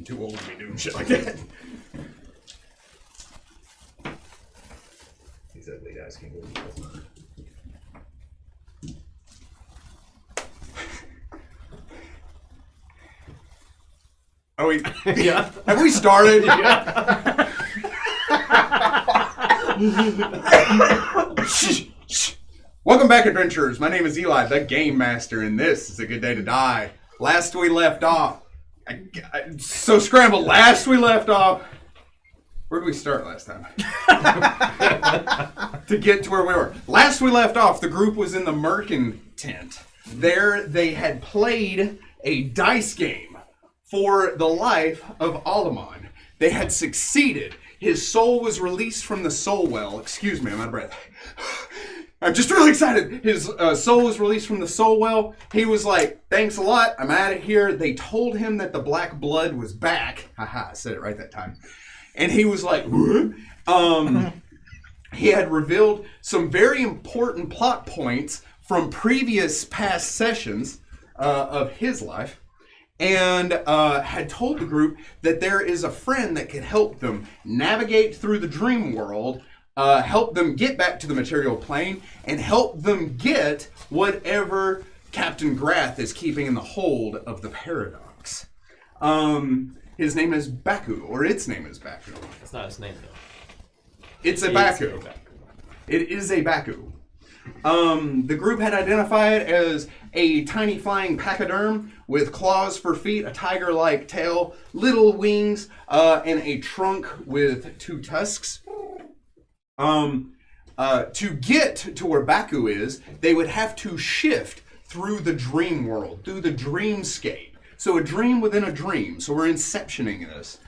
too old to be doing shit like that. These ugly guys can't go to the Oh, yeah. Have we started? Yeah. Welcome back, adventurers. My name is Eli, the Game Master, and this is a good day to die. Last we left off, so scrambled. Last we left off, where did we start last time? To get to where we were. Last we left off, the group was in the Merkin tent. There, they had played a dice game for the life of Alamon. They had succeeded. His soul was released from the soul well. Excuse me, I'm out of breath. I'm just really excited. His soul was released from the soul well. He was like, thanks a lot. I'm out of here. They told him that the black blood was back. Haha, I said it right that time. And he was like, what? He had revealed some very important plot points from previous past sessions of his life. And had told the group that there is a friend that could help them navigate through the dream world, help them get back to the material plane, and help them get whatever Captain Grath is keeping in the hold of the paradox. His name is Baku, or its name is Baku. That's not his name, though. It's a Baku. It is a Baku. The group had identified as a tiny flying pachyderm with claws for feet, a tiger-like tail, little wings, and a trunk with 2 tusks. To get to where Baku is, they would have to shift through the dream world, through the dreamscape. So a dream within a dream. So we're inceptioning this.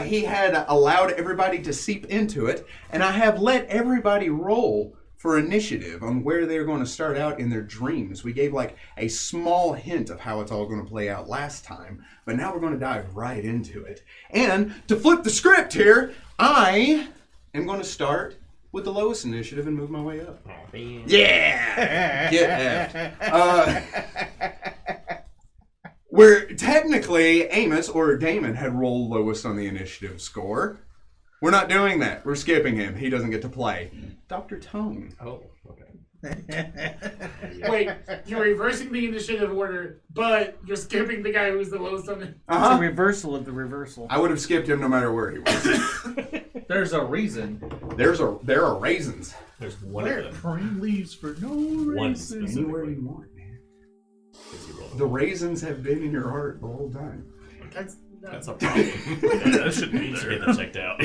He had allowed everybody to seep into it, and I have let everybody roll for initiative on where they're going to start out in their dreams. We gave like a small hint of how it's all going to play out last time, but now we're going to dive right into it. And to flip the script here, I am going to start with the lowest initiative and move my way up. Oh, man. Yeah! Get effed. Where technically Amos or Damon had rolled lowest on the initiative score. We're not doing that. We're skipping him. He doesn't get to play. Dr. Tone. Oh, okay. Wait, you're reversing the initiative order, but you're skipping the guy who's the lowest on the... It's a reversal of the reversal. I would have skipped him no matter where he was. There's a reason. There are raisins. There's one Where of them. cream leaves for no One reason. Anywhere you want, man. The raisins have been in your heart the whole time. That's a problem. That should be there. Get that checked out.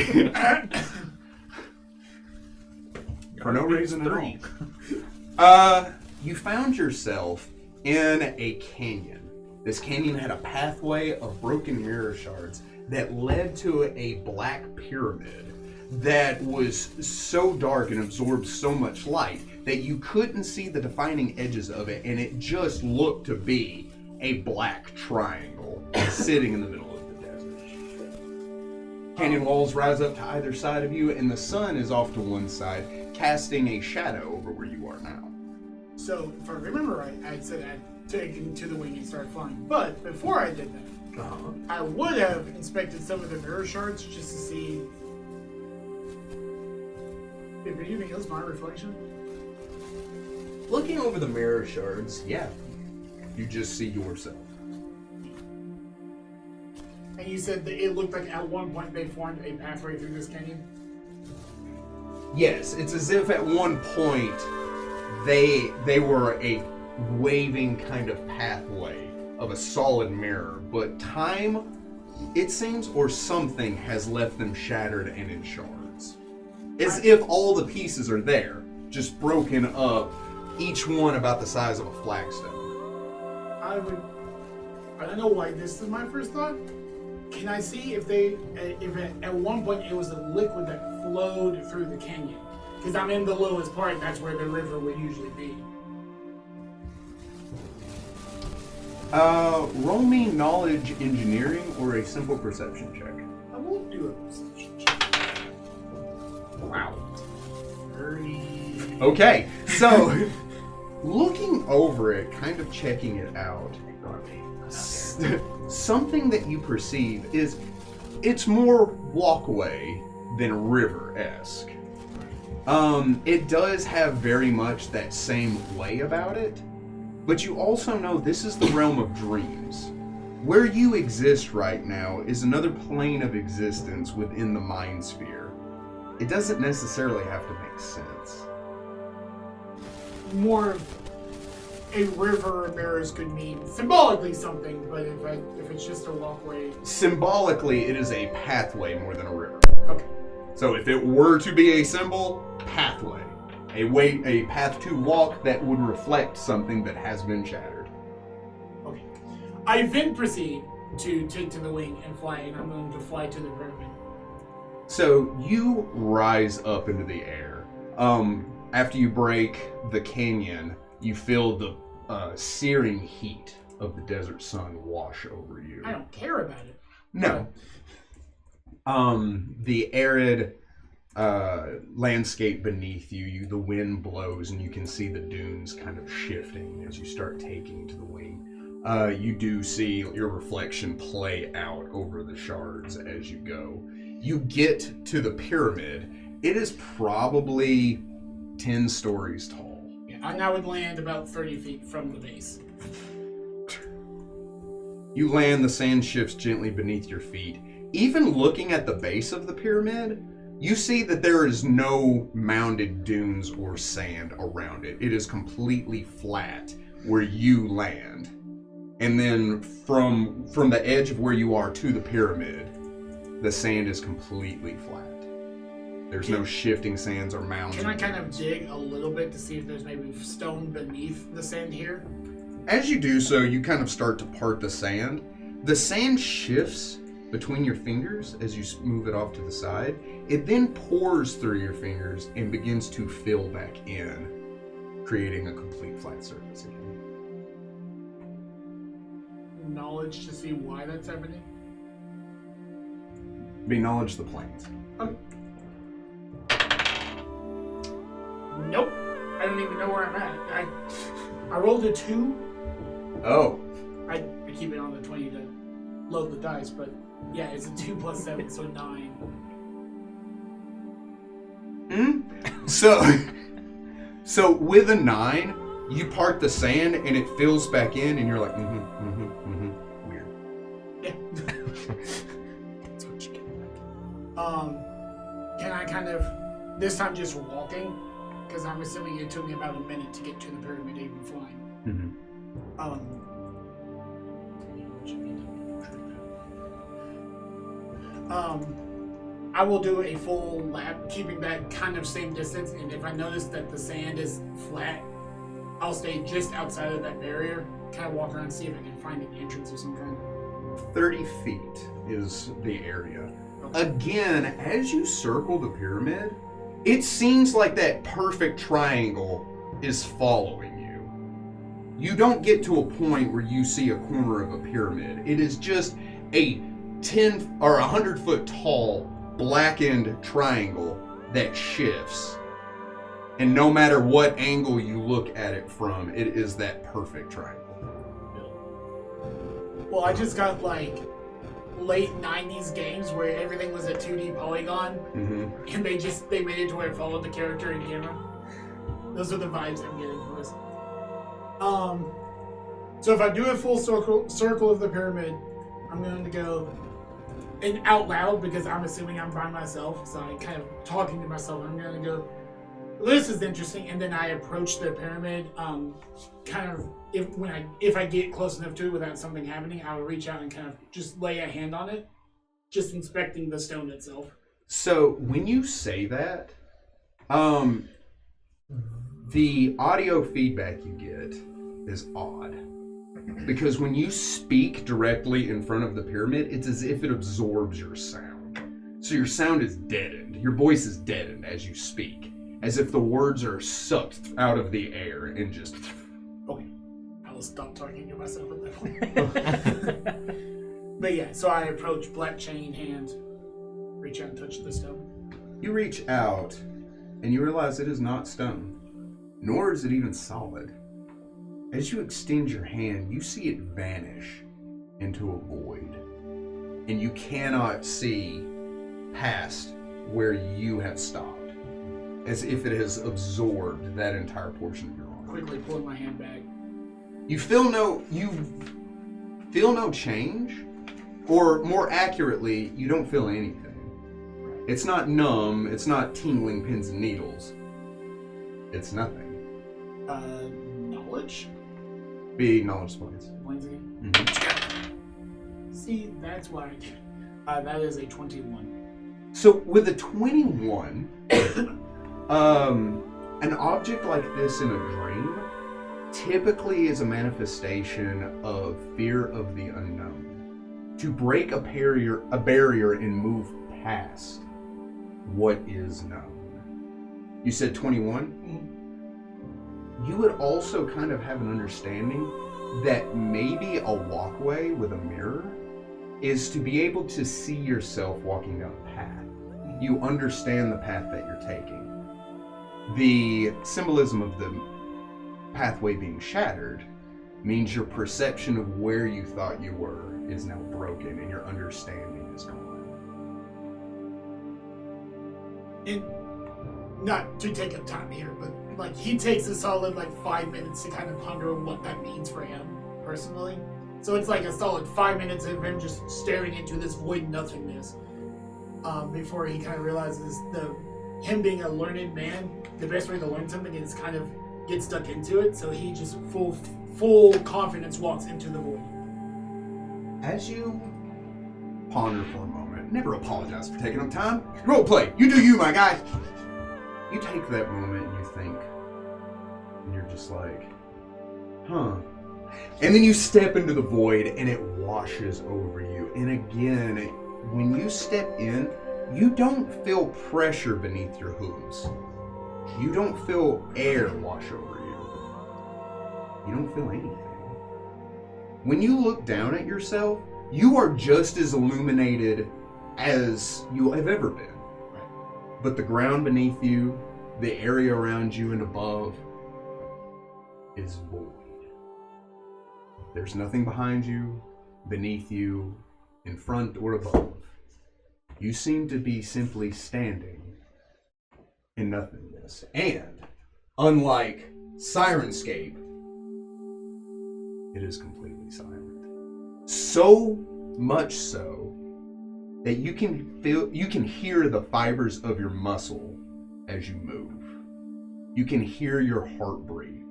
For no reason at all. You found yourself in a canyon. This canyon had a pathway of broken mirror shards that led to a black pyramid that was so dark and absorbed so much light that you couldn't see the defining edges of it, and it just looked to be a black triangle sitting in the middle of the desert. Canyon walls rise up to either side of you, and the sun is off to one side, casting a shadow over where you are now. So, if I remember right, I said I'd taken to the wing and started flying. But before I did that, I would have inspected some of the mirror shards just to see if anything else my reflection. Looking over the mirror shards, yeah, you just see yourself. And you said that it looked like at one point they formed a pathway through this canyon? Yes, it's as if at one point they were a waving kind of pathway of a solid mirror, but time, it seems, or something has left them shattered and in shards. As if all the pieces are there, just broken up, each one about the size of a flagstone. I don't know why this is my first thought. Can I see if at one point it was a liquid that flowed through the canyon? Because I'm in the lowest part, and that's where the river would usually be. Roll me knowledge engineering or a simple perception check. I won't do a perception check. Wow. 30. Okay, so looking over it, kind of checking it out, something that you perceive is it's more walkway than river-esque. It does have very much that same way about it, but you also know this is the realm of dreams. Where you exist right now is another plane of existence within the mind sphere. It doesn't necessarily have to make sense. More of a river or mirrors could mean symbolically something, but if it's just a walkway... Symbolically, it is a pathway more than a river. Okay. So if it were to be a symbol, pathway. A path to walk that would reflect something that has been shattered. Okay. I then proceed to take to the wing and fly, and I'm going to fly to the pyramid. So you rise up into the air. After you break the canyon, you feel the searing heat of the desert sun wash over you. I don't care about it. No. The arid landscape beneath you, the wind blows and you can see the dunes kind of shifting as you start taking to the wing. You do see your reflection play out over the shards as you go. You get to the pyramid. It is probably 10 stories tall. Yeah, and I would land about 30 feet from the base. You land, the sand shifts gently beneath your feet. Even looking at the base of the pyramid, you see that there is no mounded dunes or sand around it. It is completely flat where you land. And then from the edge of where you are to the pyramid, the sand is completely flat. There's no shifting sands or mounds. Can I kind of dig a little bit to see if there's maybe stone beneath the sand here? As you do so, you kind of start to part the sand. The sand shifts between your fingers as you move it off to the side. It then pours through your fingers and begins to fill back in, creating a complete flat surface again. Knowledge to see why that's happening? Be knowledge the planes. Okay. Nope. I don't even know where I'm at. I rolled a 2. Oh. I keep it on the 20 to load the dice, but yeah, it's a 2 plus 7, so 9. So with a 9, you part the sand and it fills back in, and you're like, weird. Yeah. That's what you get. Can I kind of this time just walking? Because I'm assuming it took me about a minute to get to the pyramid, even flying. I will do a full lap, keeping that kind of same distance, and if I notice that the sand is flat, I'll stay just outside of that barrier, kind of walk around and see if I can find an entrance of some kind. 30 feet is the area. Okay. Again, as you circle the pyramid, it seems like that perfect triangle is following you. You don't get to a point where you see a corner of a pyramid. It is just a 10 or 100 foot tall blackened triangle that shifts. And no matter what angle you look at it from, it is that perfect triangle. Well, I just got like late 90s games where everything was a 2D polygon, and they made it to where it followed the character in camera. Those are the vibes I'm getting from this. So if I do a full circle of the pyramid, I'm going to go and out loud, because I'm assuming I'm by myself, so I'm kind of talking to myself. I'm going to go, this is interesting, and then I approach the pyramid. Kind of if I get close enough to it without something happening, I'll reach out and kind of just lay a hand on it, just inspecting the stone itself. So when you say that, the audio feedback you get is odd. Because when you speak directly in front of the pyramid, it's as if it absorbs your sound. So your sound is deadened. Your voice is deadened as you speak. As if the words are sucked out of the air and just... Okay. I will stop talking to myself at that point. But yeah, so I approach, black chain hand, reach out and touch the stone. You reach out and you realize it is not stone. Nor is it even solid. As you extend your hand, you see it vanish into a void. And you cannot see past where you have stopped. As if it has absorbed that entire portion of your arm. Quickly pulling my hand back. You feel no change, or more accurately, you don't feel anything. It's not numb, it's not tingling pins and needles. It's nothing. Knowledge? Big knowledge points. Points again? Mm-hmm. See, that's why I did. That is a 21. So with a 21, an object like this in a dream typically is a manifestation of fear of the unknown. To break a barrier and move past what is known. You said 21? You would also kind of have an understanding that maybe a walkway with a mirror is to be able to see yourself walking down a path. You understand the path that you're taking. The symbolism of the pathway being shattered means your perception of where you thought you were is now broken and your understanding is gone. And not to take up time here, but like he takes a solid 5 minutes to kind of ponder what that means for him personally. So it's like a solid 5 minutes of him just staring into this void nothingness before he kind of realizes him being a learned man, the best way to learn something is kind of get stuck into it. So he just full confidence walks into the void. As you ponder for a moment, never apologize for taking up time. Role play. You do you, my guy. You take that moment and you think, and you're just like, huh. And then you step into the void and it washes over you. And again, when you step in, you don't feel pressure beneath your hooves. You don't feel air wash over you. You don't feel anything. When you look down at yourself, you are just as illuminated as you have ever been. But the ground beneath you, the area around you and above, is void. There's nothing behind you, beneath you, in front or above. You seem to be simply standing in nothingness. And, unlike Sirenscape, it is completely silent. So much so that you can hear the fibers of your muscle as you move. You can hear your heart breathe.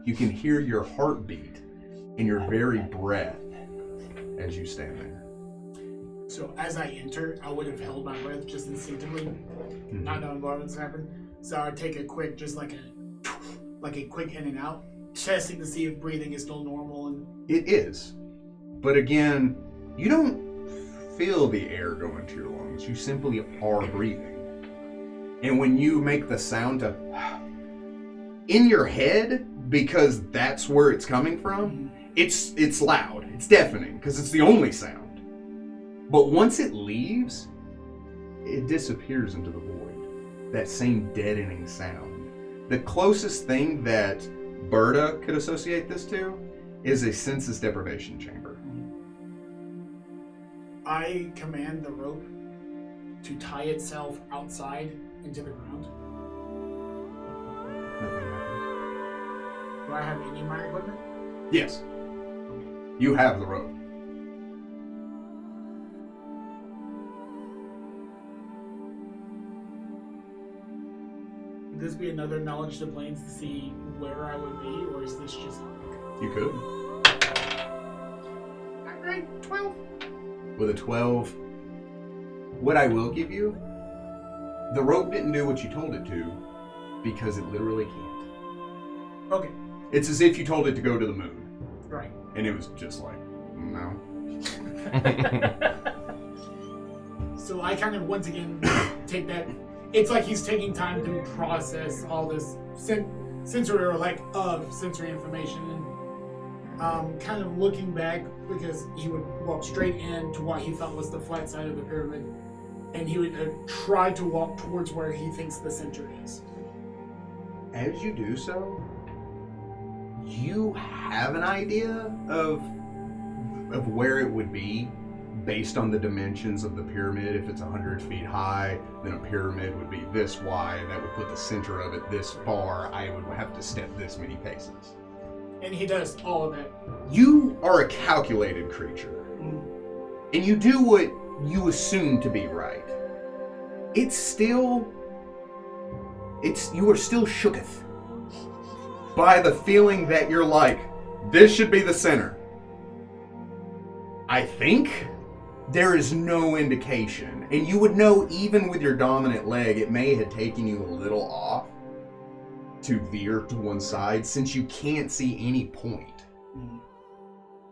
You can hear your heartbeat in your very breath as you stand there. So as I enter, I would have held my breath just instinctively, not knowing what was happening. So I'd take a quick, just like a quick in and out, testing to see if breathing is still normal. And it is, but again, you don't feel the air go into your lungs. You simply are breathing. And when you make the sound of in your head, because that's where it's coming from, it's loud, it's deafening, because it's the only sound. But once it leaves, it disappears into the void. That same deadening sound. The closest thing that Berta could associate this to is a senses deprivation chamber. I command the rope to tie itself outside into the ground. Nothing happens. Do I have any of my equipment? Yes. You have the rope. Would this be another knowledge to planes to see where I would be, or is this just... You could. Alright, 12. With a 12, what I will give you, the rope didn't do what you told it to, because it literally can't. Okay. It's as if you told it to go to the moon. Right. And it was just like, no. So I kind of, once again, take that... It's like he's taking time to process all this sensory information, and kind of looking back, because he would walk straight into what he thought was the flat side of the pyramid, and he would try to walk towards where he thinks the center is. As you do so, you have an idea of where it would be based on the dimensions of the pyramid. If it's 100 feet high, then a pyramid would be this wide. That would put the center of it this far. I would have to step this many paces. And he does all of that. You are a calculated creature. And you do what you assume to be right. You are still shooketh by the feeling that you're like, this should be the center. I think there is no indication. And you would know even with your dominant leg, it may have taken you a little off to veer to one side since you can't see any point.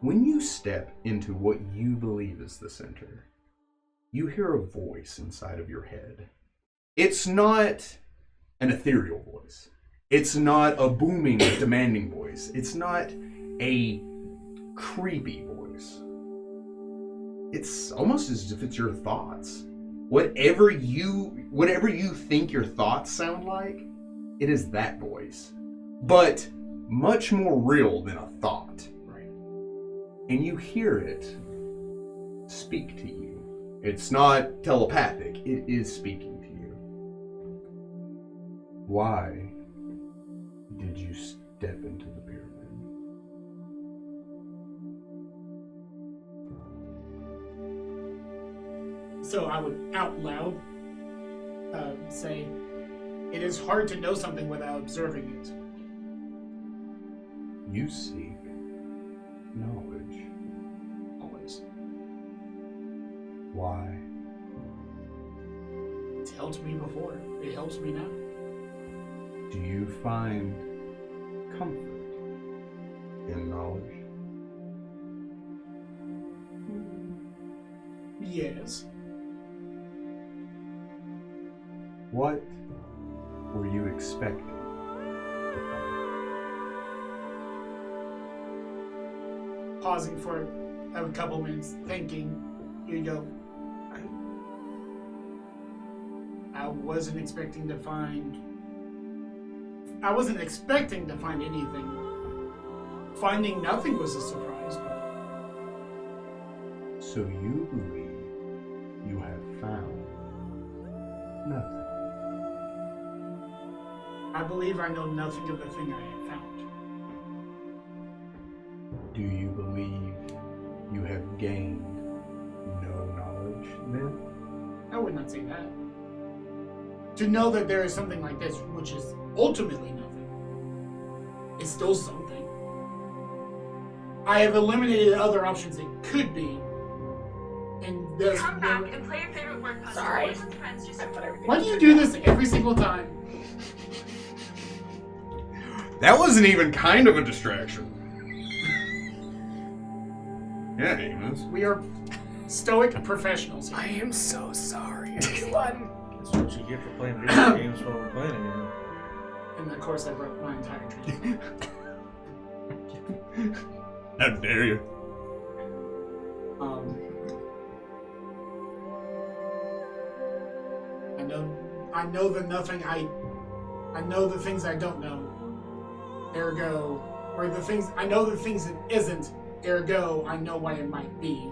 When you step into what you believe is the center, you hear a voice inside of your head. It's not an ethereal voice. It's not a booming, demanding voice. It's not a creepy voice. It's almost as if it's your thoughts. Whatever you think your thoughts sound like, it is that voice. But much more real than a thought. Right. And you hear it speak to you. It's not telepathic. It is speaking to you. Why did you step into the pyramid? So I would out loud say, it is hard to know something without observing it. You seek knowledge. Always. Why? It's helped me before. It helps me now. Do you find comfort in knowledge? Yes. What were you expecting? Pausing for a couple minutes, thinking, you go, I wasn't expecting to find anything. Finding nothing was a surprise. So you believe you have found nothing. I believe I know nothing of the thing I have found. Do you believe you have gained no knowledge then? I would not say that. To know that there is something like this, which is ultimately nothing, is still something. I have eliminated other options it could be, and there's Come back and play your favorite word puzzle. Sorry. Boys and friends just Why do you do this every single time? That wasn't even kind of a distraction. Yeah, Amos. We are stoic professionals here. I am so sorry, everyone. That's what you get for playing video games while we're playing again. And of course I broke my entire train. How dare you? I know the nothing I know the things I don't know. Ergo, or the things I know the things it isn't. Ergo, I know what it might be.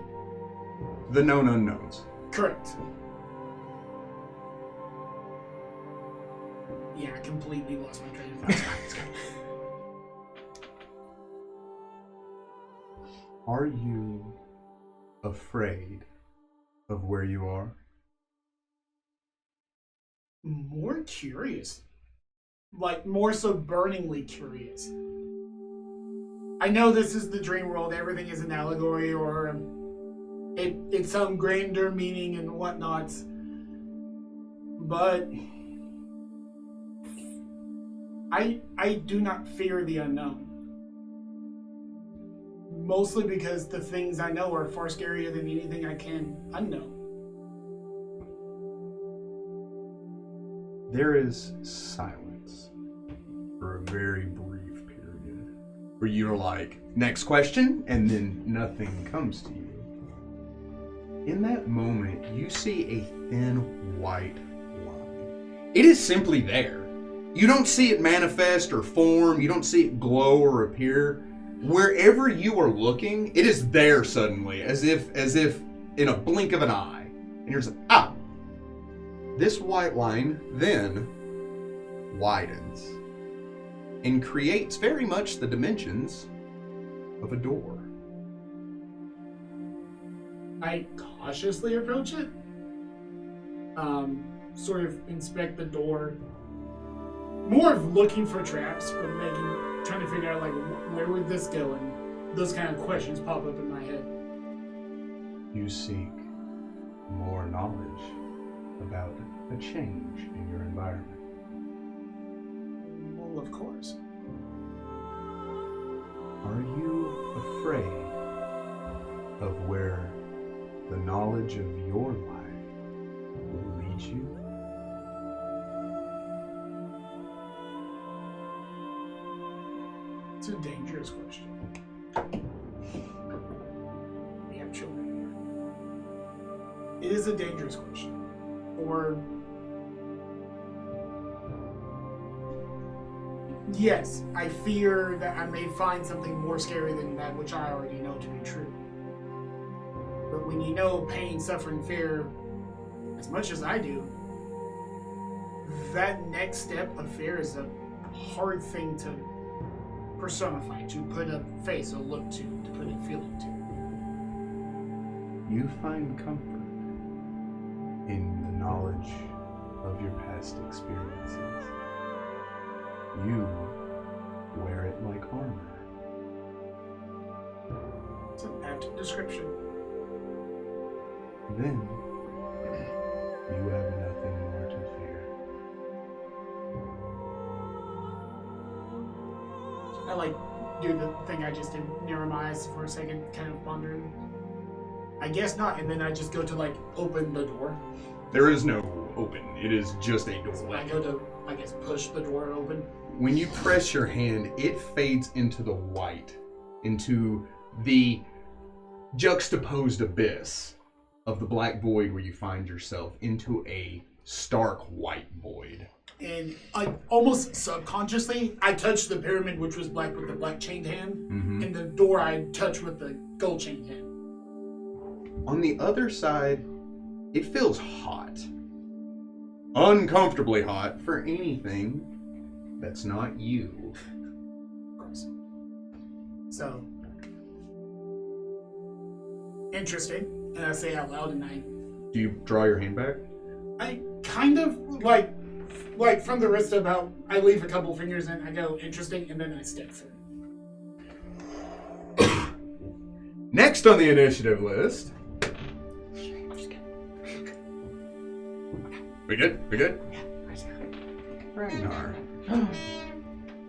The known unknowns. Correct. Yeah, I completely lost my train of thought. Are you afraid of where you are? More curious. Like, more so burningly curious. I know this is the dream world, everything is an allegory or it's some grander meaning and whatnot. But I do not fear the unknown. Mostly because the things I know are far scarier than anything I can unknow. There is silence for a very brief period where you're like, next question, and then nothing comes to you. In that moment, you see a thin white line. It is simply there. You don't see it manifest or form. You don't see it glow or appear. Wherever you are looking, it is there suddenly, as if in a blink of an eye. And you're just like, this white line then widens and creates very much the dimensions of a door. I cautiously approach it. Sort of inspect the door. More of looking for traps, but trying to figure out like where would this go, and those kind of questions pop up in my head. You seek more knowledge about a change in your environment. Well, of course. Are you afraid of where the knowledge of your life will lead you? It's a dangerous question. We have children here. It is a dangerous question. Or yes, I fear that I may find something more scary than that which I already know to be true. But when you know pain, suffering, fear as much as I do, that next step of fear is a hard thing to personify, to put a face, a look to put a feeling to. You find comfort in the knowledge of your past experiences. You wear it like armor. It's an apt description. Then you have nothing more to fear. I like do the thing I just did, narrow my eyes for a second, kind of pondering. I guess not, and then I just go to like open the door. There is no open. It is just a So door. I go to, I guess, push the door open. When you press your hand, it fades into the white, into the juxtaposed abyss of the black void where you find yourself, into a stark white void. And I almost subconsciously, I touched the pyramid, which was black with the black chained hand, and the door I touched with the gold chained hand. On the other side, it feels hot. Uncomfortably hot for anything that's not you. Of course. So, interesting. And I say out loud, and Do you draw your hand back? I kind of like from the wrist about, I leave a couple fingers and I go, interesting, and then I step through. Next on the initiative list. We good? We good? Ragnar.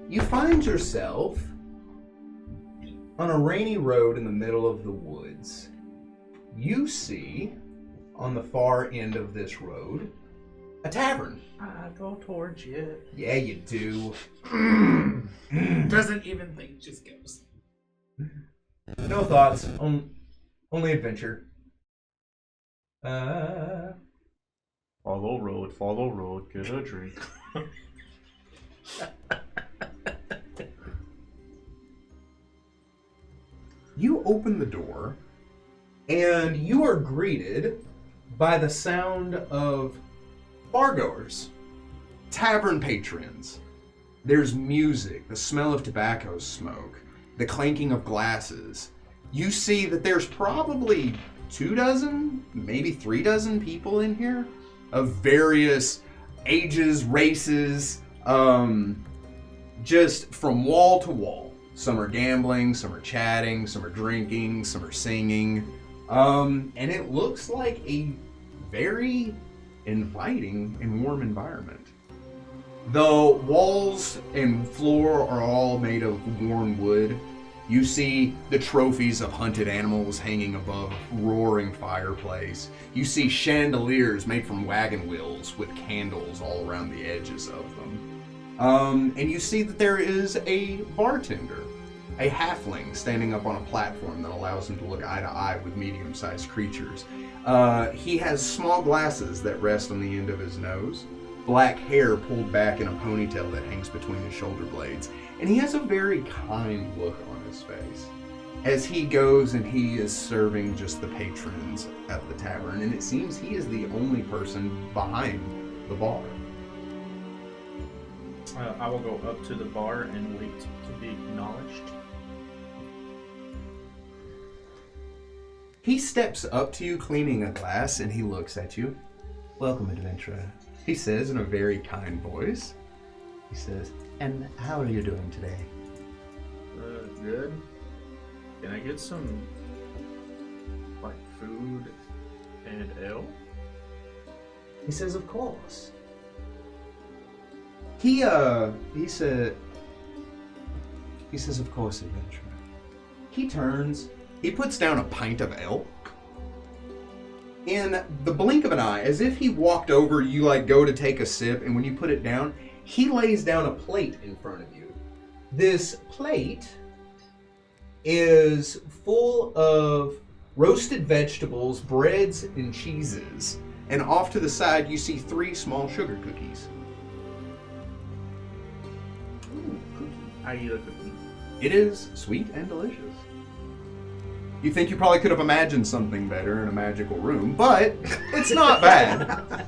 You find yourself on a rainy road in the middle of the woods. You see, on the far end of this road, a tavern. I go towards you. Yeah, you do. Doesn't even think, just goes. No thoughts. Only adventure. Follow road, get a drink. You open the door, and you are greeted by the sound of bargoers, tavern patrons. There's music, the smell of tobacco smoke, the clanking of glasses. You see that there's probably 24, maybe 36 people in here of various ages, races, just from wall to wall. Some are gambling, some are chatting, some are drinking, some are singing. And it looks like a very inviting and warm environment. The walls and floor are all made of worn wood. You see the trophies of hunted animals hanging above a roaring fireplace. You see chandeliers made from wagon wheels with candles all around the edges of them. And you see that there is a bartender, a halfling standing up on a platform that allows him to look eye to eye with medium-sized creatures. He has small glasses that rest on the end of his nose. black hair pulled back in a ponytail that hangs between his shoulder blades. And he has a very kind look on his face as he goes and he is serving just the patrons at the tavern. And it seems he is the only person behind the bar. I will go up to the bar and wait to be acknowledged. He steps up to you cleaning a glass and he looks at you. "Welcome, adventurer," he says in a very kind voice. He says, "And how are you doing today?" Good. Can I get some, like, food and ale? He says, "Of course." He says, "Of course, adventurer." He turns, he puts down a pint of ale. In the blink of an eye, as if he walked over, you like go to take a sip, and when you put it down, he lays down a plate in front of you. This plate is full of roasted vegetables, breads, and cheeses. And off to the side, you see 3 small sugar cookies. Ooh, cookie. I eat a cookie. It is sweet and delicious. You think you probably could have imagined something better in a magical room, but it's not bad.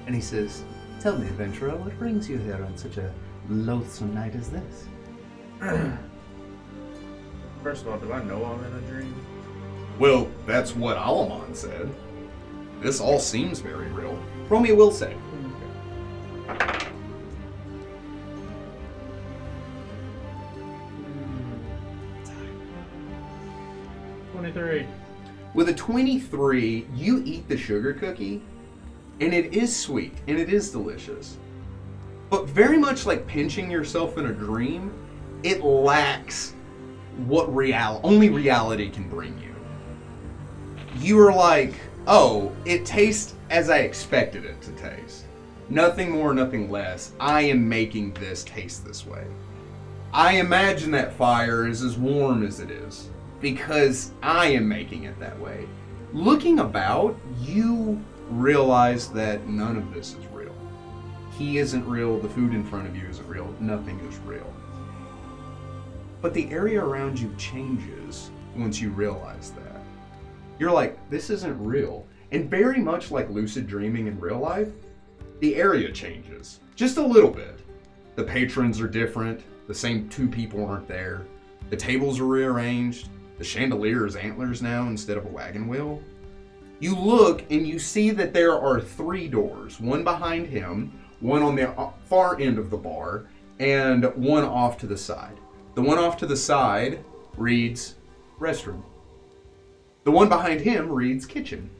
And he says, "Tell me, adventurer, what brings you here on such a loathsome night as this?" First of all, do I know I'm in a dream? Well, that's what Alamon said. This all seems very real. Roll me a will save. 23. With a 23, you eat the sugar cookie, and it is sweet, and it is delicious. But very much like pinching yourself in a dream, it lacks what only reality can bring you. You are like, oh, it tastes as I expected it to taste. Nothing more, nothing less. I am making this taste this way. I imagine that fire is as warm as it is, because I am making it that way. Looking about, you realize that none of this is real. He isn't real, the food in front of you isn't real, nothing is real. But the area around you changes once you realize that. You're like, this isn't real. And very much like lucid dreaming in real life, the area changes. Just a little bit. The patrons are different, the same 2 people aren't there, the tables are rearranged, the chandelier is antlers now instead of a wagon wheel. You look and you see that there are 3 doors, one behind him, one on the far end of the bar, and one off to the side. The one off to the side reads restroom. The one behind him reads kitchen.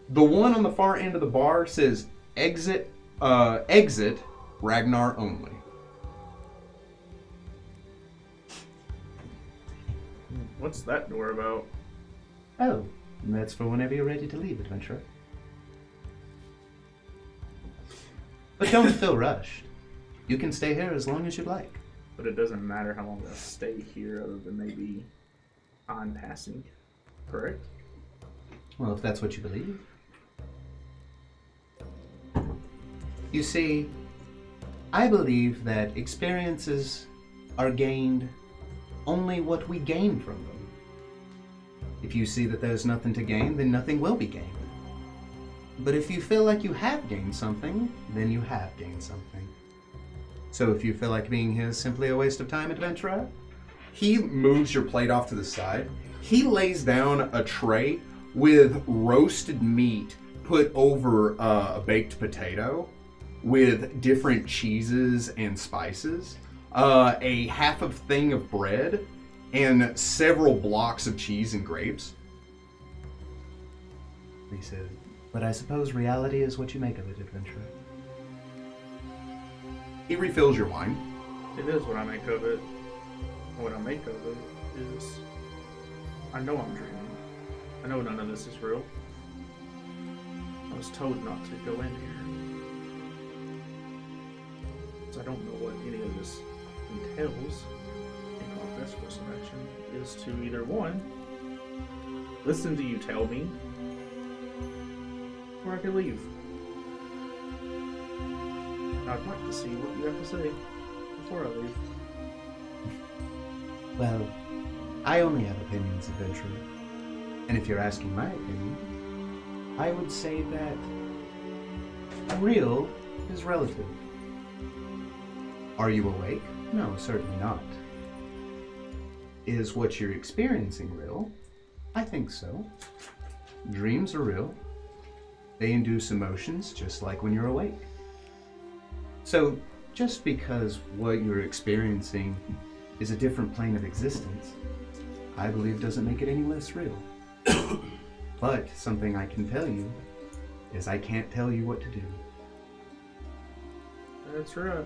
The one on the far end of the bar says exit Ragnar only. What's that door about? Oh, that's for whenever you're ready to leave, adventurer. But don't feel rushed. You can stay here as long as you'd like. But it doesn't matter how long I stay here other than maybe I'm passing, correct? Well, if that's what you believe. You see, I believe that experiences are gained only what we gain from them. If you see that there's nothing to gain, then nothing will be gained. But if you feel like you have gained something, then you have gained something. So if you feel like being here is simply a waste of time, adventurer, he moves your plate off to the side. He lays down a tray with roasted meat put over a baked potato with different cheeses and spices, a half of thing of bread, and several blocks of cheese and grapes. He said, "But I suppose reality is what you make of it, adventurer." He refills your wine. It is what I make of it. What I make of it is, I know I'm dreaming. I know none of this is real. I was told not to go in here. So I don't know what any of this entails. I think our best course of action is to either one, listen to you tell me, or I could leave. I'd like to see what you have to say before I leave. Well, I only have opinions, adventurer. And if you're asking my opinion, I would say that real is relative. Are you awake? No, certainly not. Is what you're experiencing real? I think so. Dreams are real. They induce emotions just like when you're awake. So, just because what you're experiencing is a different plane of existence, I believe doesn't make it any less real. But something I can tell you is I can't tell you what to do. That's right.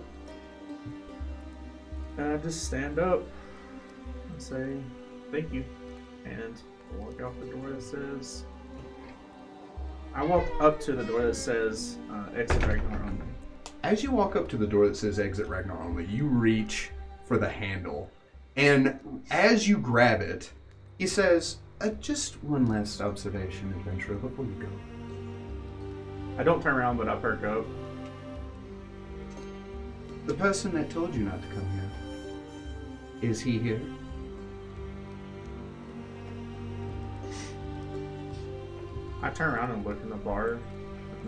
And I just stand up and say, thank you. And walk out the door that says... I walk up to the door that says, exit Ragnar only. As you walk up to the door that says exit Ragnar only, you reach for the handle. And as you grab it, he says, just one last observation, adventurer, before you go. I don't turn around, but I perk up. The person that told you not to come here, is he here? I turn around and look in the bar.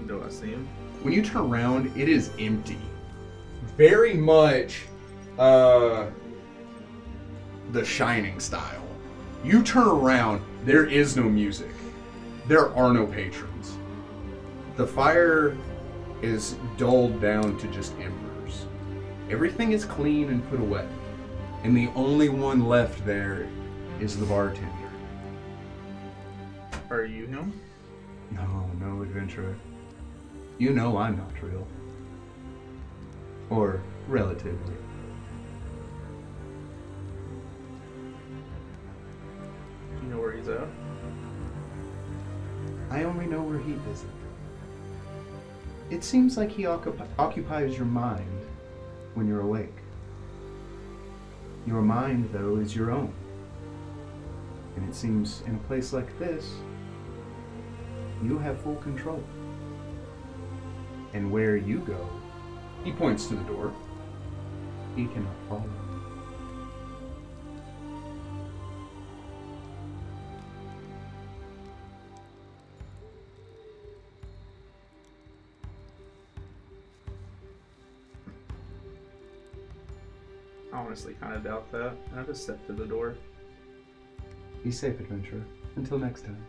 Do I see him? When you turn around, it is empty. Very much The Shining style. You turn around, there is no music. There are no patrons. The fire is dulled down to just embers. Everything is clean and put away. And the only one left there is the bartender. Are you him? No, adventurer. You know I'm not real. Or relatively. Do you know where he's at? I only know where he isn't. It seems like he occupies your mind when you're awake. Your mind, though, is your own. And it seems in a place like this, you have full control. And where you go, he points to the door, he cannot follow. I honestly kind of doubt that. I just step to the door. Be safe, adventurer. Until next time.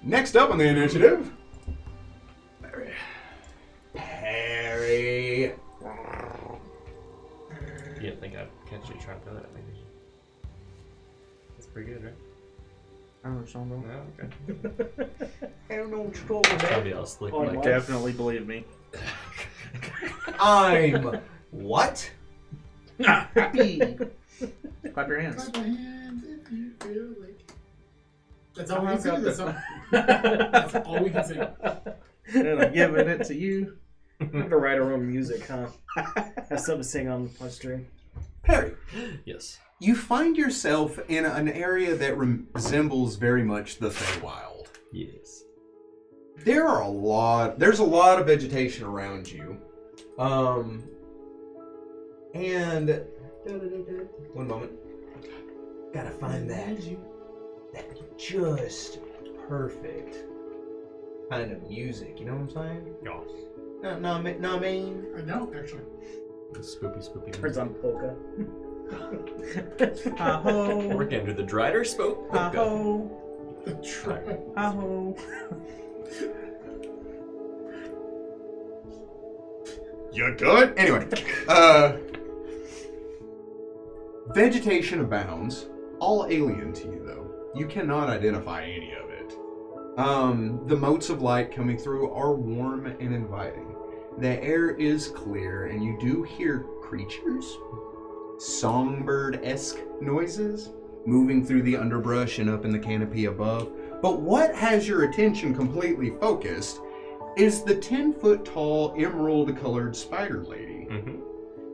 Next up on the initiative, Perry. Yeah, I think I catch you trying to throw that. Maybe. That's pretty good, right? I don't know what you're talking about. No, okay. I don't know what you're talking about. Maybe I'll slick Oh, like what? Definitely believe me. I'm what? Happy. Clap your hands. Clap your hands if you feel like. That's all we I've can got say. the- That's all we can say. And I'm giving it to you. We have to write our own music, huh? Have something to sing on stream. Perry, Yes. you find yourself in an area that resembles very much the Feywild. Yes. There's a lot of vegetation around you. And one moment. Gotta find that just perfect kind of music. You know what I'm saying? Yes. No, I mean. I don't, actually. Spoopy. Turns on polka. We're getting to the Drider spoke. The try. You're good? Anyway, vegetation abounds, all alien to you though. You cannot identify any of it. The motes of light coming through are warm and inviting. The air is clear and you do hear creatures, songbird-esque noises, moving through the underbrush and up in the canopy above. But what has your attention completely focused is the 10-foot-tall, emerald-colored spider lady. Mm-hmm.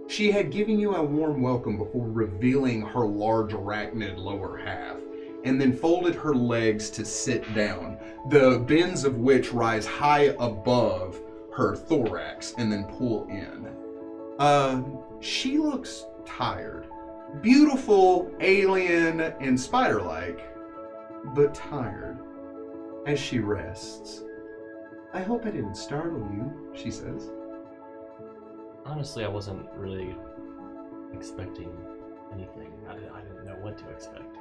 She had given you a warm welcome before revealing her large arachnid lower half, and then folded her legs to sit down, the bends of which rise high above her thorax and then pull in. She looks tired. Beautiful, alien, and spider-like, but tired as she rests. I hope I didn't startle you, she says. Honestly, I wasn't really expecting anything. I didn't know what to expect.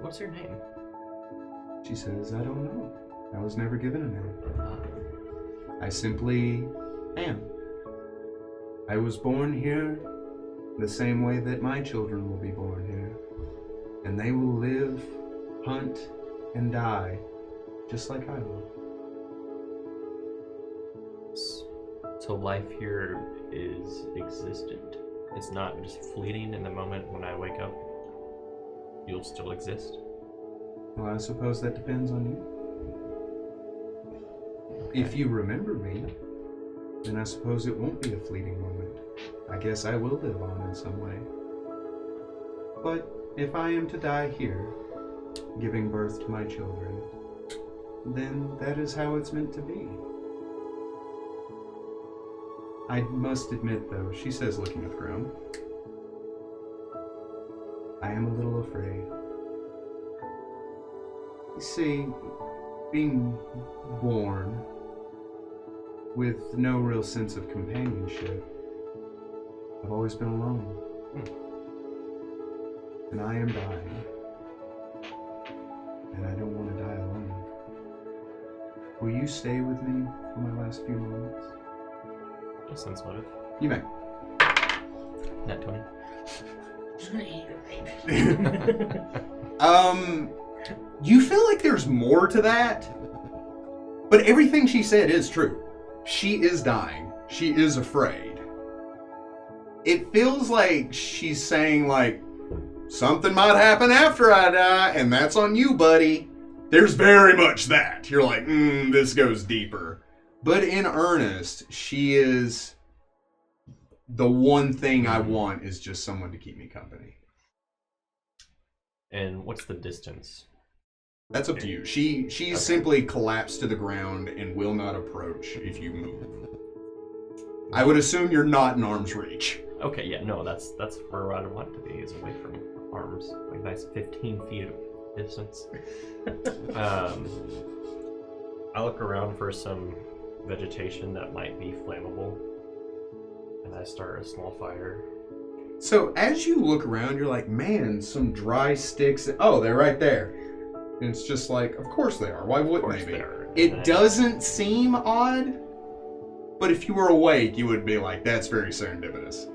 What's your name? She says, I don't know. I was never given a name. I simply am. I was born here the same way that my children will be born here. And they will live, hunt, and die just like I will. So life here is existent. It's not just fleeting in the moment when I wake up. You'll still exist. Well, I suppose that depends on you. If you remember me, then I suppose it won't be a fleeting moment. I guess I will live on in some way. But if I am to die here, giving birth to my children, then that is how it's meant to be. I must admit, though, she says, looking at the ground, I am a little afraid. You see, being born with no real sense of companionship, I've always been alone. And I am dying. And I don't want to die alone. Will you stay with me for my last few moments? That sounds motive. You may. Nat 20. Just gonna eat your baby. You feel like there's more to that, but everything she said is true. She is dying. She is afraid. It feels like she's saying, like, something might happen after I die, and that's on you, buddy. There's very much that. You're like, this goes deeper. But in earnest, she is, the one thing I want is just someone to keep me company. And what's the distance? That's up to you. She's simply collapsed to the ground and will not approach if you move. I would assume you're not in arm's reach. Okay, yeah, no, that's where I'd want to be, is away from arms. Like nice 15 feet of distance. I look around for some vegetation that might be flammable, and I start a small fire. So as you look around, you're like, man, some dry sticks. Oh, they're right there. And it's just like, of course they are. Why wouldn't they be? It doesn't seem odd, but if you were awake, you would be like, that's very serendipitous.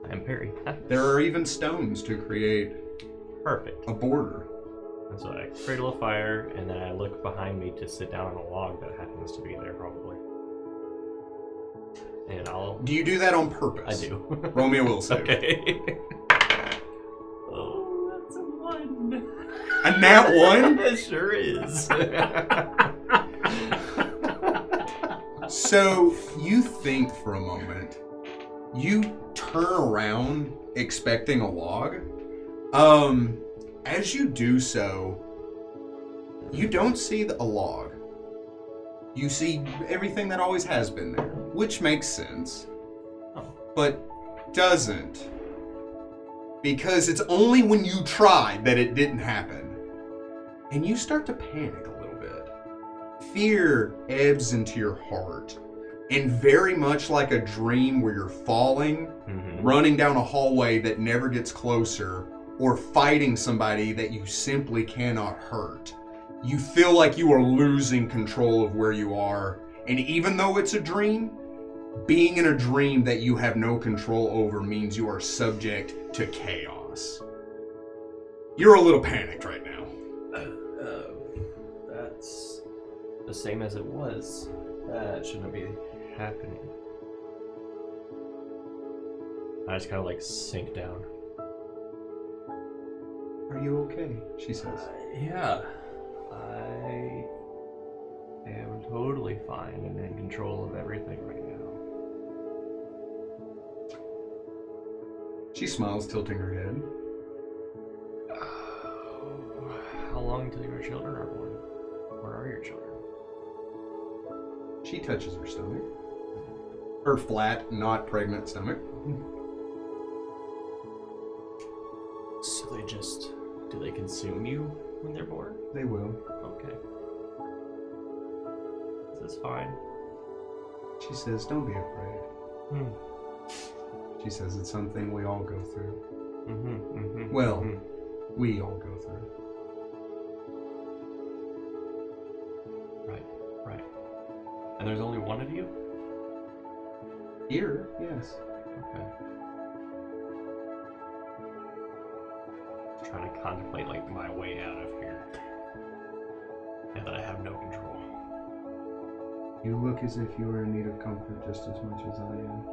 I'm Perry. There are even stones to create Perfect. a border. And so I cradle a fire, and then I look behind me to sit down on a log that happens to be there, probably. And I'll... Do you do that on purpose? I do. Roll me a will save. Okay. Oh, that's a 1. A nat 1? It sure is. So you think for a moment. You turn around expecting a log. As you do so, you don't see a log. You see everything that always has been there, which makes sense, but doesn't. Because it's only when you try that it didn't happen. And you start to panic a little bit. Fear ebbs into your heart. And very much like a dream where you're falling, running down a hallway that never gets closer, or fighting somebody that you simply cannot hurt. You feel like you are losing control of where you are. And even though it's a dream, being in a dream that you have no control over means you are subject to chaos. You're a little panicked right now. That's the same as it was. That shouldn't be happening. I just kind of like sink down. Are you okay? She says. Yeah. I am totally fine and in control of everything right now. She smiles, tilting her head. long till your children are born? Where are your children? She touches her stomach. Her flat, not pregnant stomach. So they just... Do they consume you when they're born? They will. Okay. Is this fine? She says, don't be afraid. Hmm. She says it's something we all go through. Mm-hmm, mm-hmm. Well, mm-hmm. we all go through. Right. And there's only one of you? Here, yes. Okay. Trying to contemplate like my way out of here. And that I have no control. You look as if you are in need of comfort just as much as I am.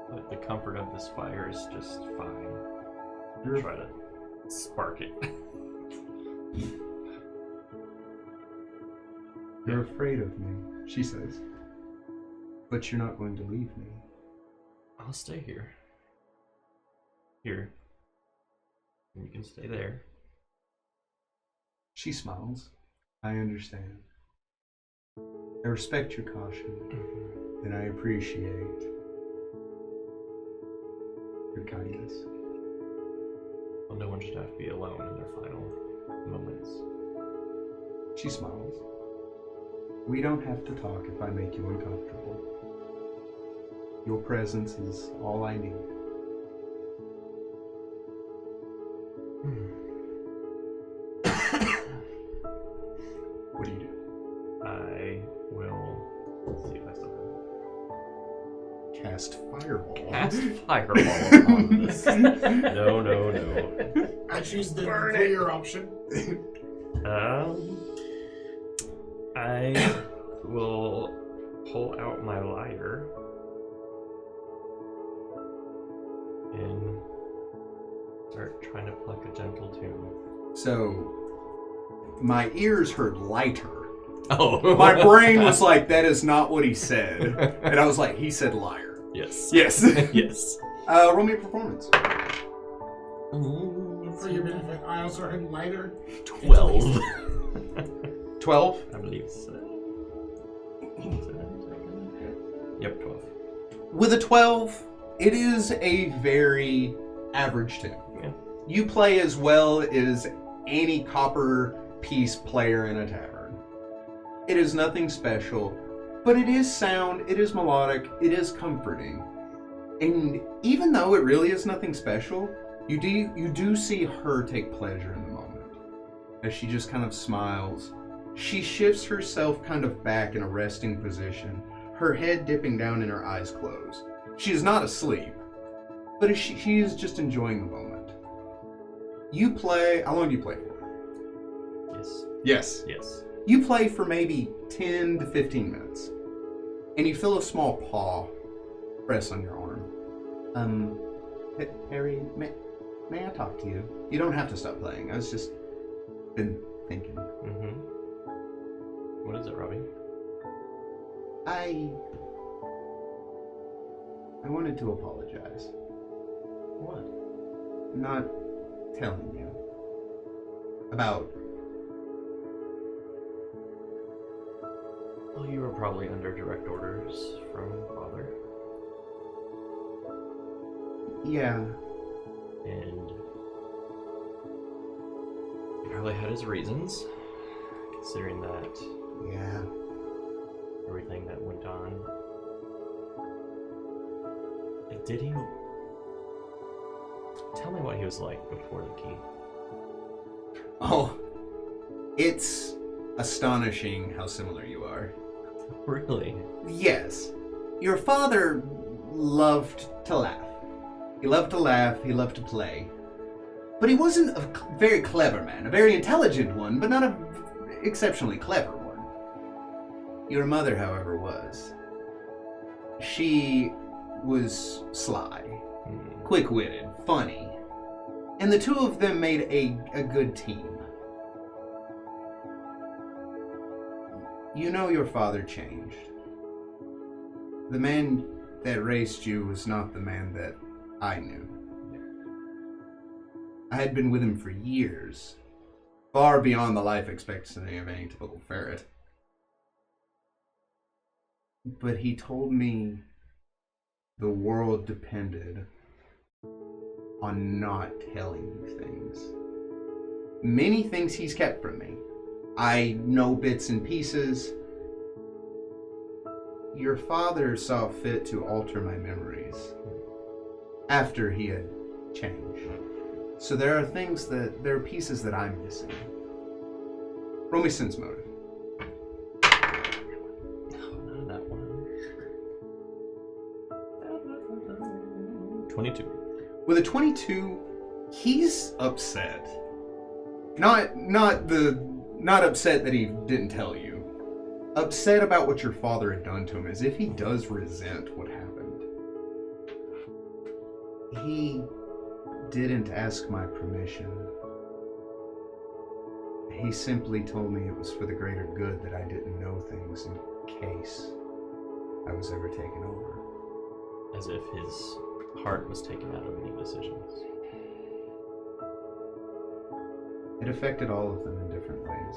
But the comfort of this fire is just fine. You're- Try to spark it. You're afraid of me, she says. But you're not going to leave me. I'll stay here. Here. And you can stay there. She smiles. I understand. I respect your caution, and I appreciate your kindness. Well, no one should have to be alone in their final moments. She smiles. We don't have to talk if I make you uncomfortable. Your presence is all I need. What do you do? I will... Let's see if I still have... Cast Fireball. Cast Fireball on this. No. I choose the clear option. I will pull out my lyre and start trying to pluck a gentle tune. So, my ears heard lighter. Oh. My brain was like, that is not what he said. And I was like, he said liar. Yes. Yes. Yes. Roll me a performance. For your benefit, I also heard lighter. 12. 12? I believe so. Yep, 12. With a 12, it is a very average tune. Yeah. You play as well as any copper piece player in a tavern. It is nothing special, but it is sound, it is melodic, it is comforting. And even though it really is nothing special, you do see her take pleasure in the moment. As she just kind of smiles. She shifts herself kind of back in a resting position, her head dipping down and her eyes closed. She is not asleep, but she is just enjoying the moment. You play, how long do you play for? Yes. Yes. Yes. You play for maybe 10 to 15 minutes, and you feel a small paw press on your arm. Harry, may I talk to you? You don't have to stop playing. I was just been thinking. Mm-hmm. What is it, Robbie? I wanted to apologize. What? Not telling you about. Well, you were probably under direct orders from Father. Yeah. And he probably had his reasons, considering that Yeah. everything that went on. Did he... Tell me what he was like before the key. Oh, it's astonishing how similar you are. Really? Yes. Your father loved to laugh. He loved to laugh, he loved to play. But he wasn't a very clever man, a very intelligent one, but not a exceptionally clever one. Your mother, however, was. She was sly, quick-witted, funny, and the two of them made a good team. You know your father changed. The man that raised you was not the man that I knew. I had been with him for years, far beyond the life expectancy of any typical ferret. But he told me the world depended on not telling you things. Many things he's kept from me. I know bits and pieces. Your father saw fit to alter my memories after he had changed. So there are pieces that I'm missing. Roll me sense motive. No, not that one. 22. With a 22, he's upset. Not upset that he didn't tell you. Upset about what your father had done to him, as if he does resent what happened. He didn't ask my permission. He simply told me it was for the greater good that I didn't know things in case I was ever taken over. As if his heart was taken out of any decisions. It affected all of them in different ways.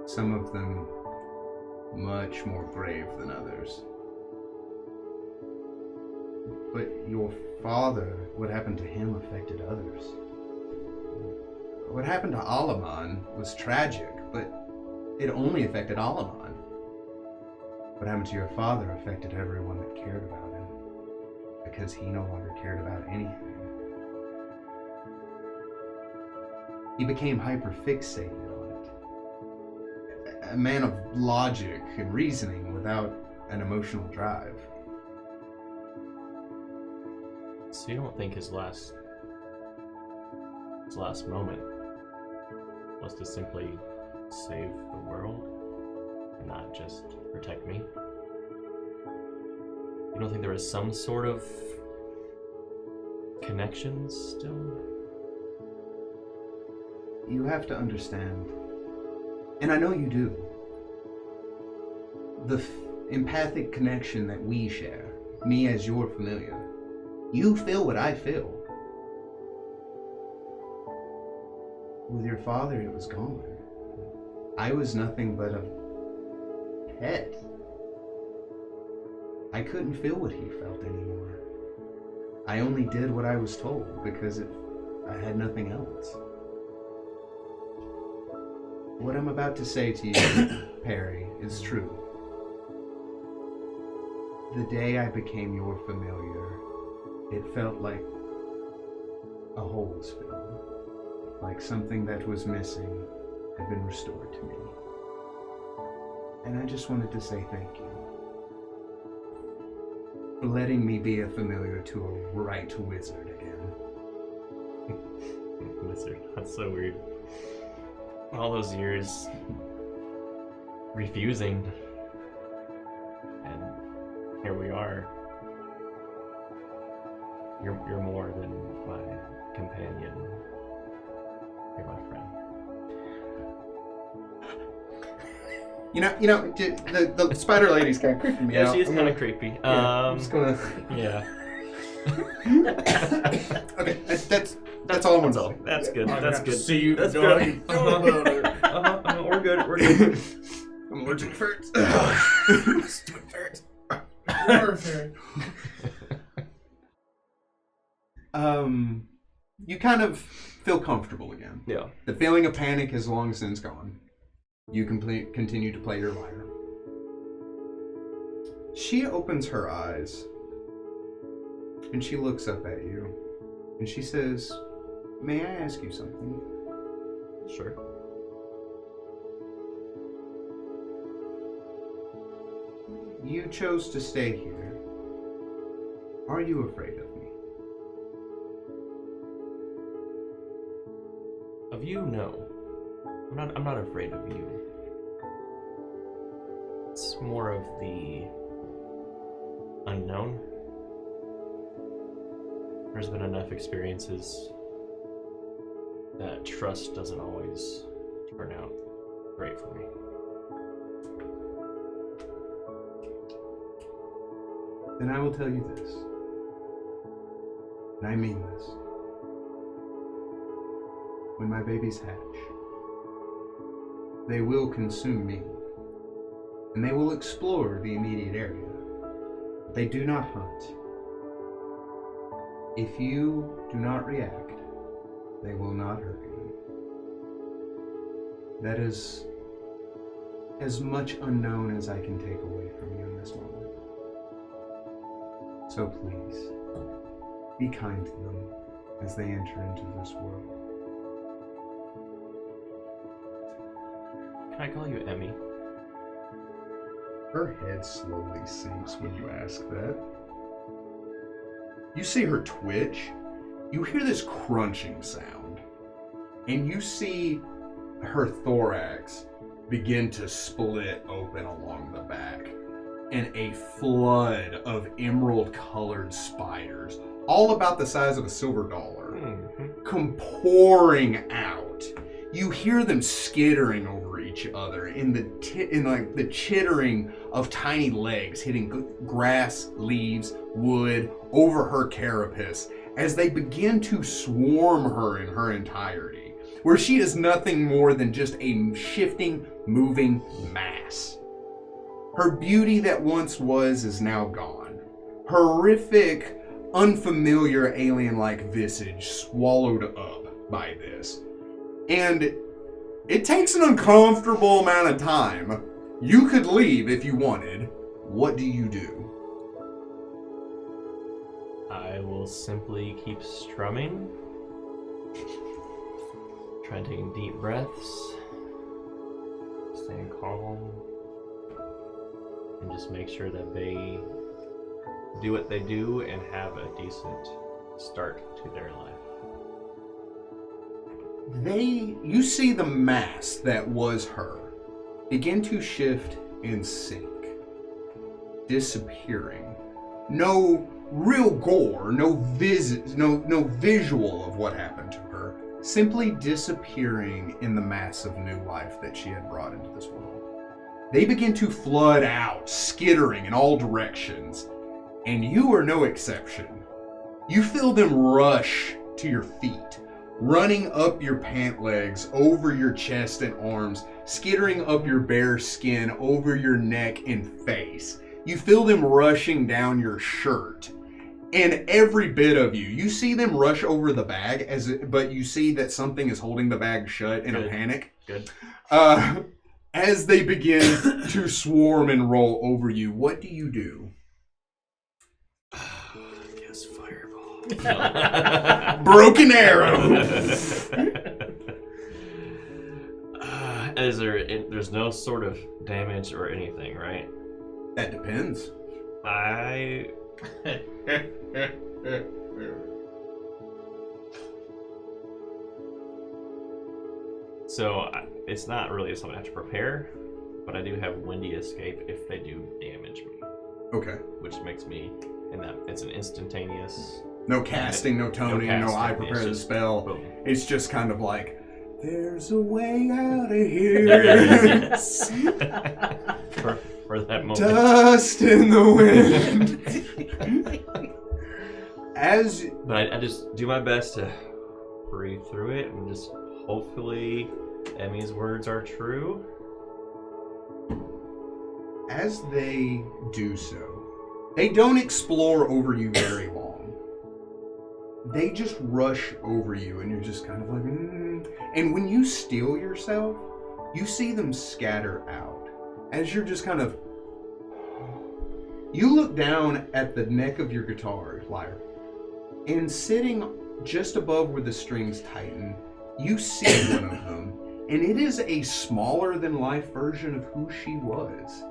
Some of them much more grave than others. But your father, what happened to him affected others. What happened to Alaman was tragic, but it only affected Alaman. What happened to your father affected everyone that cared about him, because he no longer cared about anything. He became hyper-fixated on it. A man of logic and reasoning without an emotional drive. So you don't think his last moment was to simply save the world and not just protect me? You don't think there was some sort of connection still? You have to understand, and I know you do, the empathic connection that we share, me as your familiar. You feel what I feel. With your father, it was gone. I was nothing but a pet. I couldn't feel what he felt anymore. I only did what I was told because I had nothing else. What I'm about to say to you, Perry, is true. The day I became your familiar, it felt like a hole was filled. Like something that was missing had been restored to me. And I just wanted to say thank you for letting me be a familiar to a right wizard again. Wizard, that's so weird. All those years refusing, and here we are. You're more than my companion. You're my friend. You know, the spider lady's kind of creeping me Yeah, out. she is kind of creepy. I'm just gonna. Yeah. Okay, that's all I want to say. That's good. I'm That's gonna good. see you That's tonight. good. We're good. We're good. I'm allergic to ferrets. Stupid ferrets. Perfect. You kind of feel comfortable again. Yeah. The feeling of panic has long since gone. You continue to play your lyre. She opens her eyes and she looks up at you and she says, "May I ask you something?" Sure. You chose to stay here. Are you afraid of me? Of you, no. I'm not afraid of you. It's more of the unknown. There's been enough experiences that trust doesn't always turn out great for me. Then I will tell you this. And I mean this. when my babies hatch, they will consume me, and they will explore the immediate area. They do not hunt. If you do not react, they will not hurt you. That is as much unknown as I can take away from you in this moment. So please, be kind to them as they enter into this world. Can I call you Emmy? Her head slowly sinks when you ask that. You see her twitch. You hear this crunching sound. And you see her thorax begin to split open along the back. And a flood of emerald-colored spiders, all about the size of a silver dollar, come pouring out. You hear them skittering over each other in the chittering of tiny legs hitting grass, leaves, wood over her carapace as they begin to swarm her in her entirety, where she is nothing more than just a shifting, moving mass. Her beauty that once was is now gone. Horrific, unfamiliar alien-like visage swallowed up by this. And it takes an uncomfortable amount of time. You could leave if you wanted. What do you do? I will simply keep strumming. Try taking deep breaths. Staying calm. And just make sure that they do what they do and have a decent start to their life. You see the mass that was her begin to shift and sink, disappearing. No real gore, no visual of what happened to her, simply disappearing in the mass of new life that she had brought into this world. They begin to flood out, skittering in all directions, and you are no exception. You feel them rush to your feet, running up your pant legs, over your chest and arms, skittering up your bare skin, over your neck and face. You feel them rushing down your shirt. And every bit of you, you see them rush over the bag, but you see that something is holding the bag shut in a panic. Good. As they begin to swarm and roll over you, what do you do? Yes, fireball. Broken arrow! There's no sort of damage or anything, right? That depends. So it's not really something I have to prepare, but I do have windy escape if they do damage me. Okay. Which makes me, it's an instantaneous. No casting, no toning, no I prepare the spell. Boom. It's just kind of like, there's a way out of here. for that moment. Dust in the wind. But I just do my best to breathe through it and just hopefully Emmy's words are true. As they do so, they don't explore over you very long. They just rush over you and you're just kind of like, And when you steel yourself, you see them scatter out. As you're just kind of... You look down at the neck of your guitar, Lyre, and sitting just above where the strings tighten, you see one of them, and it is a smaller than life version of who she was.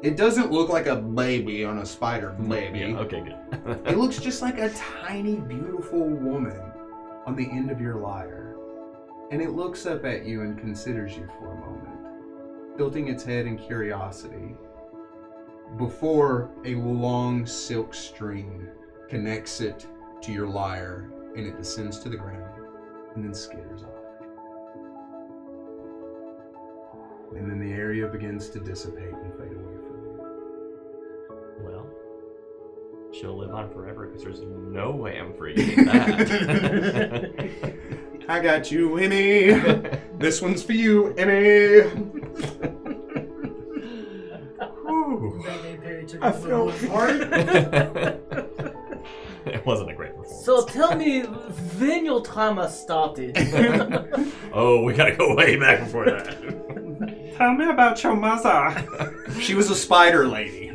It doesn't look like a baby on a spider baby. Yeah, okay, good. It looks just like a tiny, beautiful woman on the end of your lyre. And it looks up at you and considers you for a moment, tilting its head in curiosity, before a long silk string connects it to your lyre, and it descends to the ground, and then skitters off. And then the area begins to dissipate and fade away from you. Well, she'll live on forever because there's no way I'm forgetting that. I got you, Emmy. This one's for you, Emmy. I feel It wasn't a great performance. So tell me, when your time started? Oh, we gotta go way back before that. Tell me about your mother. She was a spider lady.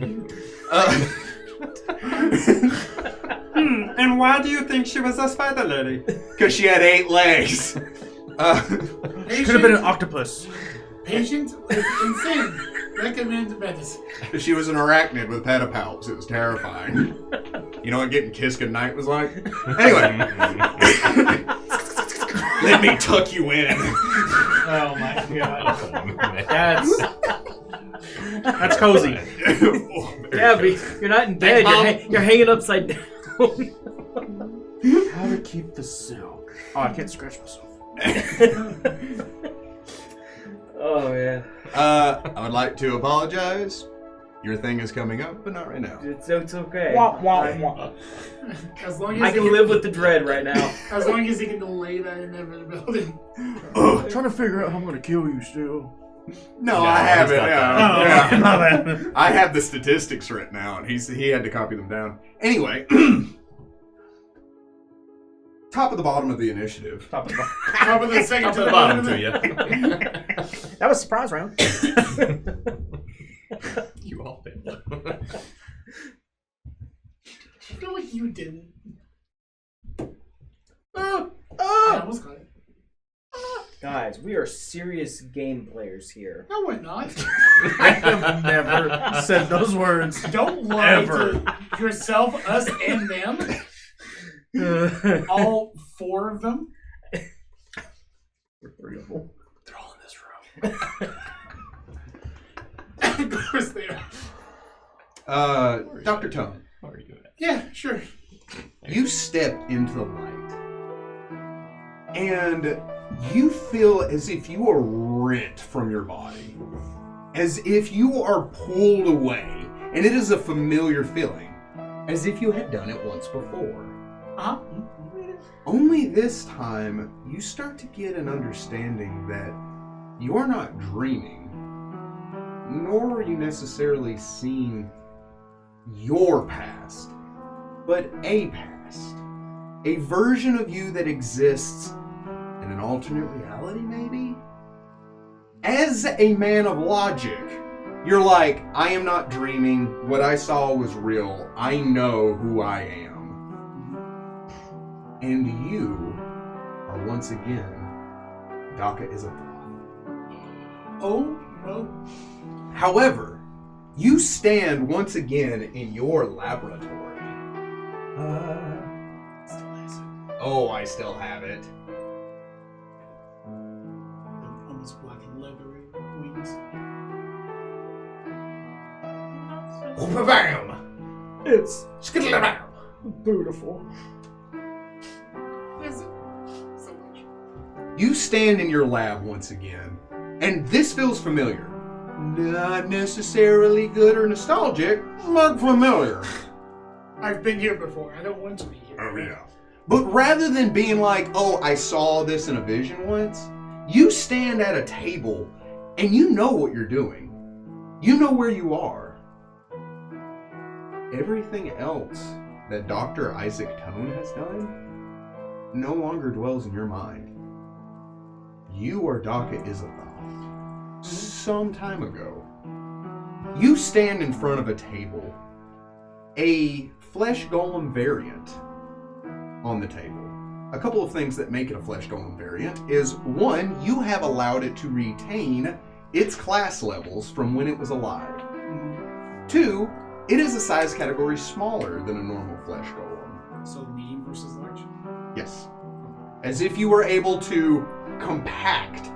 And why do you think she was a spider lady? Because she had 8 legs. Could have been an octopus. Patient with insane. Recommend medicine. She was an arachnid with pedipalps. It was terrifying. You know what getting kissed goodnight was like? Anyway. Let me tuck you in. Oh my god. That's cozy. Yeah, but you're not in bed. You're hanging upside down. How to keep the silk. Oh, I can't scratch myself. Oh man. I would like to apologize. Your thing is coming up, but not right now. It's okay. Wah, wah, wah. As long as I he can live with the dread right now. As long as he can lay that inevitability. I'm trying to figure out how I'm gonna kill you still. No, I have it. he's got Yeah. that. My bad. I have the statistics written out. He had to copy them down. Anyway, top of the bottom of the initiative. Top of the second Top of the bottom to you. That was a surprise round. You all failed. I feel like you didn't. I almost got it. Guys, we are serious game players here. No, we're not. I have never said those words. Don't lie Ever. to yourself, us, and them. All 4 of them. We're 3 of them. They're all in this room. Of course they are. Dr. Tone, How are you doing? Yeah, sure. you step into the light, and you feel as if you are rent from your body, as if you are pulled away, and it is a familiar feeling, as if you had done it once before. Uh-huh. Only this time, you start to get an understanding that you're not dreaming, nor are you necessarily seeing your past, but a past. A version of you that exists in an alternate reality, maybe? As a man of logic, you're like, I am not dreaming. What I saw was real. I know who I am. And you are once again Daka Isabel. Oh, no. However, you stand once again in your laboratory. Oh, I still have it. Almost black and leathery wings. Bam! It's Skittle-a-bam! beautiful. Is it? So much. You stand in your lab once again, and this feels familiar. Not necessarily good or nostalgic, but familiar. I've been here before. I don't want to be here. Oh, yeah. But rather than being like, oh, I saw this in a vision once, you stand at a table and you know what you're doing. You know where you are. Everything else that Dr. Isaac Tone has done no longer dwells in your mind. You are Daka Isabel. Some time ago, you stand in front of a table, a flesh golem variant on the table. A couple of things that make it a flesh golem variant is, one, you have allowed it to retain its class levels from when it was alive. 2, it is a size category smaller than a normal flesh golem. So medium versus large? Yes. As if you were able to compact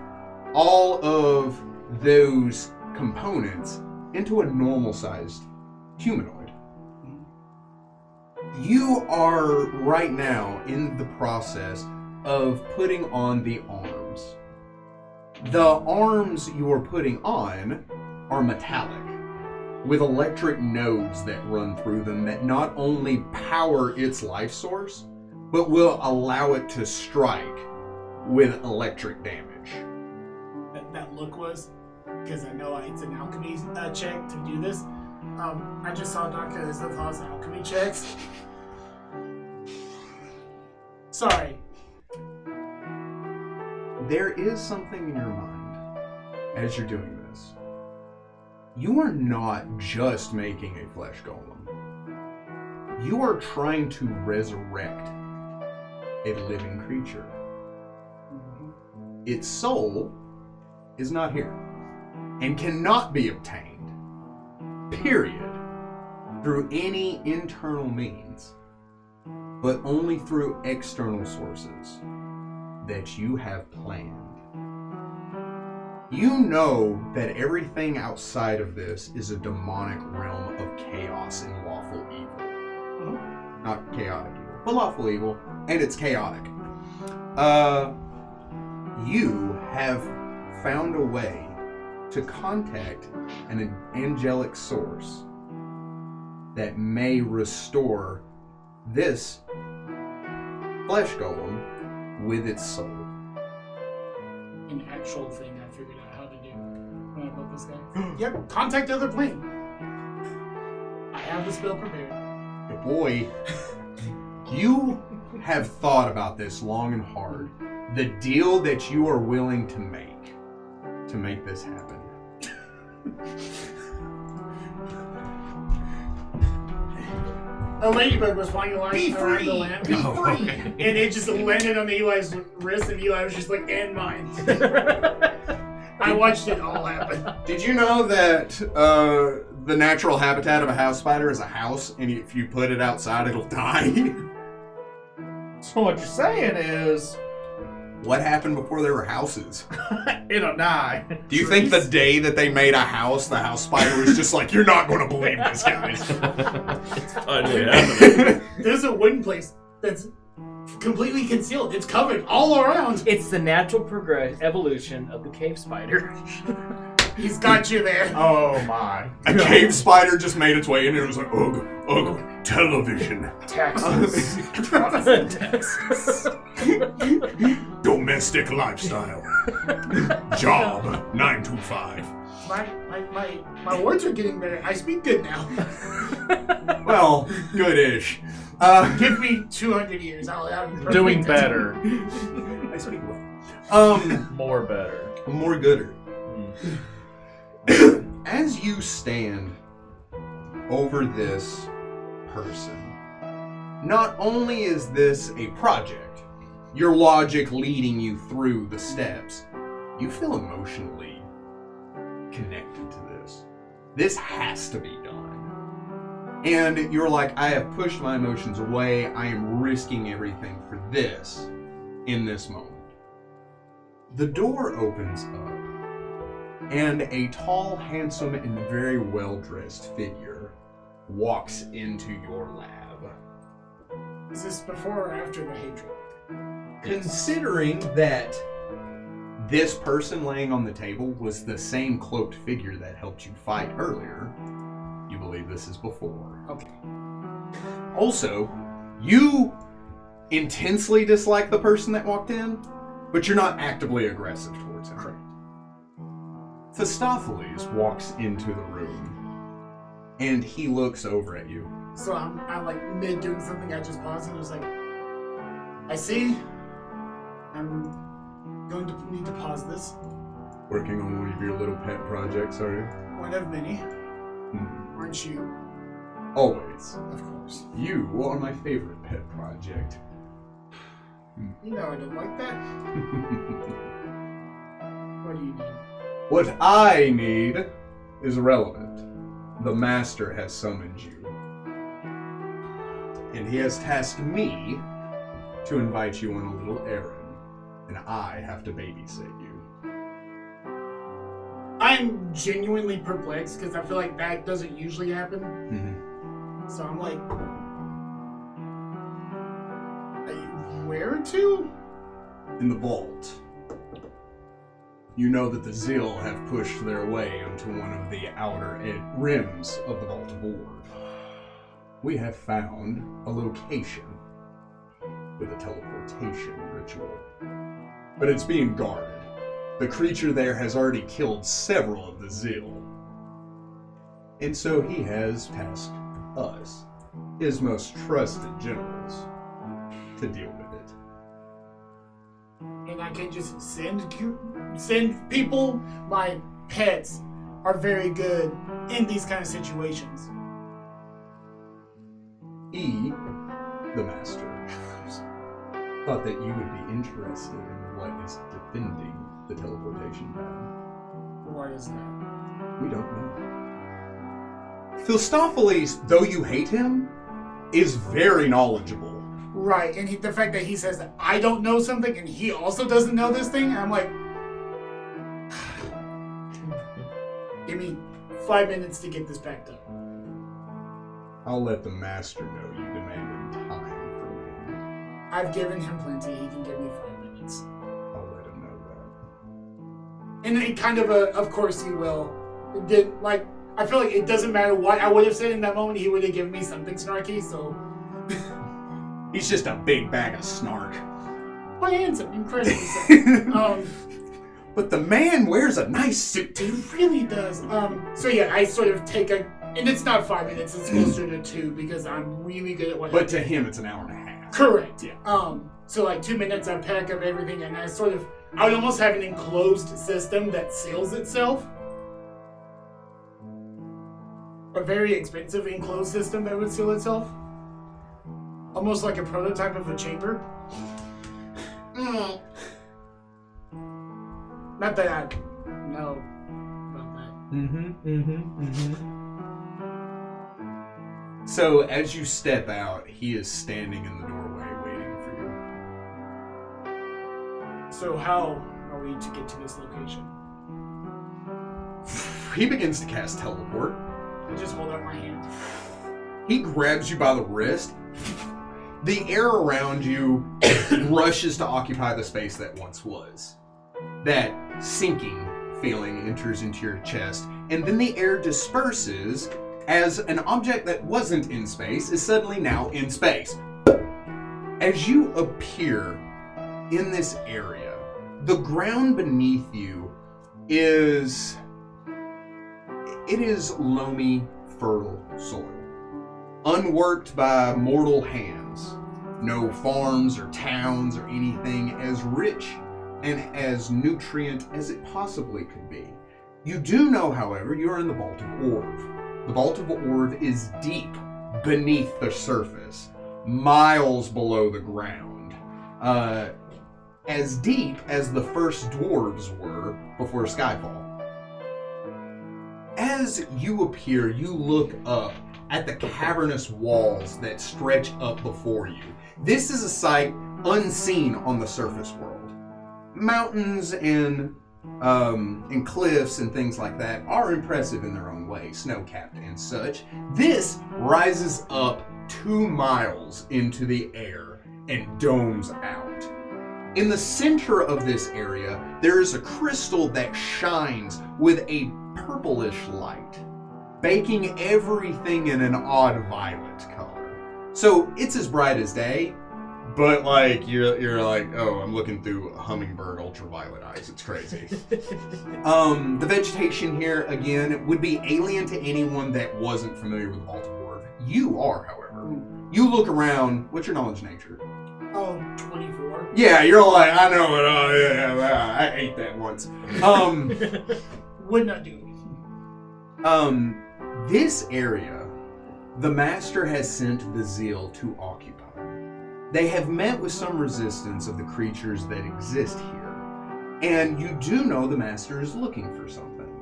all of those components into a normal-sized humanoid. You are right now in the process of putting on the arms. The arms you are putting on are metallic, with electric nodes that run through them that not only power its life source, but will allow it to strike with electric damage. That look was, because I know it's an alchemy check to do this. I just saw Dr. Zafal's alchemy checks. Sorry. There is something in your mind as you're doing this. You are not just making a flesh golem. You are trying to resurrect a living creature. Its soul is not here and cannot be obtained, period, through any internal means, but only through external sources that you have planned. You know that everything outside of this is a demonic realm of chaos and lawful evil. Not chaotic evil, but lawful evil, and it's chaotic. You have found a way to contact an angelic source that may restore this flesh golem with its soul. An actual thing I figured out how to do when I built this guy. Yep, contact other plane. I have the spell prepared. Boy, you have thought about this long and hard. The deal that you are willing to make this happen. A ladybug was flying around the land. Okay. And it just landed on Eli's wrist, and Eli was just like, and mine. I watched it all happen. Did you know that the natural habitat of a house spider is a house, and if you put it outside, it'll die? So what you're saying is, What happened before there were houses? it'll die. Do you think the day that they made a house, the house spider was just like, you're not going to believe this, guys? It's finally happening. There's a wooden place that's completely concealed. It's covered all around. It's the natural evolution of the cave spider. He's got you there. Oh my. A cave spider just made its way in and it was like, ugh, television. Texas. Texas. Domestic lifestyle. Job 9 to 5. My words are getting better. I speak good now. Well, good-ish. Give me 200 years. I'll have perfect Doing tattoo. better. I speak well. More better. More gooder. As you stand over this person, not only is this a project, your logic leading you through the steps, you feel emotionally connected to this. This has to be done. And you're like, I have pushed my emotions away. I am risking everything for this in this moment. The door opens up, and a tall, handsome, and very well-dressed figure walks into your lab. Is this before or after the hatred? Considering that this person laying on the table was the same cloaked figure that helped you fight earlier, you believe this is before. Okay. Also, you intensely dislike the person that walked in, but you're not actively aggressive towards him. Correct. Thestophiles walks into the room, and he looks over at you. So I'm like mid doing something. I just paused and was like, I see. I'm going to need to pause this. Working on one of your little pet projects, are you? One of many. Aren't you? Always. Of course. You are my favorite pet project. You know I don't like that. What do you need? What I need is relevant. The Master has summoned you. And he has tasked me to invite you on a little errand. And I have to babysit you. I'm genuinely perplexed because I feel like that doesn't usually happen. So I'm like, where to? In the vault. You know that the Zeal have pushed their way into one of the outer rims of the Vault of Ord. We have found a location with a teleportation ritual. but it's being guarded. The creature there has already killed several of the Zeal. And so he has tasked us, his most trusted generals, to deal with it. And I can just send people. My pets are very good in these kind of situations. He, the master, thought that you would be interested in what is defending the teleportation pad. What is that? We don't know. Philostophiles, though you hate him, is very knowledgeable. Right, and the fact that he says that I don't know something and he also doesn't know this thing, I'm like, give me 5 minutes to get this packed up. I'll let the master know you demanded time from him. I've given him plenty, he can give me 5 minutes. I'll let him know that. And it kind of of course he will. I feel like it doesn't matter what I would have said in that moment, he would have given me something snarky, so. He's just a big bag of snark. Quite handsome, incredibly so. But the man wears a nice suit. He really does. So yeah, I sort of take and it's not 5 minutes, it's closer to 2 because I'm really good at what But to him, it's an hour and a half. Correct. Yeah. So like 2 minutes, I pack up everything, and I would almost have an enclosed system that seals itself. A very expensive enclosed system that would seal itself. Almost like a prototype of a chamber. Not that I know about that. So as you step out, he is standing in the doorway waiting for you. So how are we to get to this location? He begins to cast teleport. I just hold out my hand. He grabs you by the wrist. The air around you rushes to occupy the space that once was. That sinking feeling enters into your chest, and then the air disperses as an object that wasn't in space is suddenly now in space. As you appear in this area, the ground beneath you is loamy, fertile soil, unworked by mortal hands. No farms or towns or anything as rich and as nutrient as it possibly could be. You do know, however, you're in the Vault of Orv. The Vault of Orv is deep beneath the surface, miles below the ground. As deep as the first dwarves were before Skyfall. As you appear, you look up at the cavernous walls that stretch up before you. This is a sight unseen on the surface world. Mountains and cliffs and things like that are impressive in their own way, snow-capped and such. This rises up 2 miles into the air and domes out. In the center of this area, there is a crystal that shines with a purplish light, baking everything in an odd violet color. So it's as bright as day, but like you're like, oh, I'm looking through hummingbird ultraviolet eyes. It's crazy. The vegetation here again would be alien to anyone that wasn't familiar with Vault of Orv. You are, however. You look around. What's your knowledge nature? Oh, 24. Yeah, you're like, I know it. Oh, yeah, I ate that once. Would not do it. This area, the Master has sent the Zeal to occupy. They have met with some resistance of the creatures that exist here, and you do know the Master is looking for something.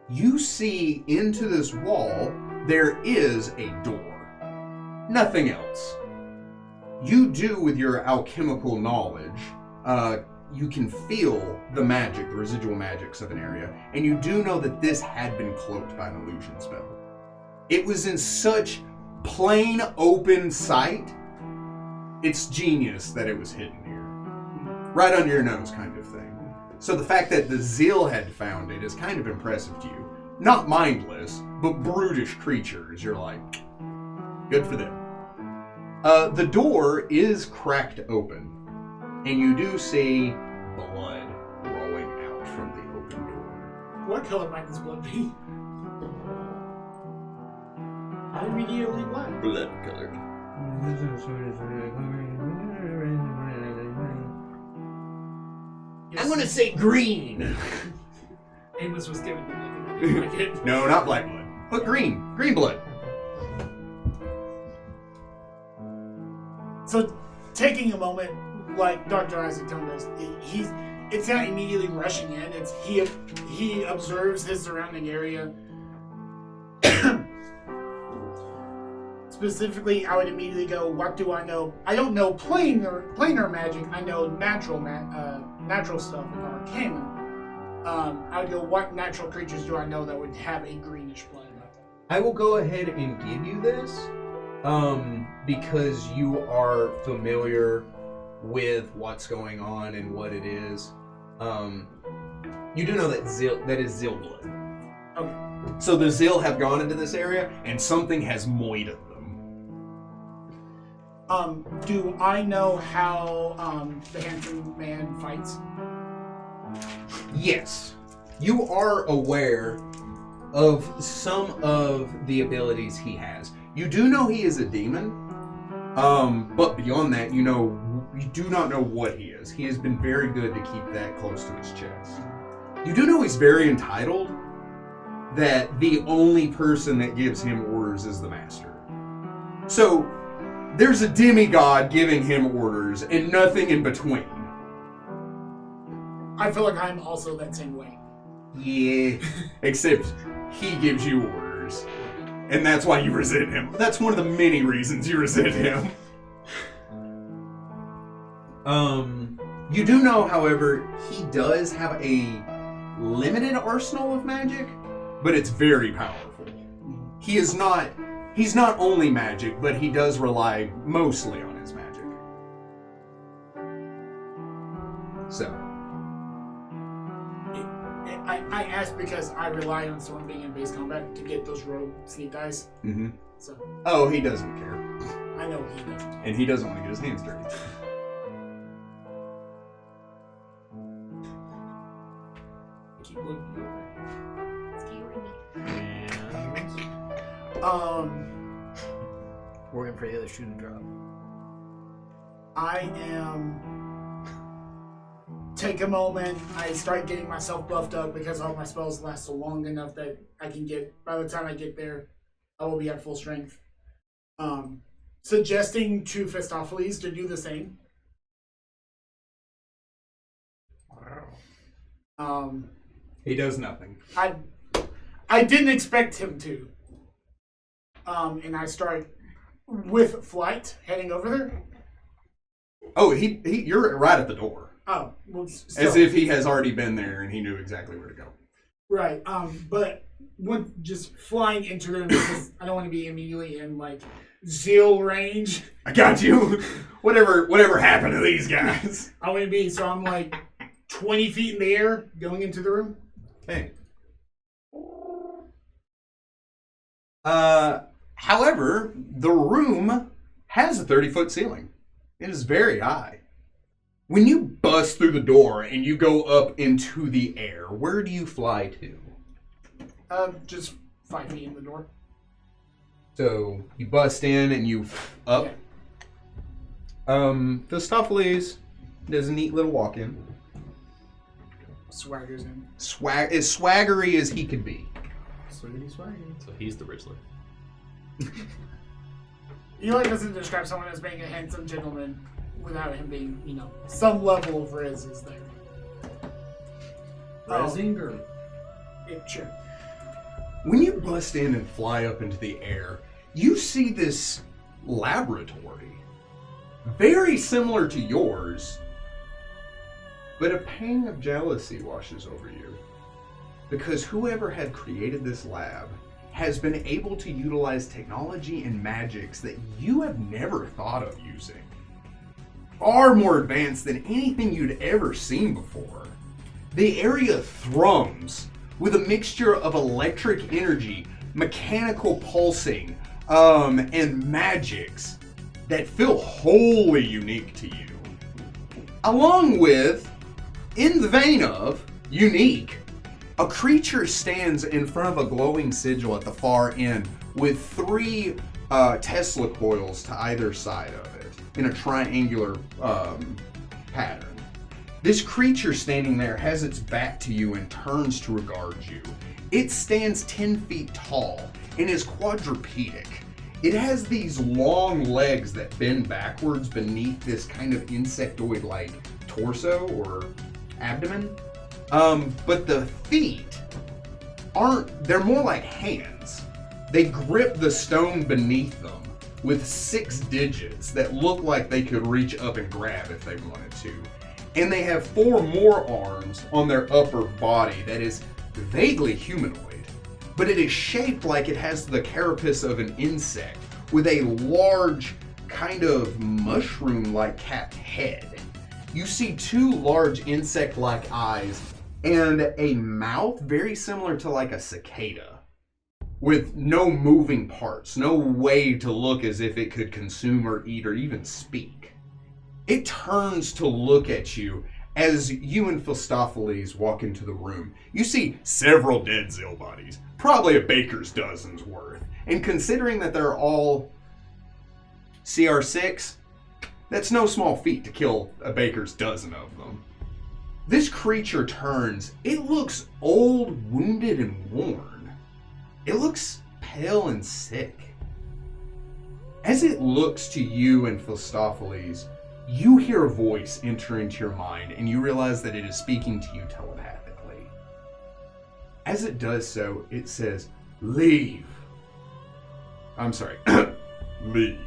You see into this wall, there is a door. Nothing else. You do, with your alchemical knowledge, you can feel the magic, the residual magics of an area, and you do know that this had been cloaked by an illusion spell. It was in such plain, open sight, it's genius that it was hidden here. Right under your nose kind of thing. So the fact that the Zeal had found it is kind of impressive to you. Not mindless, but brutish creatures. You're like, good for them. The door is cracked open, and you do see blood rolling out from the open door. What color might this blood be? I immediately black. Blood colored. Yes. I'm gonna say green. Amos was giving me like it. No, not black blood, but green. Green blood. So, taking a moment, like Dr. Isaac told us, it's not immediately rushing in. It's he observes his surrounding area. Specifically, I would immediately go, what do I know? I don't know planar magic. I know natural stuff and arcana. I would go, what natural creatures do I know that would have a greenish blood about them? I will go ahead and give you this, because you are familiar with what's going on and what it is. You do know that that is Zil blood. Okay. So the Zil have gone into this area, and something has moided them. Do I know how the handsome man fights? Yes, you are aware of some of the abilities he has. You do know he is a demon, but beyond that, you do not know what he is. He has been very good to keep that close to his chest. You do know he's very entitled, that the only person that gives him orders is the master. So, there's a demigod giving him orders, and nothing in between. I feel like I'm also that same way. Yeah, except he gives you orders. And that's why you resent him. That's one of the many reasons you resent him. You do know, however, he does have a limited arsenal of magic, but it's very powerful. He's not only magic, but he does rely mostly on his magic. So. I asked because I rely on someone being in base combat to get those rogue sneak dice. Mm-hmm. So. Oh, he doesn't care. I know he doesn't. And he doesn't want to get his hands dirty. Keep looking over. We're waiting for the other shoe to drop. I am. Take a moment. I start getting myself buffed up because all my spells last so long enough that I can get. By the time I get there, I will be at full strength. Suggesting to Festophilus to do the same. He does nothing. I didn't expect him to. And I start with flight heading over there. Oh, you're right at the door. Oh, well, still. As if he has already been there and he knew exactly where to go. Right. But when just flying into them because I don't want to be immediately in like zeal range. I got you. Whatever happened to these guys? I want to be so I'm like 20 feet in the air going into the room. Hey. However, the room has a 30-foot ceiling. It is very high. When you bust through the door and you go up into the air, where do you fly to? Just 5 feet in the door. So you bust in and you up. Yeah. Festophilus does a neat little walk-in. Swaggers in. As swaggery as he could be. Swiggity swaggity. So he's the Rizzler. Eli doesn't describe someone as being a handsome gentleman without him being, some level of riz is there. Resinger. Yeah, sure. When you bust in and fly up into the air, you see this laboratory. Very similar to yours, but a pang of jealousy washes over you. Because whoever had created this lab has been able to utilize technology and magics that you have never thought of using. Far more advanced than anything you'd ever seen before. The area thrums with a mixture of electric energy, mechanical pulsing, and magics that feel wholly unique to you. Along with In the vein of unique, a creature stands in front of a glowing sigil at the far end with 3 Tesla coils to either side of it in a triangular pattern. This creature standing there has its back to you and turns to regard you. It stands 10 feet tall and is quadrupedic. It has these long legs that bend backwards beneath this kind of insectoid-like torso or abdomen. But the feet they're more like hands. They grip the stone beneath them with 6 digits that look like they could reach up and grab if they wanted to. And they have 4 more arms on their upper body that is vaguely humanoid, but it is shaped like it has the carapace of an insect with a large kind of mushroom-like capped head. You see 2 large insect-like eyes and a mouth very similar to like a cicada, with no moving parts, no way to look as if it could consume or eat or even speak. It turns to look at you as you and Phistopheles walk into the room. You see several dead Zill bodies, probably a baker's dozen's worth. And considering that they're all CR6, that's no small feat to kill a baker's dozen of them. This creature turns. It looks old, wounded, and worn. It looks pale and sick. As it looks to you and Phistopheles, you hear a voice enter into your mind, and you realize that it is speaking to you telepathically. As it does so, it says, "Leave." I'm sorry. Leave.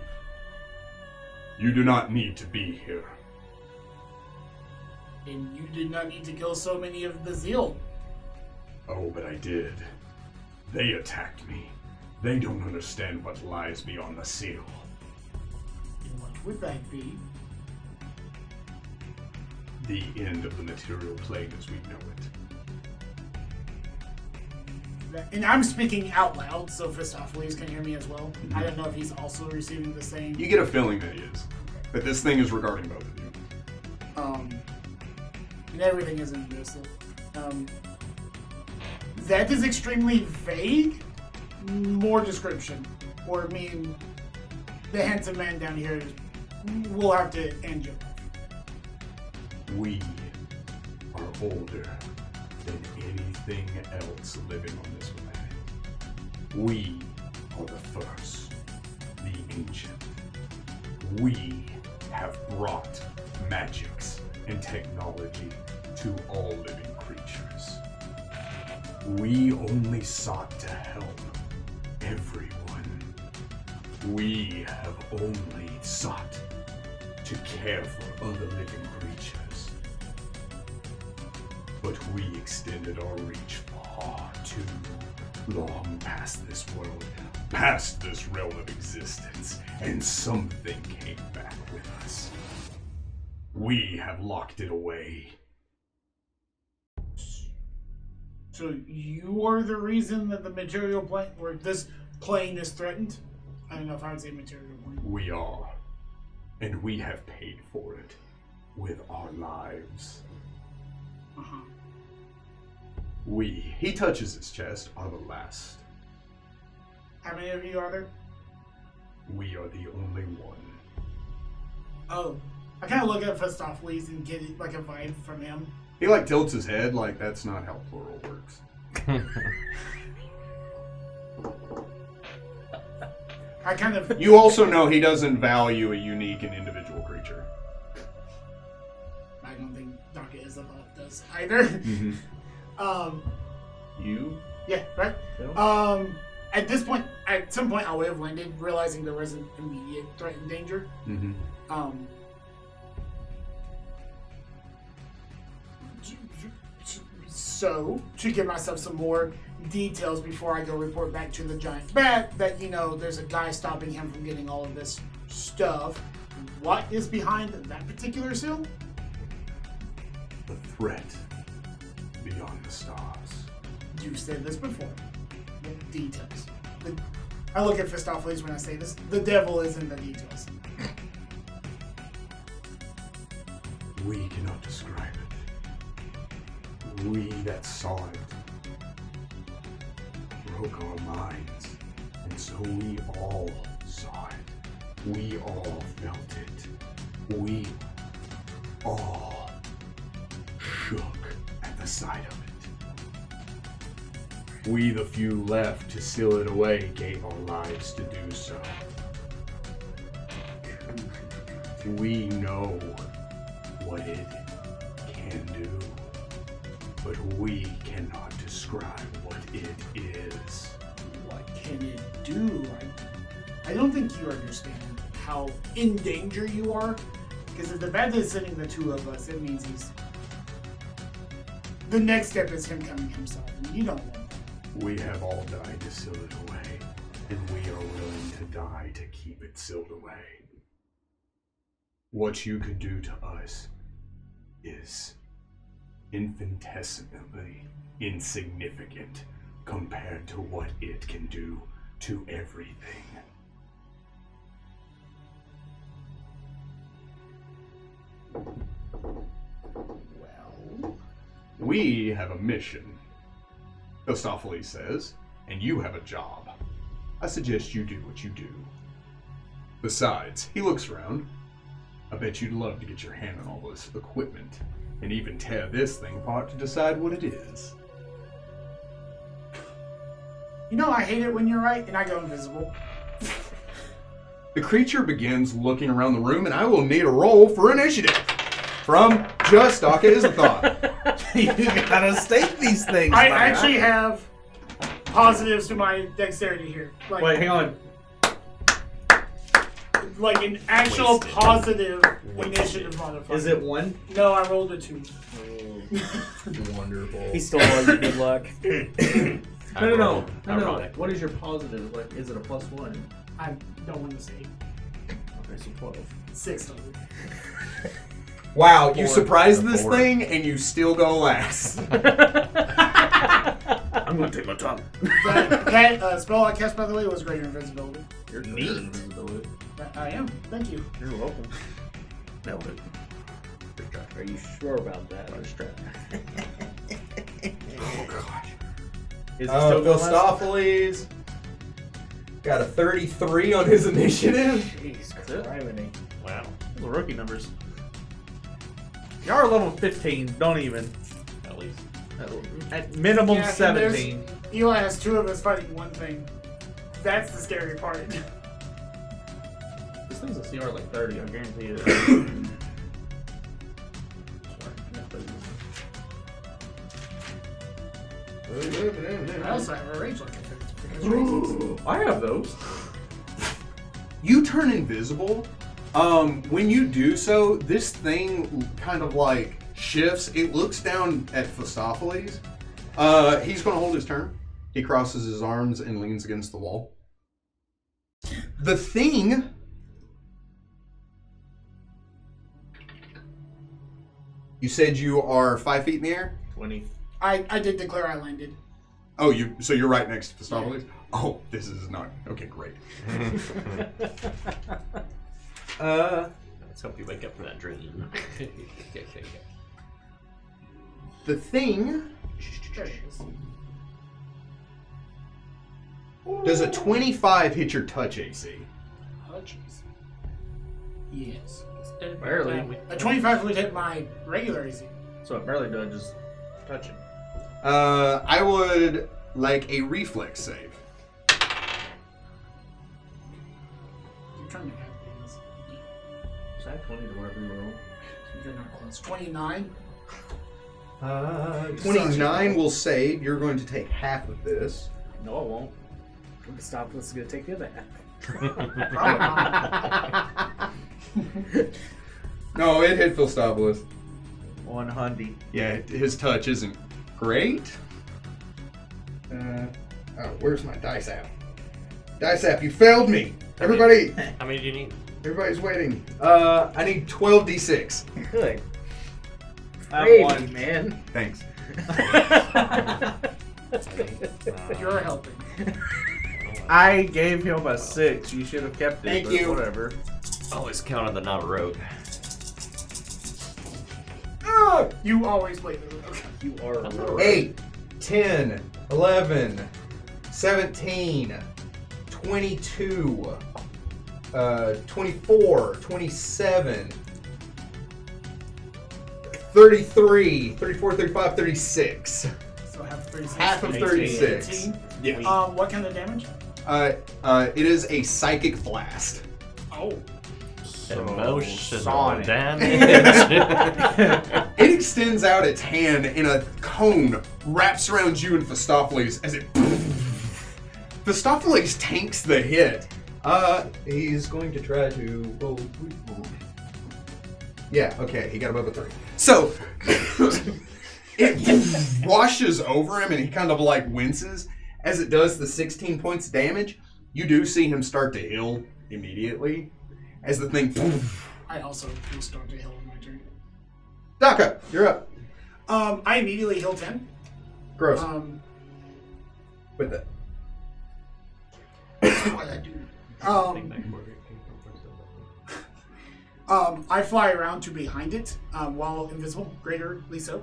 You do not need to be here. And you did not need to kill so many of the Zeal. Oh, but I did. They attacked me. They don't understand what lies beyond the seal. And what would that be? The end of the material plane as we know it. And I'm speaking out loud, so Phistopheles can hear me as well. I don't know if he's also receiving the same. You get a feeling that he is. But this thing is regarding both of you. And everything is in this. That is extremely vague. More description. Or I mean, the handsome man down here will have to end you. We are older than anything else living on this planet. We are the first, the ancient. We have brought magics and technology to all living creatures. We only sought to help everyone. We have only sought to care for other living creatures. But we extended our reach far too long past this world, past this realm of existence, and something came back with us. We have locked it away. So you are the reason that the material plane, or this plane is threatened? I don't know if I would say material plane. We are. And we have paid for it with our lives. Uh-huh. We, he touches his chest, are the last. How many of you are there? We are the only one. Oh. I kind of look at Phistopheles and get like a vibe from him. He like tilts his head like that's not how plural works. I kind of... You also know he doesn't value a unique and individual creature. I don't think Daka Isabel does either. Mm-hmm. You? Yeah, right? Phil? At this point, at some point I would have landed, realizing there was an immediate threat and danger. Mm-hmm. So, to give myself some more details before I go report back to the giant bat that, you know, there's a guy stopping him from getting all of this stuff. What is behind that particular seal? The threat beyond the stars. You said this before. The details. I look at Phistopheles when I say this. The devil is in the details. We cannot describe it. we that saw it broke our minds, and so we all saw it. We all felt it. We all shook at the sight of it. We, the few left to seal it away, gave our lives to do so. We know what it can do, but we cannot describe what it is. What can it do? I don't think you understand how in danger you are. Because if the bed is sitting the two of us, it means he's. The next step is him coming himself, and you don't want that. We have all died to seal it away, and we are willing to die to keep it sealed away. What you could do to us is infinitesimally insignificant compared to what it can do to everything. Well, we have a mission, Ostophiles says, and you have a job. I suggest you do what you do. Besides, he looks around. I bet you'd love to get your hand on all this equipment and even tear this thing apart to decide what it is. You know I hate it when you're right and I go invisible. The creature begins looking around the room, and I will need a roll for initiative. From Just Aka is a thought. You gotta state these things. I man. actually have positives to my dexterity here. Like, Wait, hang on. like an actual Wasted. positive initiative modifier. Is it 1? No, I rolled a 2. Wonderful. He stole all your good luck. No. Ironic. What is your positive? Like, is it a +1? I don't want to say Okay, so 12. 6 of it. Wow, you Four. surprised this Four. thing, and you still go last. I'm gonna take my time. That spell I cast, by the way, was greater invisibility. You're Neat. invisibility. I am. Thank you. You're welcome. Nailed it. Are you sure about that? Oh, gosh. Is it still going last? Philostophiles got a 33 on his initiative. Jeez, it? criminy. Wow. Those are rookie numbers. Y'all are level 15. Don't even. At least. At minimum Yeah, and 17. Eli has 2 of us fighting one thing. That's the scary part. This thing's a CR like 30. I guarantee it. I also have a rage like effect because reasons. I have those. You turn invisible. When you do so, this thing kind of like shifts. It looks down at Philostophiles. He's going to hold his turn. He crosses his arms and leans against the wall. The thing... You said you are 5 feet in the air? 20. I did declare I landed. Oh, so you're right next to Philostophiles? Oh, this is not... Okay, great. Let's hope you wake up from that dream. The thing... There it is. Does a 25 hit your touch AC? Oh, jeez. Yes. Barely. A 25 would hit my regular AC. So it barely dodges touching. I would like a reflex save. I'm trying to have things. Is that 20 to whatever you roll? You're not close. 29. 29 will save. You're going to take half of this. No, it won't. Stop. This is gonna take the other half. No, it hit Philostophiles. 100. Yeah, his touch isn't great. Where's my dice app? Dice app, you failed me. Everybody, How many do you need? everybody's waiting. I need 12d6. Good. I have Gravy, 1. man. Thanks. You're helping. I gave him a 6. You should have kept it. Thank but you. Whatever. Always count on the not rogue. You always play the rook. You are 8, 10, 11, 17, 22, 24, 27, 33, 34, 35, 36. So half of 36. Half of 36. 18. Yeah. What kind of damage? It is a psychic blast. Oh. Emotional Sonic. damage. It extends out its hand in a cone, wraps around you and Phistopheles as it. Phistopheles tanks the hit. He's going to try to. Oh, yeah, okay, he got above a 3. So, it washes over him and he kind of like winces as it does the 16 points damage. You do see him start to heal immediately as the thing. I also will start to heal on my turn. Daka, you're up. I immediately heal 10. Gross. With it. What I do. I fly around to behind it while invisible, greaterly so.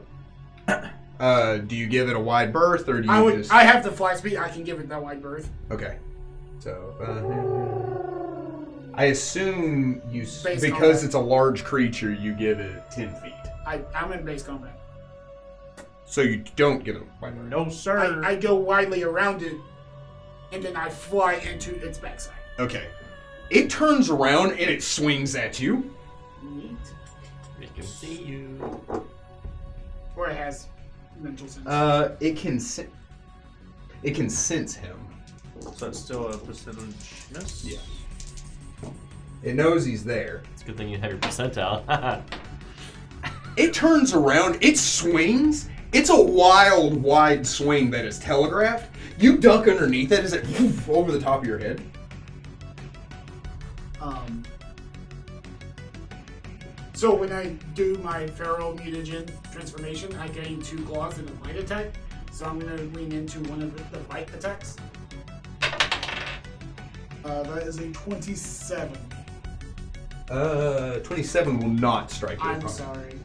Do you give it a wide berth or do you just? I have the fly speed. I can give it that wide berth. Okay. So, I assume you, Base because combat. it's a large creature, you give it 10 feet. I'm in base combat. So you don't give it a wide berth. No, sir. I go widely around it, and then I fly into its backside. Okay. It turns around and it swings at you. Neat. We can see you. Or it has mental sense. It can sense him. So that's still a percentage miss? Yeah. It knows he's there. It's a good thing you have your percentile. It turns around, it swings. It's a wild, wide swing that is telegraphed. You duck underneath it as it over the top of your head. So when I do my feral mutagen transformation, I gain 2 claws and a bite attack. So I'm going to lean into one of the bite attacks. That is a 27. 27 will not strike your I'm opponent. sorry.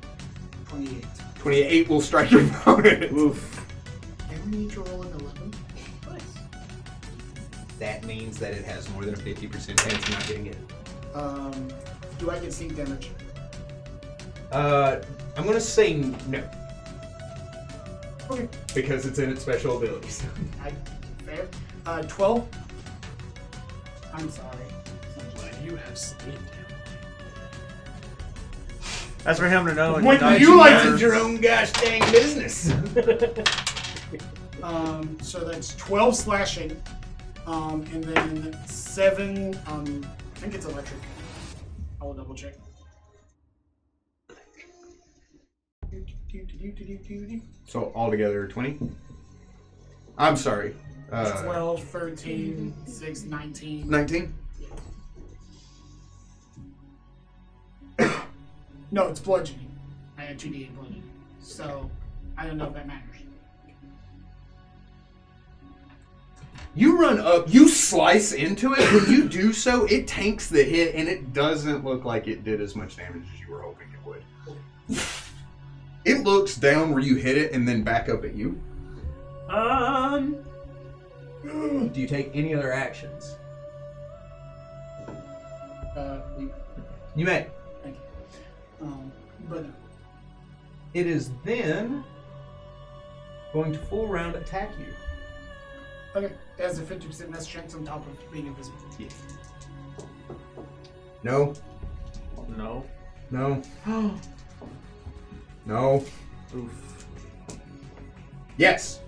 28. 28 will strike your opponent. Oof. And we need to roll an 11. That means that it has more than a 50% chance of not getting it. Do I get sneak damage? I'm gonna say no. Okay. Because it's in its special abilities. Fair. 12. I'm sorry. You have sleep. That's for him to know. and When not you like matter. to your own gosh dang business. So that's 12 slashing. And then 7, I think it's electric. I will double check. So altogether 20? I'm sorry. 12, 13, 6, 19. 19? No, it's bludgeoning. I had 2d8 bludgeoning. So, I don't know if that matters. You run up, you slice into it. When you do so, it tanks the hit, and it doesn't look like it did as much damage as you were hoping it would. It looks down where you hit it and then back up at you. Do you take any other actions? You may. Thank you. But no. It is then going to full round attack you. Okay, it has a 50% less chance on top of being invisible. No. No. No. No. Oof. Yes.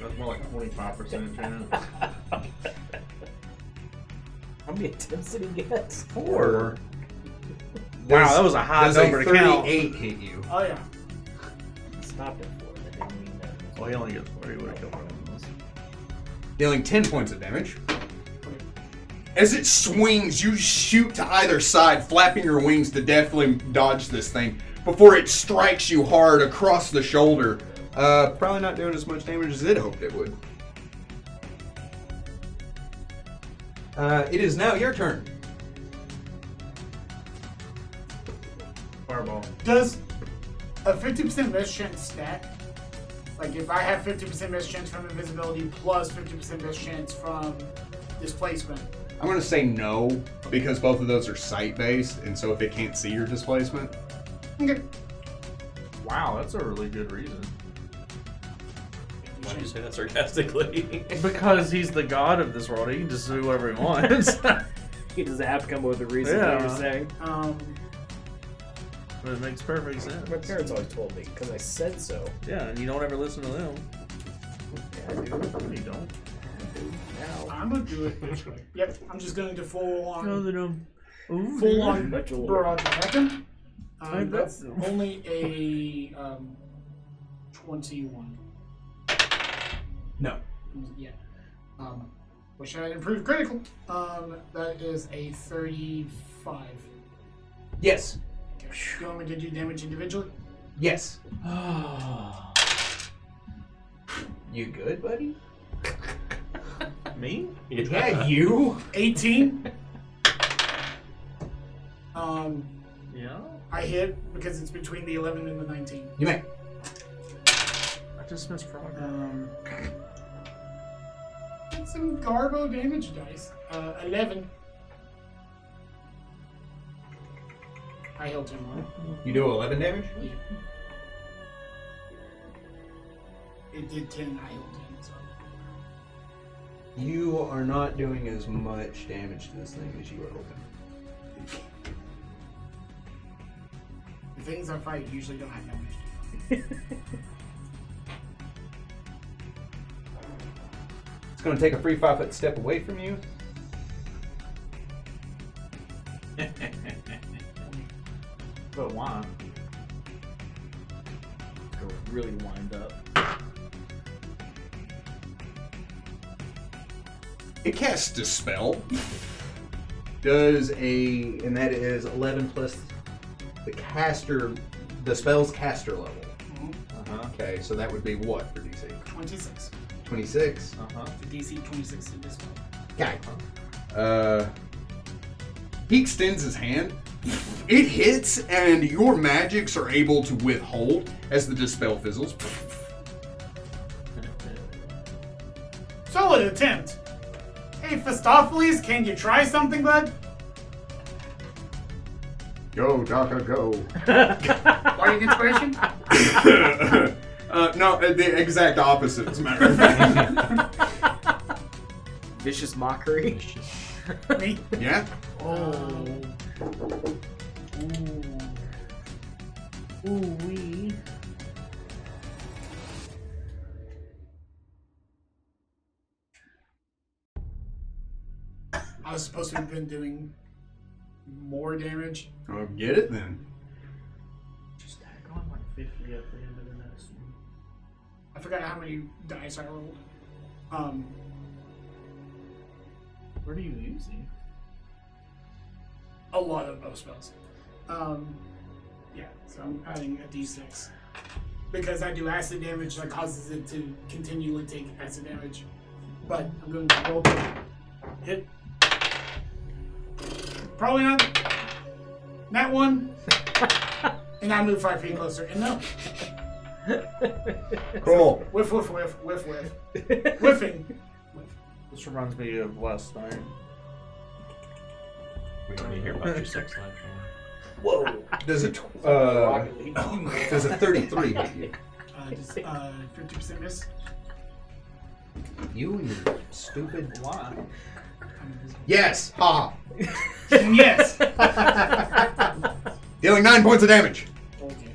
That's more like 45% chance. How many attempts did he get? 4. Wow, that was a high Does number a to count. 38 hit you? Oh, yeah. Stopped at 4. That didn't mean that. Well, he only gets 40. He would have killed one of those. Dealing 10 points of damage. As it swings, you shoot to either side, flapping your wings to deftly dodge this thing before it strikes you hard across the shoulder. Probably not doing as much damage as it hoped it would. It is now your turn. Fireball. Does a 50% less chance stack? Like if I have 50% miss chance from invisibility plus 50% miss chance from displacement. I'm going to say no, because both of those are sight-based, and so if it can't see your displacement... Okay. Wow, that's a really good reason. Why'd you say that sarcastically? Because he's the god of this world. He can just do whatever he wants. He doesn't have to come up with a reason Yeah. what you're saying. But it makes perfect sense. My parents always told me, because I said so. Yeah, and you don't ever listen to them. Yeah, I do. No, you don't. Now. I'm gonna do it this way. Yep, I'm just going to full on Much older. barrage attack him. I That's know. only a 21. No. Yeah. Wish I had improved critical. That is a 35. Yes. Okay. Do you want me to do damage individually? Yes. You good, buddy? Me? Yeah, you. 18. Yeah. I hit because it's between the 11 and the 19. You may. I just missed frog. Get some Garbo damage dice. 11. I healed him one. You do 11 damage? Yeah. It did 10. I healed him. So. You are not doing as much damage to this thing as you were hoping. The things I fight usually don't have damage. It's going to take a free 5-foot step away from you. But why? Go really wind up. It casts Dispel. Does and that is 11 plus the spell's caster level. Uh-huh. Okay, so that would be what for DC? 26. 26. Uh-huh. The DC 26 to this one. Okay. He extends his hand. It hits, and your magics are able to withhold as the dispel fizzles. Solid attempt. Hey, Phistopheles, can you try something, bud? Go, Daka, go. Bardic inspiration? No, the exact opposite, as a matter of fact. Vicious mockery. Me? Yeah? Oh. Ooh wee. I was supposed to have been doing more damage. Oh, get it then. Just tack on like 50 at the end of the next one. I forgot how many dice I rolled. What are you using? A lot of bow spells. Yeah, so I'm adding a d6. Because I do acid damage that causes it to continually take acid damage. But I'm going to roll to hit. Probably not. That one. And I move 5 feet closer. And no. Cool. Whiff, whiff, whiff, whiff, whiff. Whiffing. This reminds me of last night. We don't need to hear about your sex life. Whoa. Does a 33 hit you? Just 50% miss. You and your stupid... Why? I'm invisible. Yes! Ha! Yes! Dealing 9 points of damage. Okay.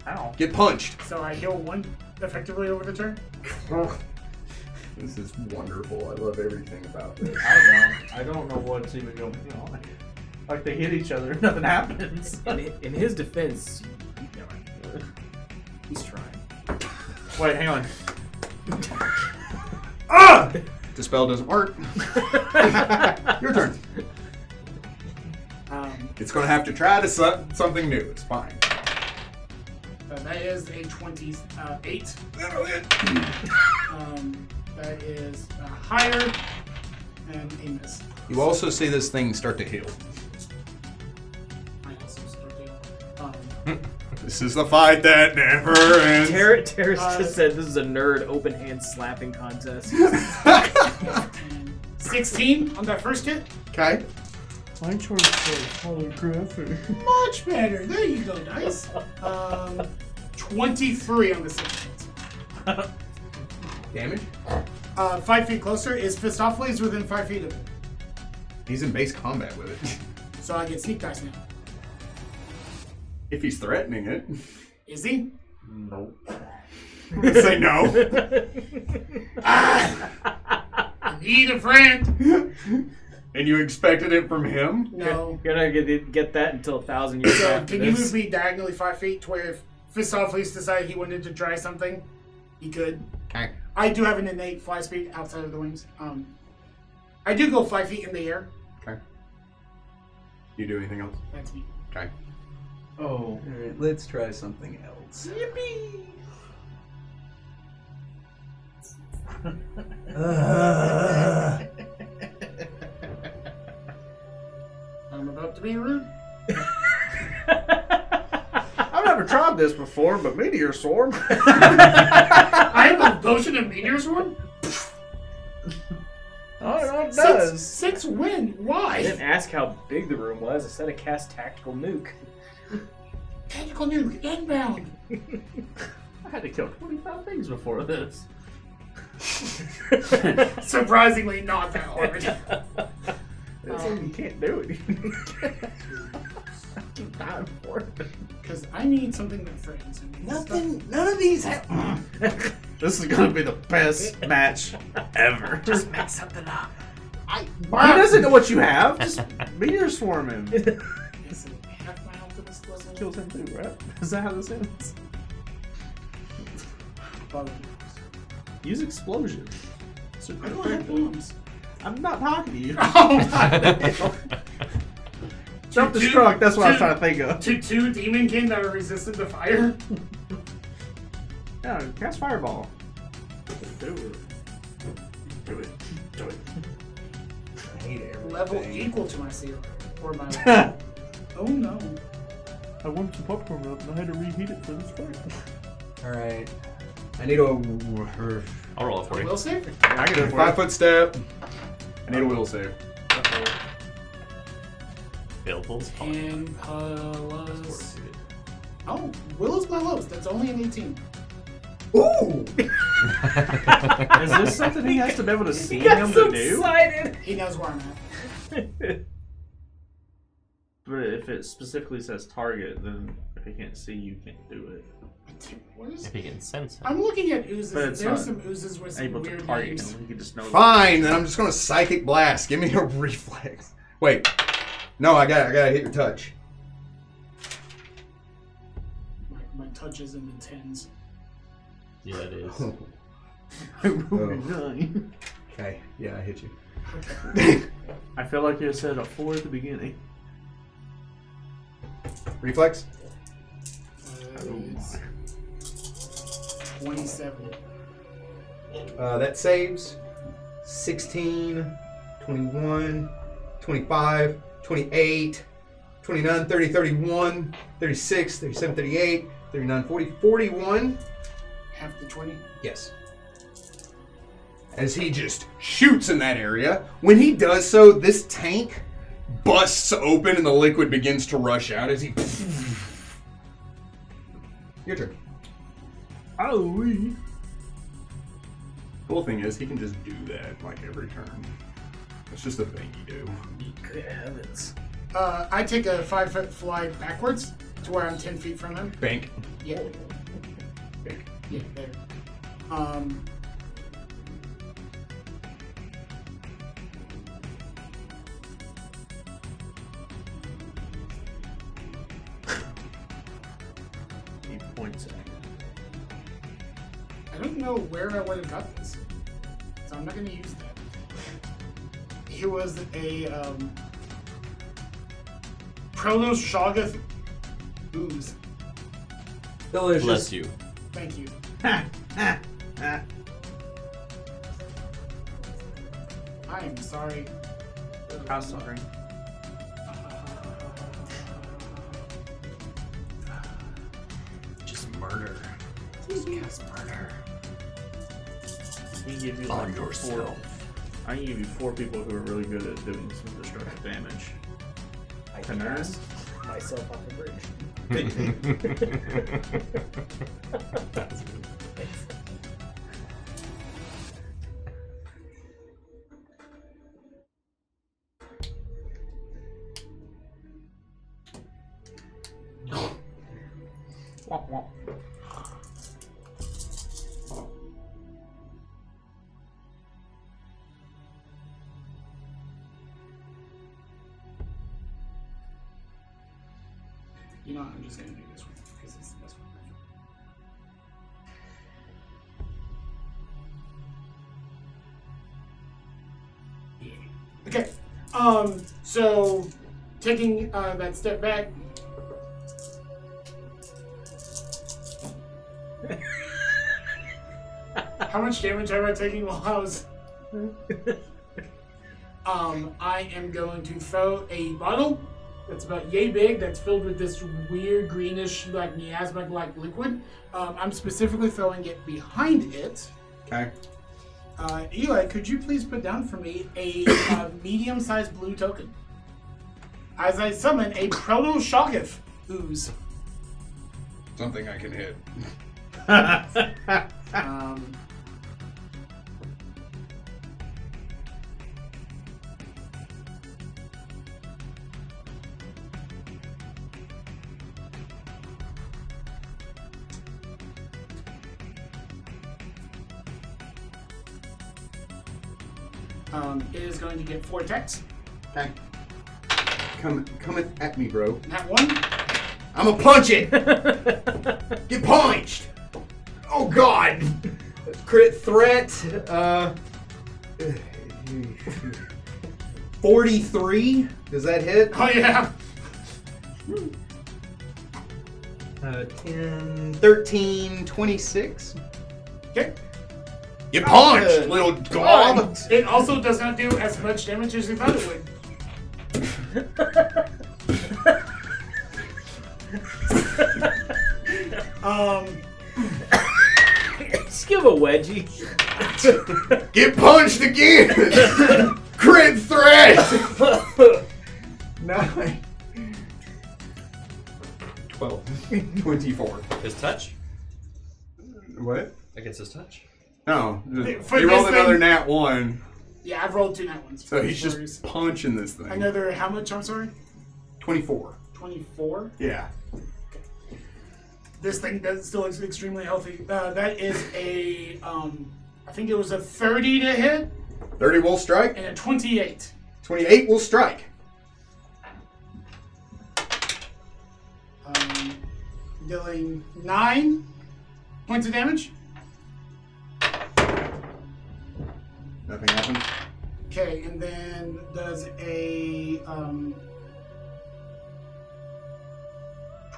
Ow. Get punched. So I heal 1 effectively over the turn? This is wonderful. I love everything about this. I don't know what's even going on. Like they hit each other, nothing happens. In his defense, he's trying. Wait, hang on. Ah! The spell doesn't work. Your turn. It's going to have to try to something new. It's fine. That is a 28. That'll hit. That is higher and a miss. You also see this thing start to heal. I also start to This is the fight that never ends. Terrace just said this is a nerd open hand slapping contest. 16 on that first hit. Okay. My choice is holographic. Much better. There you go, dice. 23 on the second hit. Damage? 5 feet closer. Is Fistopheles within 5 feet of it? He's in base combat with it. So I get sneak dice now. If he's threatening it. Is he? Nope. Say no. I need a friend. And you expected it from him? No. You're not gonna get that until 1,000 years So after can you this. move me diagonally 5 feet to where if Fistopheles decided he wanted to try something, he could? Okay. I do have an innate fly speed outside of the wings. I do go 5 feet in the air. Okay. You do anything else? That's me. Okay. Oh. Alright, let's try something else. Yippee! I'm about to be rude. I've never tried this before, but meteor swarm. I have a potion of meteor swarm? I don't know what it does. Six win. I Why? didn't ask how big the room was. I said I cast tactical nuke. Tactical nuke inbound. I had to kill 25 things before this. Surprisingly, not that hard. You can't do it. I keep dying for it. Because I need something that threatens me. None of these have. This is gonna be the best match ever. Just make something up. He doesn't know what you have. Just meteor swarm him. Listen, half my alchemist level. Kills him too, right? Is that how this ends? Use explosion. I don't have bombs. I'm not talking to you. Oh, Self-destruct, that's what I was trying to think of. to 2 demon king that are resistant to fire. Yeah, cast fireball. Do it. Do it. Do it. I hate everything. Level equal to my ceiling. Or my. Oh no. I warmed some popcorn up and I had to reheat it for this fight. Alright. I need a. I'll roll it for you. Will save? I can do it for 5-foot step. I need a will save. Available. And plus. Oh, Will is my lowest. That's only an 18. Ooh! Is this something he has to be able to see He got him so to do? excited. He knows where I'm at. But if it specifically says target, then if he can't see, you can't do it. What is? If he can sense it. I'm looking at oozes. But it's There's not some oozes with some Able to weird target names. him, he just knows. Fine, then I'm just gonna psychic blast. Give me a reflex. Wait. No, I gotta hit your touch. My touch is in the 10s. Yeah, it is. Okay, yeah, I hit you. I feel like you said a 4 at the beginning. Reflex? It's 27. That saves. 16, 21, 25, 28, 29, 30, 31, 36, 37, 38, 39, 40, 41. Half the 20. Yes. As he just shoots in that area. When he does so, this tank busts open and the liquid begins to rush out as he... Your turn. Oh, Cool thing is, he can just do that like every turn. It's just a thing you do. Good heavens. I take a 5-foot fly backwards to where I'm 10 feet from him. Bank. Yeah. Bank. Yeah, there. 8 points. I don't know where I would have got this, so I'm not going to use that. He was a Protos Shoggoth ooze. Delicious. Bless you. Thank you. I am sorry. I'm sorry. murder. Just cast murder. I can give you On like yourself. I can give you 4 people who are really good at doing some destructive damage. I Can I? cast myself off the bridge. That's good. Womp womp. You know, I'm just gonna do this one because it's the best one. Yeah. Okay. So taking that step back. How much damage am I taking while I was? I am going to throw a bottle that's about yay big that's filled with this weird greenish, like miasma-like liquid. I'm specifically throwing it behind it. Okay. Eli, could you please put down for me a medium-sized blue token? As I summon a Proto-Shoggoth ooze. Something I can hit. It is going to get 4 attacks. Okay. Coming at me, bro. That one. I'ma punch it! Get punched! Oh god! Crit threat, 43? Does that hit? Oh yeah. 10, 13, 26? Okay. You punched, little gob! It also does not do as much damage as you thought it would. Just give a wedgie. Get punched again! Crit threat! 9. 12. 24. His touch? What? Against his touch? No. For He rolled this another thing- nat 1. Yeah, I've rolled 2 nat ones. So he's just punching this thing. Another, how much, I'm sorry? 24. 24. Yeah. This thing does still looks extremely healthy. That is a, I think it was a 30 to hit 30 will strike. and a 28. 28 will strike. Dealing 9 points of damage. Nothing happens. Okay, and then does a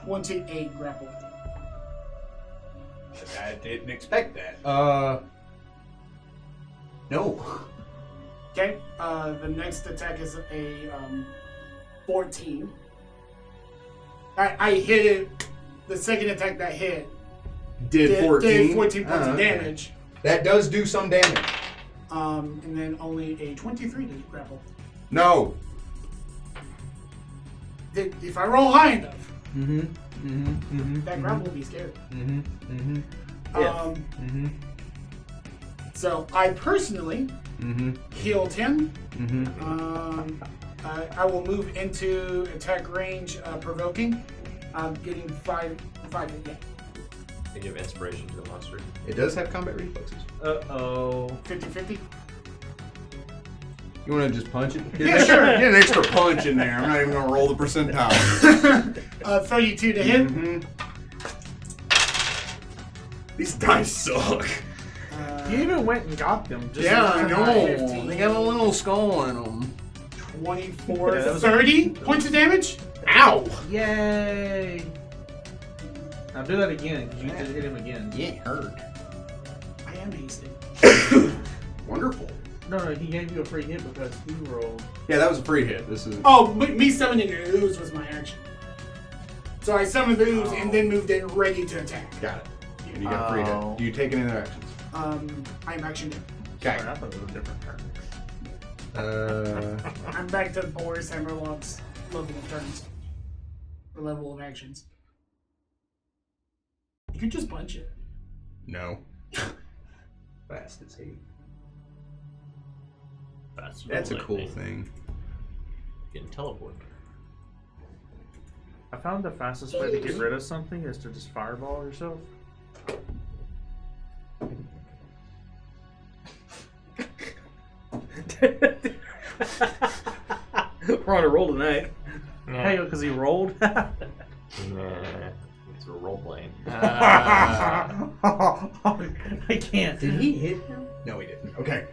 28 grapple. I didn't expect that. No. Okay, the next attack is a 14. I hit it. The second attack that hit Did 14. did 14 points of okay. damage. That does do some damage. And then only a 23 to grapple. No. If I roll high enough, Mm-hmm. that grapple will be scary. Mm-hmm. So I personally healed him. Mm-hmm. I will move into attack range, provoking. I'm getting 5 again. And give inspiration to the monster. It does have combat reflexes. Uh-oh. 50-50. You want to just punch it? Yeah, sure. Get an extra punch in there. I'm not even going to roll the percentile. 32 to hit. Mm-hmm. These dice suck. You even went and got them. Just Yeah, I in know. time. 15. They got a little skull in them. 24, Yeah, that was 30 points of damage. Ow! Yay! Now do that again, because you just hit him again. Yeah, it hurt. I am hasting. Wonderful. No, he gave you a free hit because you rolled. Yeah, that was a free hit. This is. Oh, but me summoning an ooze was my action. So I summoned the ooze and then moved it ready to attack. Got it. And you got free to. Do you take any other actions? I am action down. Okay. I thought it was a different turn. I'm back to Boris Hammerlock's level of turns. Or level of actions. You could just punch it. No. Fast as he. That's a cool thing. You can teleport. I found the fastest way to get rid of something is to just fireball yourself. We're on a roll tonight. Hey, because he rolled. Nah, it's a role playing. I can't. Did he hit him? No, he didn't. Okay.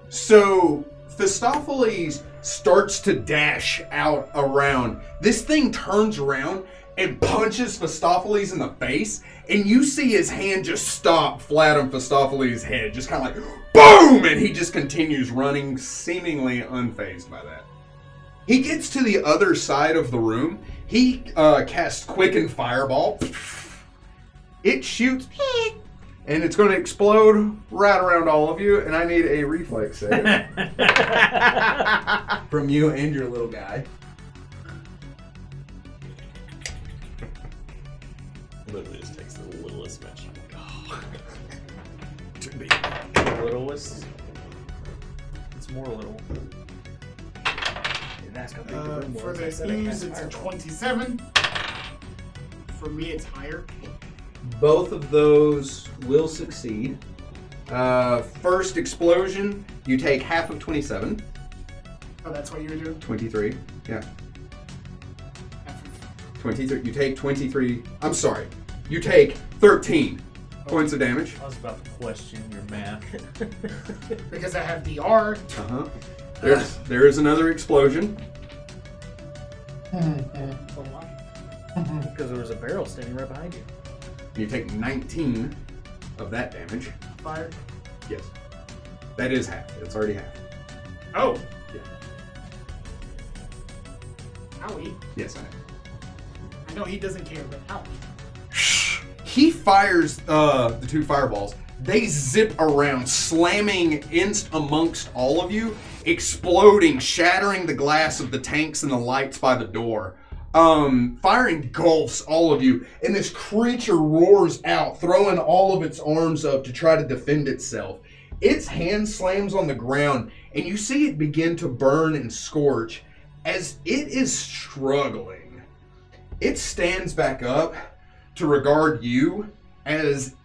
So Thistophiles starts to dash out around. This thing turns around and punches Thistophiles in the face, and you see his hand just stop flat on Thistophiles' head, just kind of like boom, and he just continues running, seemingly unfazed by that. He gets to the other side of the room. He casts Quicken Fireball. It shoots, and it's going to explode right around all of you, and I need a reflex save from you and your little guy. Literally just takes the littlest match. Littlest. It's more little. That's how big the room For was. I the said I ooze, cast it's a fireball. 27. For me, it's higher. Both of those will succeed. First explosion, you take half of 27. Oh, that's what you were doing? 23. Yeah. 23. You take 23. I'm sorry. You take 13 points of damage. I was about to question your math. Because I have DR. Uh-huh. There is another explosion. Because there was a barrel standing right behind you. You take 19 of that damage. Fire. Yes. That is half. It's already half. Oh! Yeah. Owie. Yes, I know. I know he doesn't care, but owie. He fires the two fireballs. They zip around, slamming amongst all of you, exploding, shattering the glass of the tanks and the lights by the door. Firing gulfs all of you, and this creature roars out, throwing all of its arms up to try to defend itself. Its hand slams on the ground, and you see it begin to burn and scorch as it is struggling. It stands back up to regard you as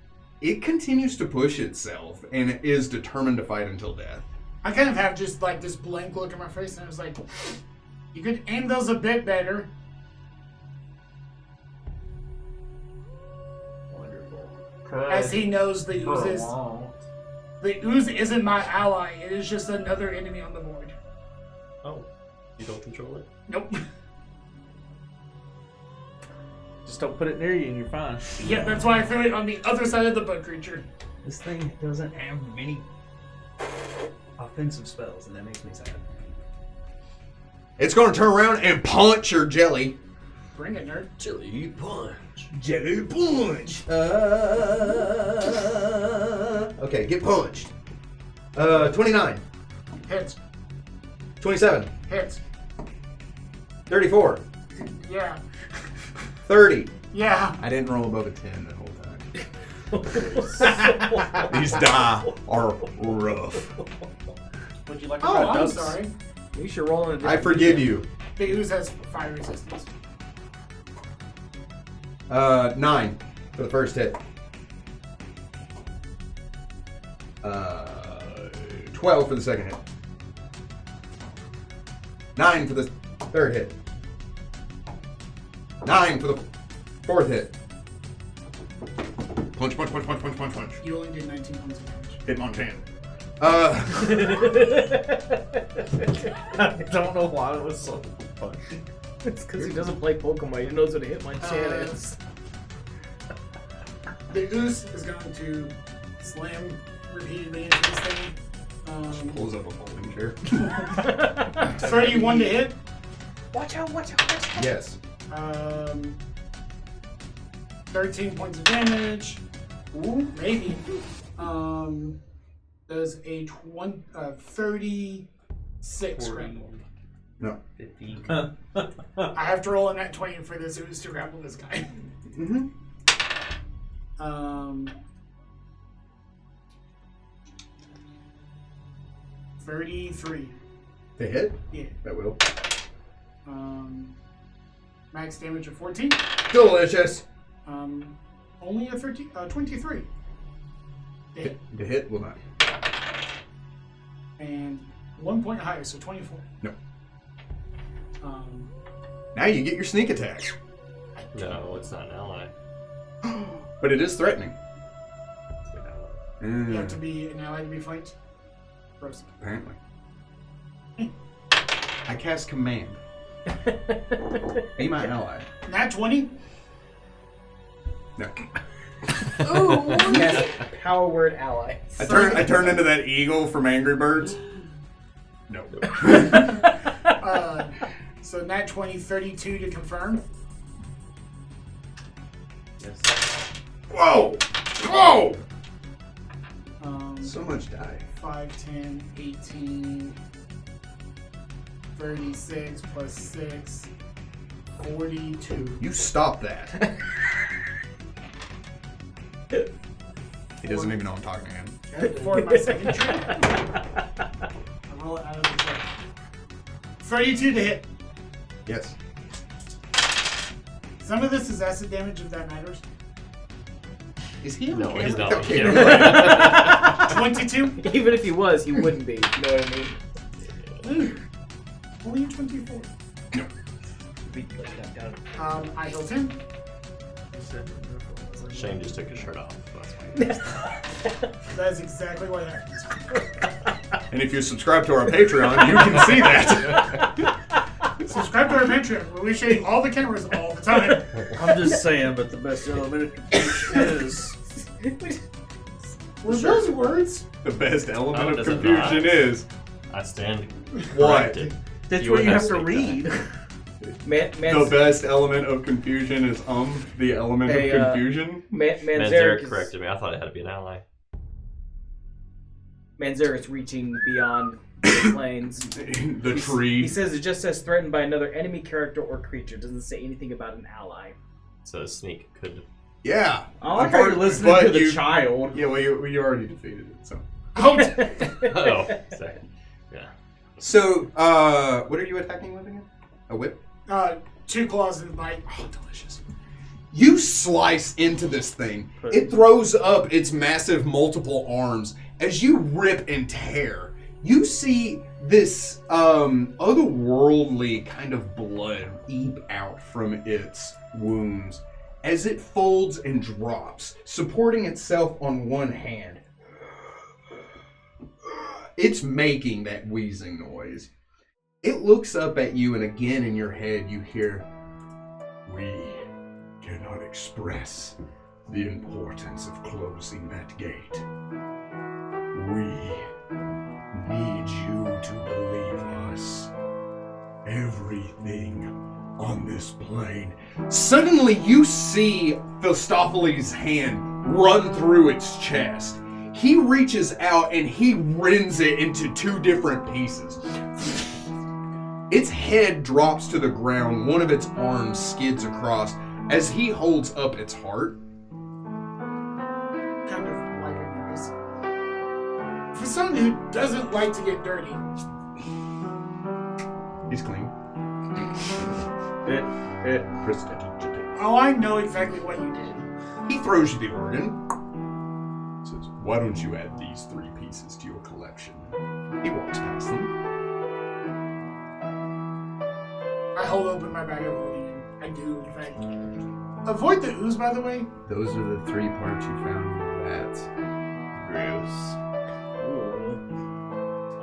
it continues to push itself and is determined to fight until death. I kind of have just like this blank look in my face, and I was like, you could aim those a bit better. Wonderful. As he knows the ooze is. The ooze isn't my ally, it is just another enemy on the board. Oh, you don't control it? Nope. Just don't put it near you and you're fine. Yeah, that's why I threw it on the other side of the bug creature. This thing doesn't have many offensive spells, and that makes me sad. It's going to turn around and punch your jelly. Bring it, nerd. Jelly punch. Jelly punch. Okay, get punched. 29, Hits. 27, Hits. 34, Yeah. 30. Yeah. I didn't roll above a 10 the whole time. These die are rough. Would you like to Oh, try I'm ducks? sorry. We should roll in a I different forgive medium. you. The ooze has fire resistance. 9 for the first hit. 12 for the second hit. 9 for the third hit. 9 for the fourth hit. Punch, punch, punch, punch, punch, punch, punch. You only did 19 points of damage. Hit Montana. I don't know why it was so funny. It's because he doesn't play Pokemon. He knows what a Hitmonchan is. The ooze is going to slam repeatedly into this thing. Pulls up a folding chair. 31 to hit. Watch out, watch out, watch out. Yes. 13 points of damage. Ooh, maybe. Does a 36 grapple. No. 50. I have to roll in that 20 for this ooze to grapple this guy. Mm-hmm. 33. To hit? Yeah. That will. Max damage of 14. Delicious. Only a 23. The hit will not. And 1 point higher, so 24. No. Now you get your sneak attack. No, it's not an ally. But it is threatening. It's an ally. You have to be an ally to be flanked. Gross. Apparently. I cast command. Be my ally. Nat 20. No. Yes, power word ally. I turn into that eagle from Angry Birds. No. So nat 20, 32 to confirm. Yes. Whoa! Whoa! So much die. 5, 10, 18, 36 plus 6, 42. You stop that. He doesn't even know I'm talking to him. For my second turn. I roll it out of the check. 32 to hit. Yes. Some of this is acid damage, if that matters. Is he? No, he's not. Okay. 22. Even if he was, he wouldn't be. You know what I mean? Ooh. Only 24. I healed him. Shane just took his shirt off. That's why. That is exactly what happened. And if you subscribe to our Patreon, you can see that. Subscribe to our Patreon, where we show you all the cameras all the time. I'm just saying, but the best element is. Were those words? The best element Oh, of does it confusion not? is I stand what? corrected. That's You what would you have have to to read. the best element of confusion is the element Hey, of confusion. Manzarek is, corrected me. I thought it had to be an ally. Manzarek's reaching beyond the planes. The tree. He says it just says threatened by another enemy character or creature. It doesn't say anything about an ally. So sneak could. Yeah. I like how you're listening But to the you- child. Yeah, well, you already defeated it, so. Oh, second. Yeah. So, what are you attacking with again? A whip? 2 claws and bite. Oh, delicious. You slice into this thing. It throws up its massive multiple arms. As you rip and tear, you see this otherworldly kind of blood eep out from its wounds as it folds and drops, supporting itself on one hand. It's making that wheezing noise. It looks up at you, and again in your head you hear, "We cannot express the importance of closing that gate. We need you to believe us. Everything on this plane." Suddenly you see Phistopheles' hand run through its chest. He reaches out and he rends it into 2 different pieces. Its head drops to the ground, one of its arms skids across as he holds up its heart. Kind of like a noise. For someone who doesn't like to get dirty, He's clean. oh, I know exactly what you did. He throws you the organ. Says, "Why don't you add these 3 pieces to your collection?" He walks past them. I hold open my bag of holding. I do, in fact. Avoid the ooze, by the way. Those are the 3 parts you found in the rats. Gross. I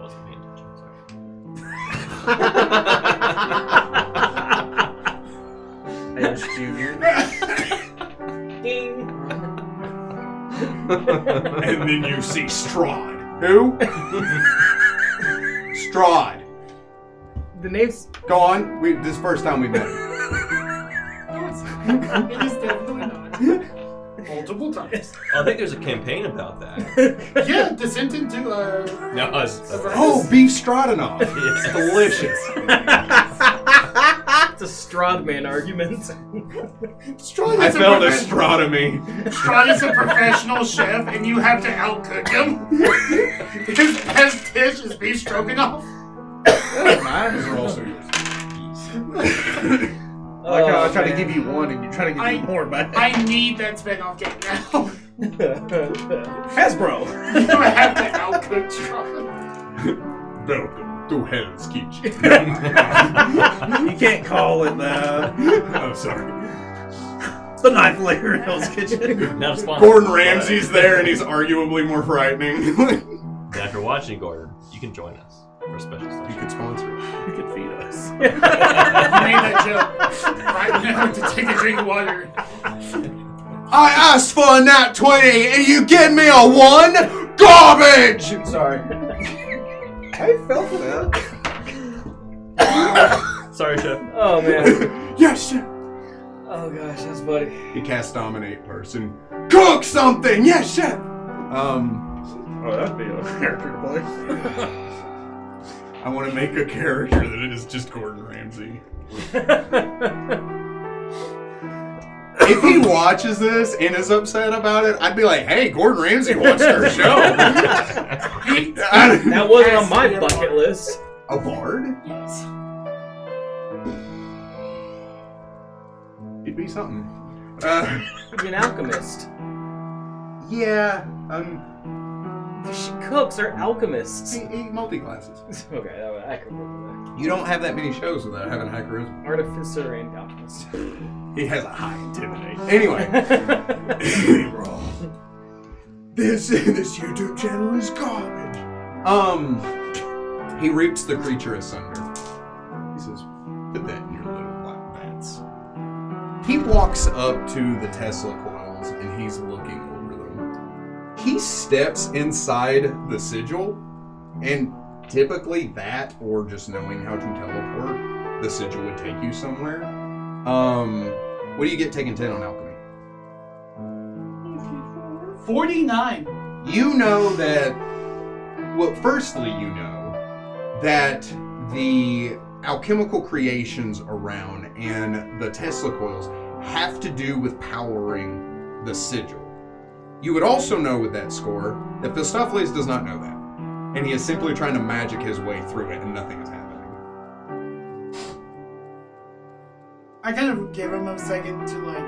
wasn't paying attention, sorry. As Junior. Ding! And then you see Strahd. Who? Strahd. The name's Go on. This is the first time we met. No, it's not. It is definitely not. Multiple times. I think there's a campaign about that. Yeah, descent into No, it's Oh, beef stroganoff. It's delicious. It's a Stradman argument. Strahd I is a felt profe- astronomy. Strahd is a professional chef, and you have to outcook him. His best dish is beef stroganoff. Mine are also yours. Like how I try to man. give you one and you try to give me more back. I need that spin-off game now. Hasbro. You have to outcook Strahd. Welcome to Hell's Kitchen. You can't call it that. I'm sorry. The knife layer in Hell's Kitchen. not a sponsor. Gordon Ramsay's there, and he's arguably more frightening. After watching Gordon, you can join us for a special You session. could sponsor it. You can feed us. You made that joke right now to take a drink of water. I asked for a nat 20, and you give me a 1? Garbage! Sorry. I felt that. Sorry, Chef. Oh man. Yes, chef. Oh gosh, that's funny. You cast dominate person. Cook something! Yes, chef! Oh, that'd be a character to play. I want to make a character that is just Gordon Ramsay. If he watches this and is upset about it, I'd be like, hey, Gordon Ramsay watched our show. That wasn't on my bucket list. A bard? Yes. He'd be something. He'd be an alchemist. Yeah, She cooks are alchemists. he multi-classes. Okay, I can work with that. You don't have that many shows without having high charisma. Artificer and alchemist. He has a high intimidate. Anyway. Bro. This YouTube channel is garbage. He reaps the creature asunder. He says, put that in your little black bats. He walks up to the Tesla coils and he's looking over them. He steps inside the sigil, and typically that, or just knowing how to teleport, the sigil would take you somewhere. What do you get taking 10 on alchemy? 49. You know that, well, firstly, you know that the alchemical creations around and the Tesla coils have to do with powering the sigil. You would also know with that score that Phistopheles does not know that. And he is simply trying to magic his way through it and nothing is happening. I kind of give him a second to like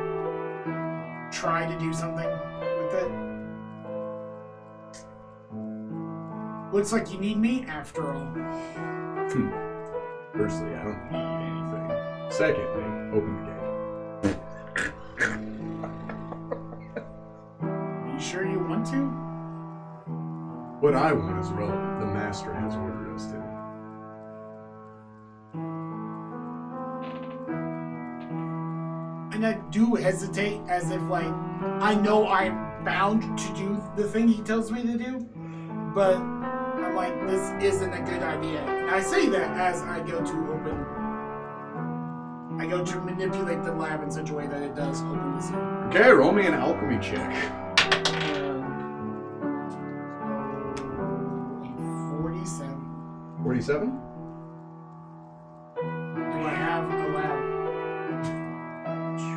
try to do something with it. Looks like you need me after all. Firstly, I don't need anything. Secondly, open the gate. Are you sure you want to? What I want is relevant. The master has ordered us to. And I do hesitate as if like I know I'm bound to do the thing he tells me to do, but I'm like, this isn't a good idea. And I say that as I go to manipulate the lab in such a way that it does open the seal. Okay, roll me an alchemy check. 47. 47? Do I have a lab?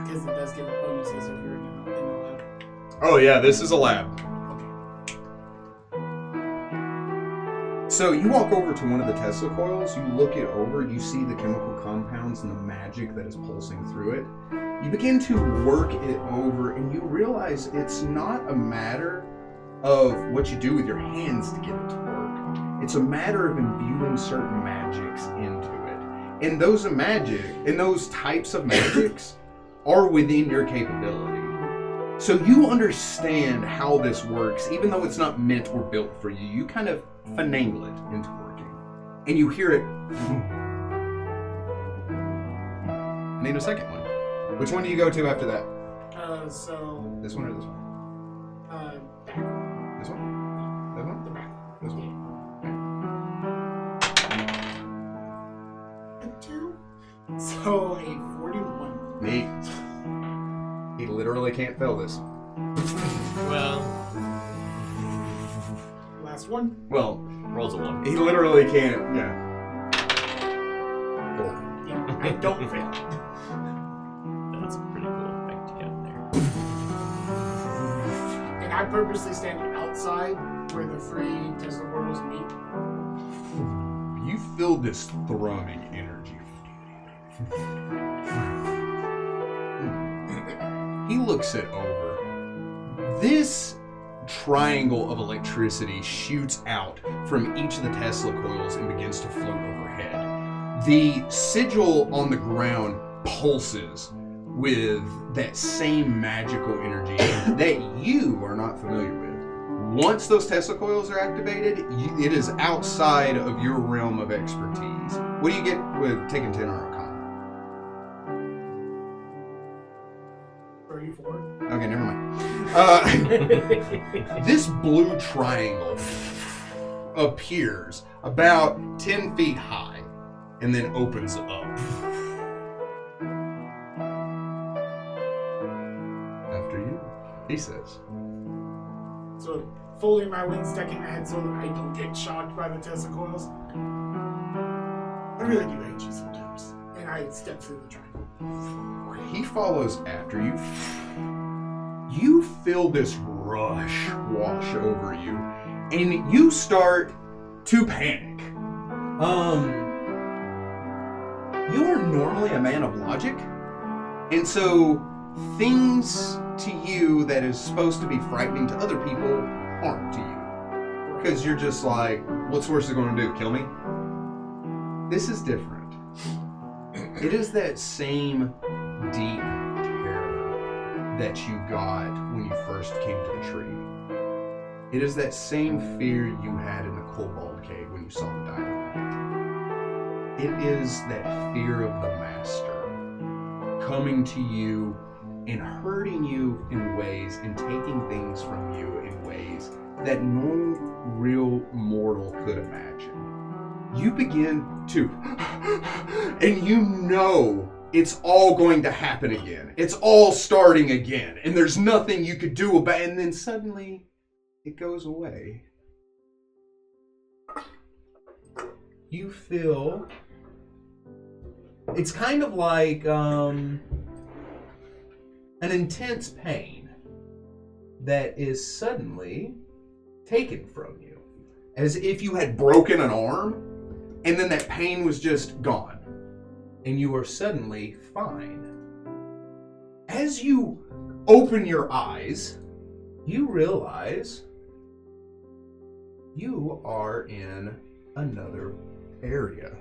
Because it does give bonuses if you're in a lab. Oh yeah, this is a lab. So you walk over to one of the Tesla coils, you look it over, you see the chemical compounds and the magic that is pulsing through it. You begin to work it over and you realize it's not a matter of what you do with your hands to get it to work. It's a matter of imbuing certain magics into it. And those types of magics are within your capability. So you understand how this works, even though it's not meant or built for you. You kind of finagle it into working. And you hear it. I need a second one. Which one do you go to after that? So This one or this one? back. This one? That one? The back. This one? A 2. So a 41. Neat. He literally can't fill this. Well, Last one. Well, rolls a 1. he literally can't. Yeah. Yeah, I don't fail. That's a pretty cool effect to get there. And I purposely stand outside where the three Tesla portals meet. You feel this thrumming energy. He looks it over. This triangle of electricity shoots out from each of the Tesla coils and begins to float overhead. The sigil on the ground pulses with that same magical energy that you are not familiar with. Once those Tesla coils are activated, it is outside of your realm of expertise. What do you get with taking 10 or Arcana? 34. Okay, never mind. This blue triangle appears about 10 feet high and then opens up. After you, he says. So folding my wings, stacking my head so that I don't get shocked by the Tesla coils. I really do hate you sometimes. And I step through the triangle. He follows after you. You feel this rush wash over you, and you start to panic. You are normally a man of logic, and so things to you that is supposed to be frightening to other people aren't to you. Because you're just like, what's Source going to do? Kill me? This is different. It is that same deep terror that you got when you first came to the tree. It is that same fear you had in the Cobalt Cave when you saw the diamond. It is that fear of the Master coming to you and hurting you in ways and taking things from you in ways that no real mortal could imagine. You begin to, and you know it's all going to happen again. It's all starting again, and there's nothing you could do about it, and then suddenly it goes away. You feel, it's kind of like an intense pain that is suddenly taken from you. As if you had broken an arm, and then that pain was just gone. And you are suddenly fine. As you open your eyes, you realize you are in another area.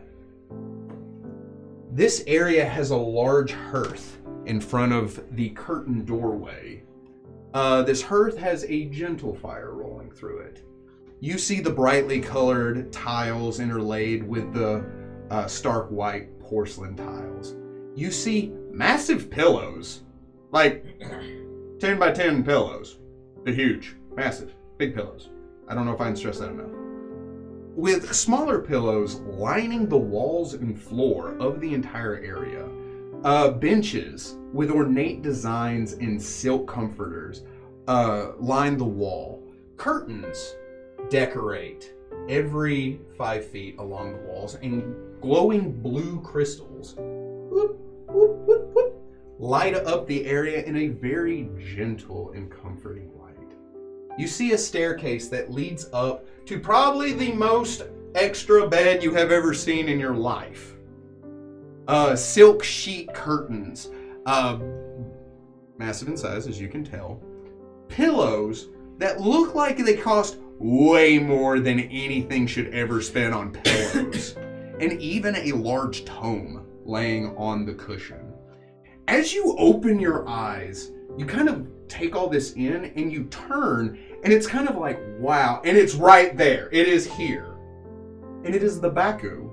This area has a large hearth in front of the curtained doorway. This hearth has a gentle fire rolling through it. You see the brightly colored tiles interlaid with the stark white porcelain tiles. You see massive pillows, like 10 by 10 pillows. They're huge, massive, big pillows. I don't know if I can stress that enough. With smaller pillows lining the walls and floor of the entire area. Benches with ornate designs and silk comforters line the wall. Curtains decorate every 5 feet along the walls, and glowing blue crystals whoop, whoop, whoop, whoop, light up the area in a very gentle and comforting light. You see a staircase that leads up to probably the most extra bed you have ever seen in your life. Silk sheet curtains, massive in size as you can tell. Pillows that look like they cost way more than anything should ever spend on pillows. And even a large tome laying on the cushion. As you open your eyes, you kind of take all this in and you turn, and it's kind of like, wow, and it's right there. It is here. And it is the Baku,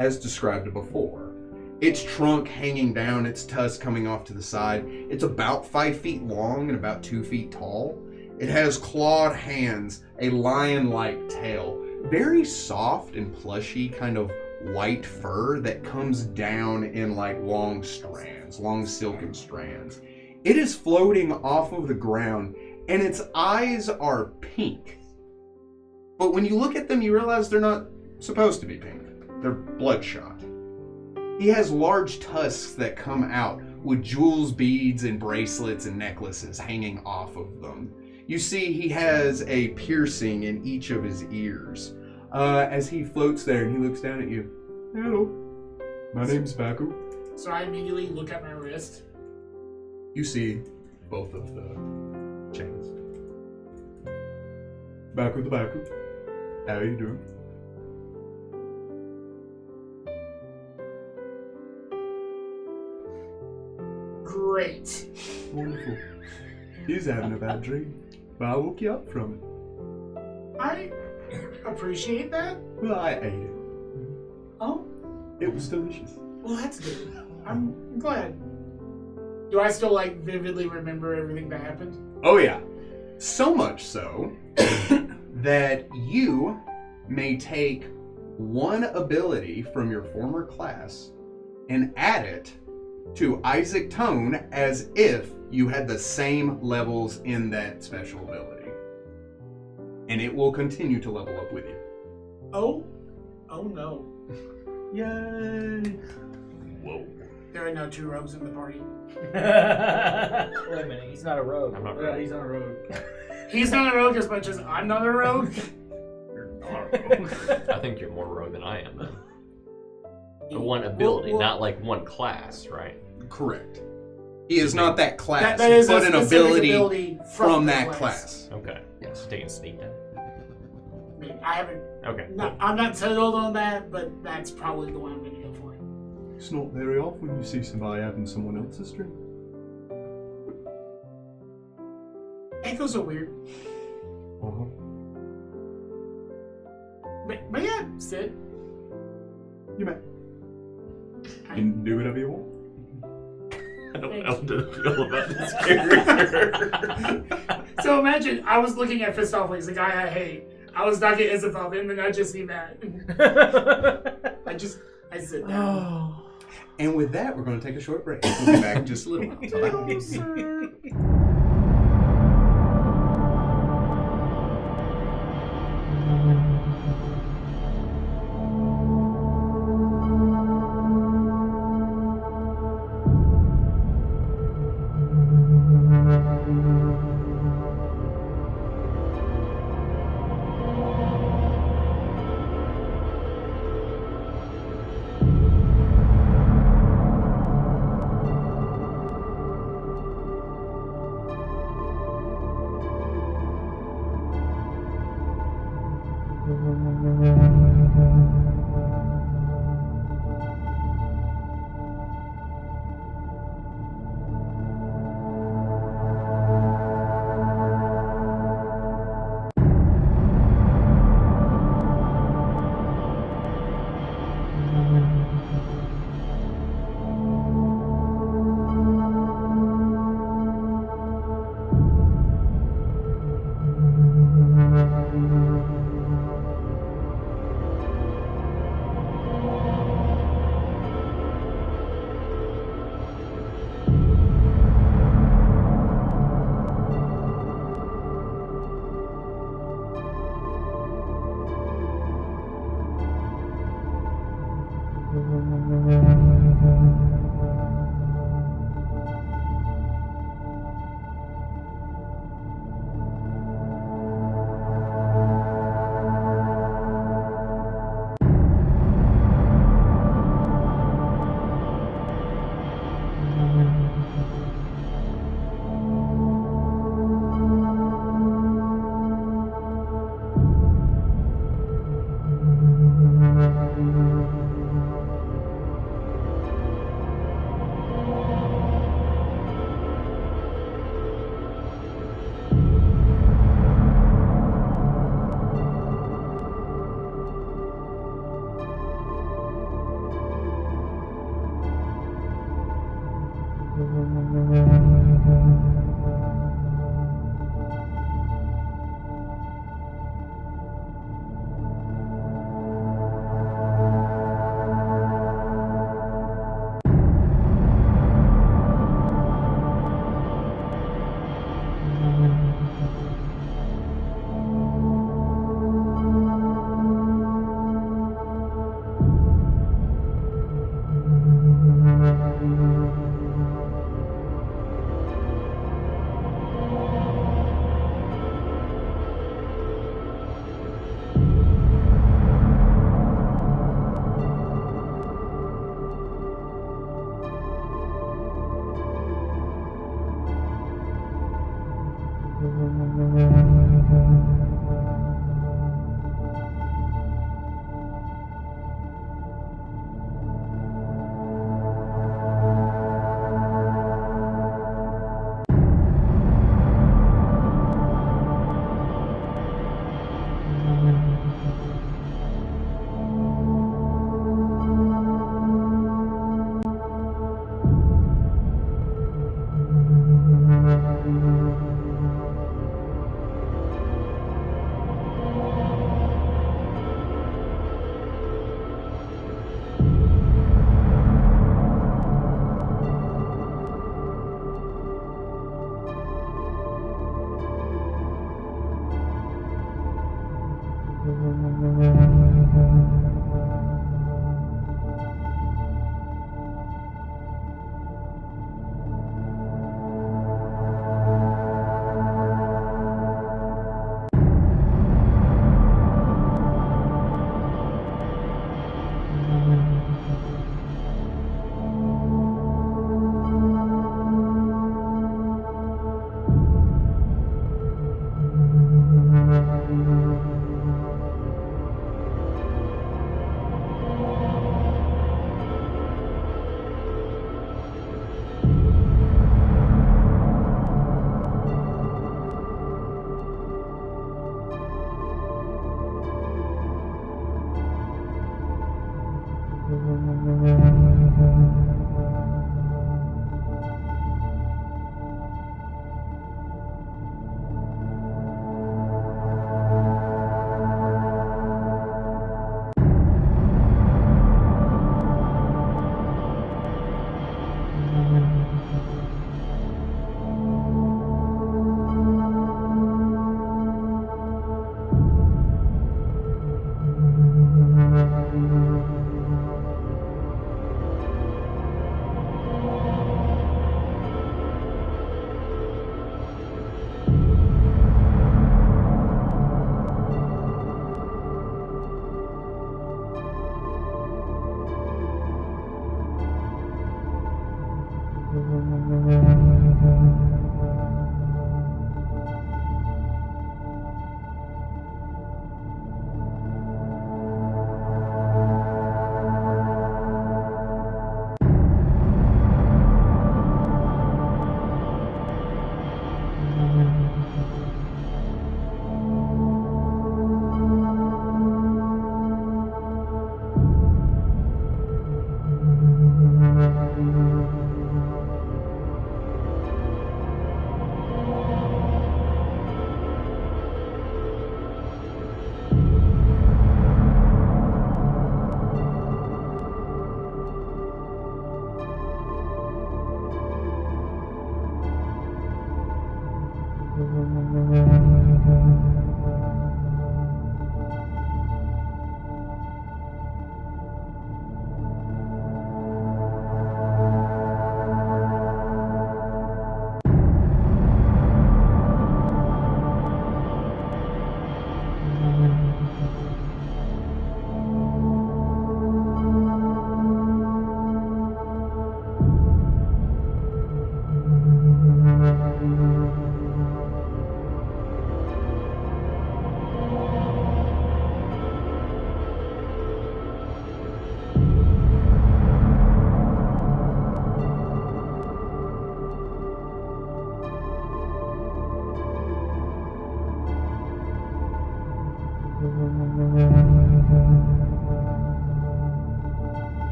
as described before. Its trunk hanging down, its tusk coming off to the side. It's about 5 feet long and about 2 feet tall. It has clawed hands, a lion-like tail, very soft and plushy kind of white fur that comes down in like long strands, long silken strands. It is floating off of the ground, and its eyes are pink. But when you look at them, you realize they're not supposed to be pink. They're bloodshot. He has large tusks that come out with jewels, beads, and bracelets and necklaces hanging off of them. You see he has a piercing in each of his ears. As he floats there and he looks down at you. Hello, my name's Baku. So I immediately look at my wrist. You see both of the chains. Baku the Baku. How are you doing? Great. Wonderful. He's having a bad dream, but I woke you up from it. I appreciate that. Well, I ate it. Oh, It was delicious. well, that's good. I'm glad. Do I still like vividly remember everything that happened? Oh yeah. So much so that you may take one ability from your former class and add it to Isaac Tone as if you had the same levels in that special ability. And it will continue to level up with you. Oh no. Yay! Whoa. There are no two rogues in the party. Wait a minute, he's not a rogue. I'm not Yeah, rogue. he's not a rogue. He's not a rogue as much as I'm not a rogue. You're not a rogue. I think you're more rogue than I am then. The one ability, Well, not like one class, right? Correct. He is not that class, that is but a an specific ability from the that class. Okay. Yes. Taking sneak then. I mean, I haven't. Okay. I'm not settled on that, but that's probably the one I'm going to go for. It's not very often you see somebody having someone else's dream. Echoes are weird. Uh-huh. But yeah, Sid. You may. You can do whatever you want. I don't know how to feel about this character. So imagine I was looking at Fistopheles, the guy I hate. I was talking to Isabel, and then I just see that. I sit down. And with that, we're going to take a short break. We'll be back in just a little while. So bye.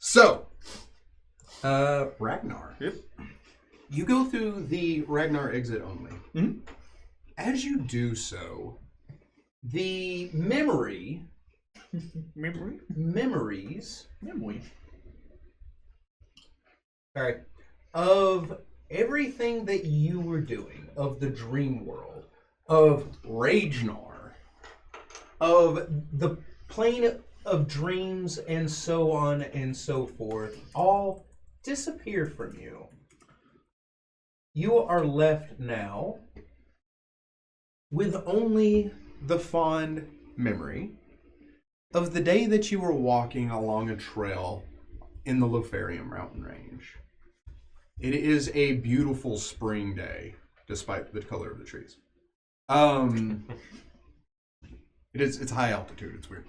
So, Ragnar. Yep. You go through the Ragnar exit only. Mhm. As you do so, the memories Alright. Of everything that you were doing, of the dream world, of Ragnar, of the plane of dreams, and so on and so forth, all disappear from you. You are left now with only the fond memory of the day that you were walking along a trail in the Lothario mountain range. It is a beautiful spring day, despite the color of the trees. It's high altitude, it's weird.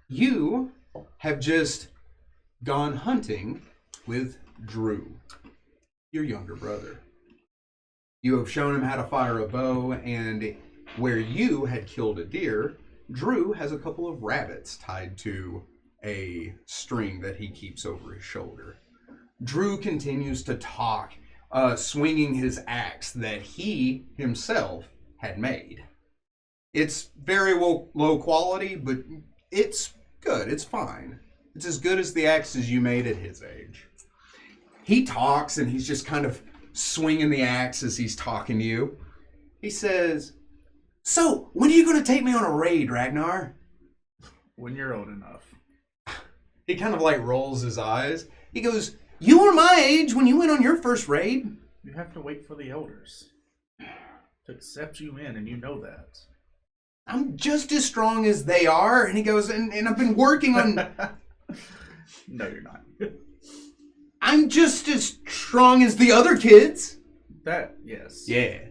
You have just gone hunting with Drew, your younger brother. You have shown him how to fire a bow, and where you had killed a deer, Drew has a couple of rabbits tied to a string that he keeps over his shoulder. Drew continues to talk, swinging his axe that he himself had made. It's very low quality, but it's good. It's fine. It's as good as the axes you made at his age. He talks, and he's just kind of swinging the axe as he's talking to you. He says, "So, when are you going to take me on a raid, Ragnar?" When you're old enough. He kind of like rolls his eyes. He goes, "You were my age when you went on your first raid." You have to wait for the elders to accept you in, and you know that. "I'm just as strong as they are." And he goes, and I've been working on... No, you're not. "I'm just as strong as the other kids." That, yes. Yeah.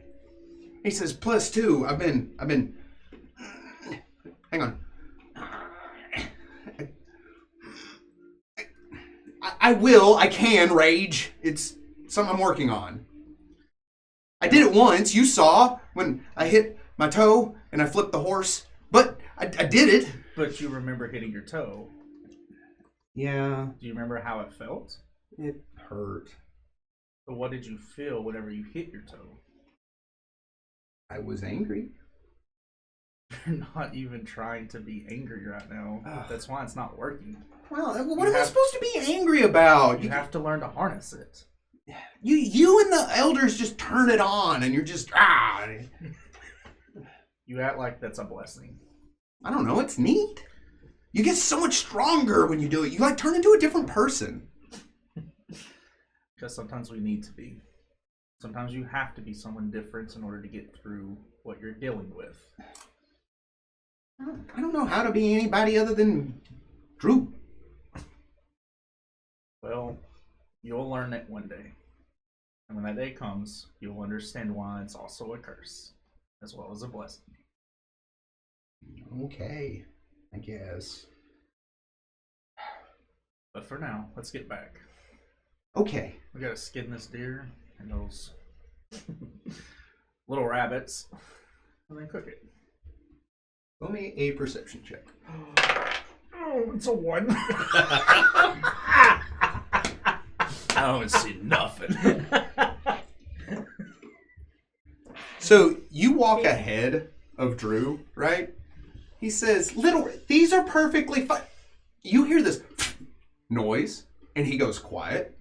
He says, "Plus two, I've been, hang on. I can rage. It's something I'm working on. I did it once, you saw, when I hit my toe and I flipped the horse, but I did it." But you remember hitting your toe. Yeah. Do you remember how it felt? It hurt. But what did you feel whenever you hit your toe? I was angry. You're not even trying to be angry right now. Ugh. That's why it's not working. Well, what am I supposed to be angry about? You have to learn to harness it. You and the elders just turn it on, and you're just You act like that's a blessing. I don't know. It's neat. You get so much stronger when you do it. You like turn into a different person. Because sometimes we need to be. Sometimes you have to be someone different in order to get through what you're dealing with. I don't know how to be anybody other than Drew. Well, you'll learn it one day. And when that day comes, you'll understand why it's also a curse, as well as a blessing. Okay, I guess. But for now, let's get back. Okay. We gotta skin this deer and those little rabbits, and then cook it. Roll me a perception check. Oh, it's a 1. I don't see nothing. So you walk ahead of Drew, right? He says, these are perfectly fine. You hear this noise, and he goes quiet.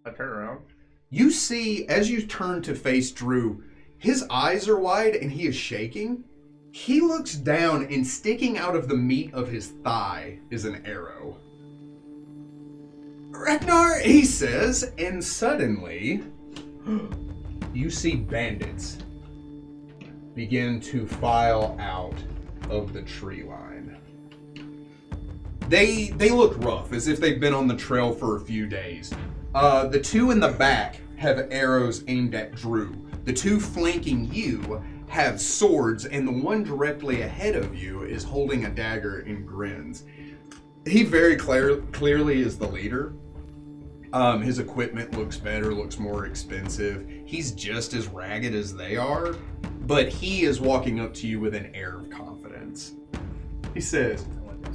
I turn around. You see, as you turn to face Drew, his eyes are wide and he is shaking. He looks down, and sticking out of the meat of his thigh is an arrow. "Ragnar," he says, and suddenly you see bandits begin to file out of the tree line. They look rough, as if they've been on the trail for a few days. The two in the back have arrows aimed at Drew. The two flanking you have swords, and the one directly ahead of you is holding a dagger and grins. He very clearly is the leader. His equipment looks better, looks more expensive. He's just as ragged as they are, but he is walking up to you with an air of confidence. He says,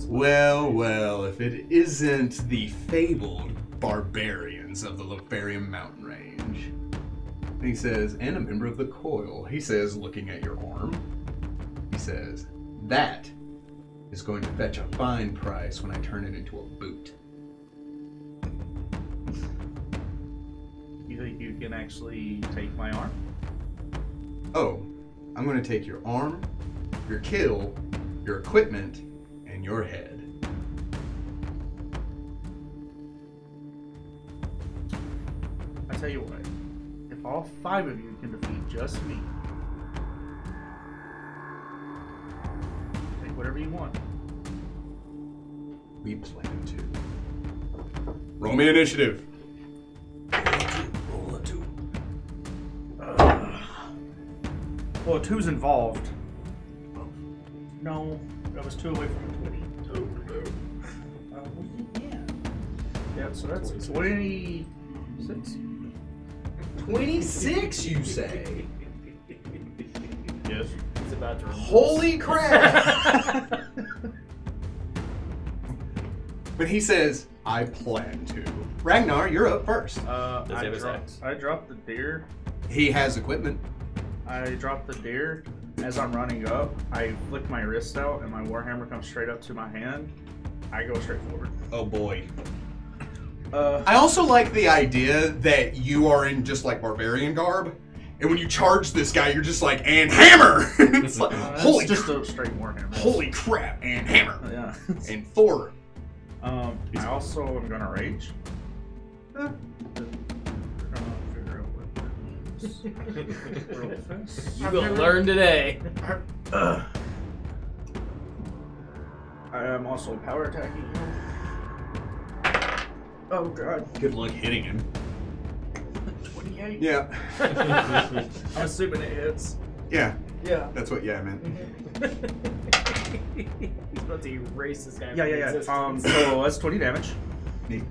Well, well, if it isn't the fabled barbarians of the Lefarium mountain range. He says, and a member of the Coil. He says, looking at your arm, he says, that is going to fetch a fine price when I turn it into a boot. You think you can actually take my arm? Oh, I'm going to take your arm, your kill, your equipment, and your head. I tell you what, if all 5 of you can defeat just me, take whatever you want. We plan to. Roll me initiative. Roll a 2. Well, 2's involved. No, that was 2 away from a 20. Yeah, so that's 26. 26, you say? Yes. He's about to. Holy crap! But he says, I plan to. Ragnar, you're up first. Does he have his axe? I dropped the deer. He has equipment. I dropped the deer. As I'm running up, I flick my wrist out and my warhammer comes straight up to my hand. I go straight forward. Oh boy. I also like the idea that you are in just like barbarian garb, and when you charge this guy, you're just like, and hammer! It's like, holy just a straight warhammer. Holy crap, and hammer! Yeah. And 4. I also am gonna rage. Huh. Figure out what that means. Real fast. You will learn today. I am also power attacking you. Oh god. Good luck hitting him. 28. Yeah. I'm assuming it hits. Yeah. Yeah. That's what I meant. He's about to erase this guy. Yeah. From So that's 20 damage. Neat.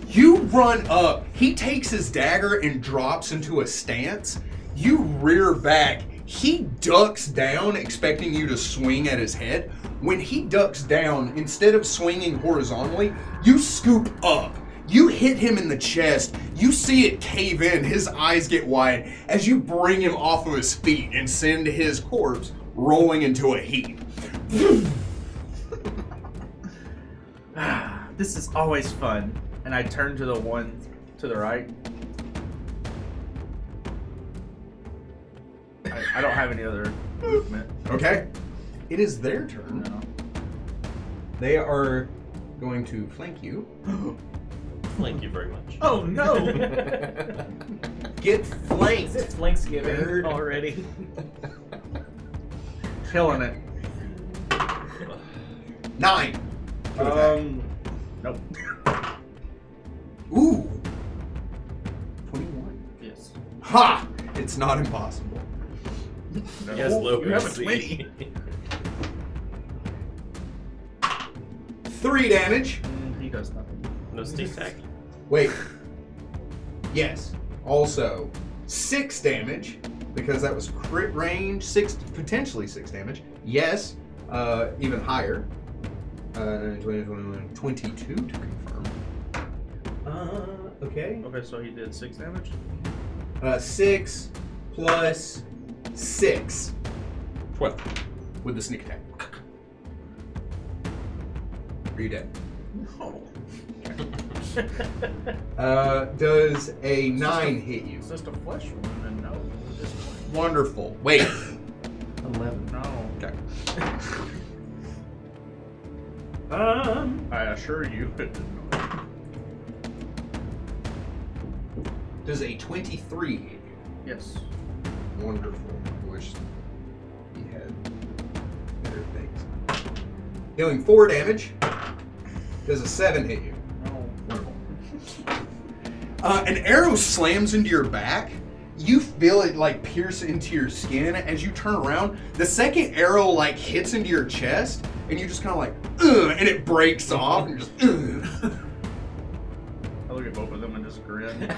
You run up. He takes his dagger and drops into a stance. You rear back. He ducks down, expecting you to swing at his head. When he ducks down, instead of swinging horizontally, you scoop up. You hit him in the chest. You see it cave in. His eyes get wide as you bring him off of his feet and send his corpse rolling into a heap. This is always fun. And I turn to the one to the right. I don't have any other movement. Okay. It is their turn. No. They are going to flank you. Thank you very much. Oh no! Get flanked. It's Thanksgiving Nerd. already. Killing it. 9. Nope. Ooh. 21. Yes. Ha! It's not impossible. No. Yes, low You have a AC. 20. 3 damage. He does nothing. No steam attack. Wait. Yes. Also, 6 damage, because that was crit range, potentially 6 damage. Yes, even higher. 22 to confirm. Okay. Okay, so he did 6 damage? 6 plus 6. 12. With the sneak attack. Are you dead? No. Does a 9 hit you? It's just a flesh wound, and no. at this point. Wonderful. Wait. 11. No. Okay. I assure you it did not. Does a 23 hit you? Yes. Wonderful. I wish he had better things. Dealing 4 damage. Does a 7 hit you? No. Wonderful. An arrow slams into your back. You feel it like pierce into your skin as you turn around. The second arrow like hits into your chest, and you just kind of like, and it breaks off, and just, I look at both of them and just grin.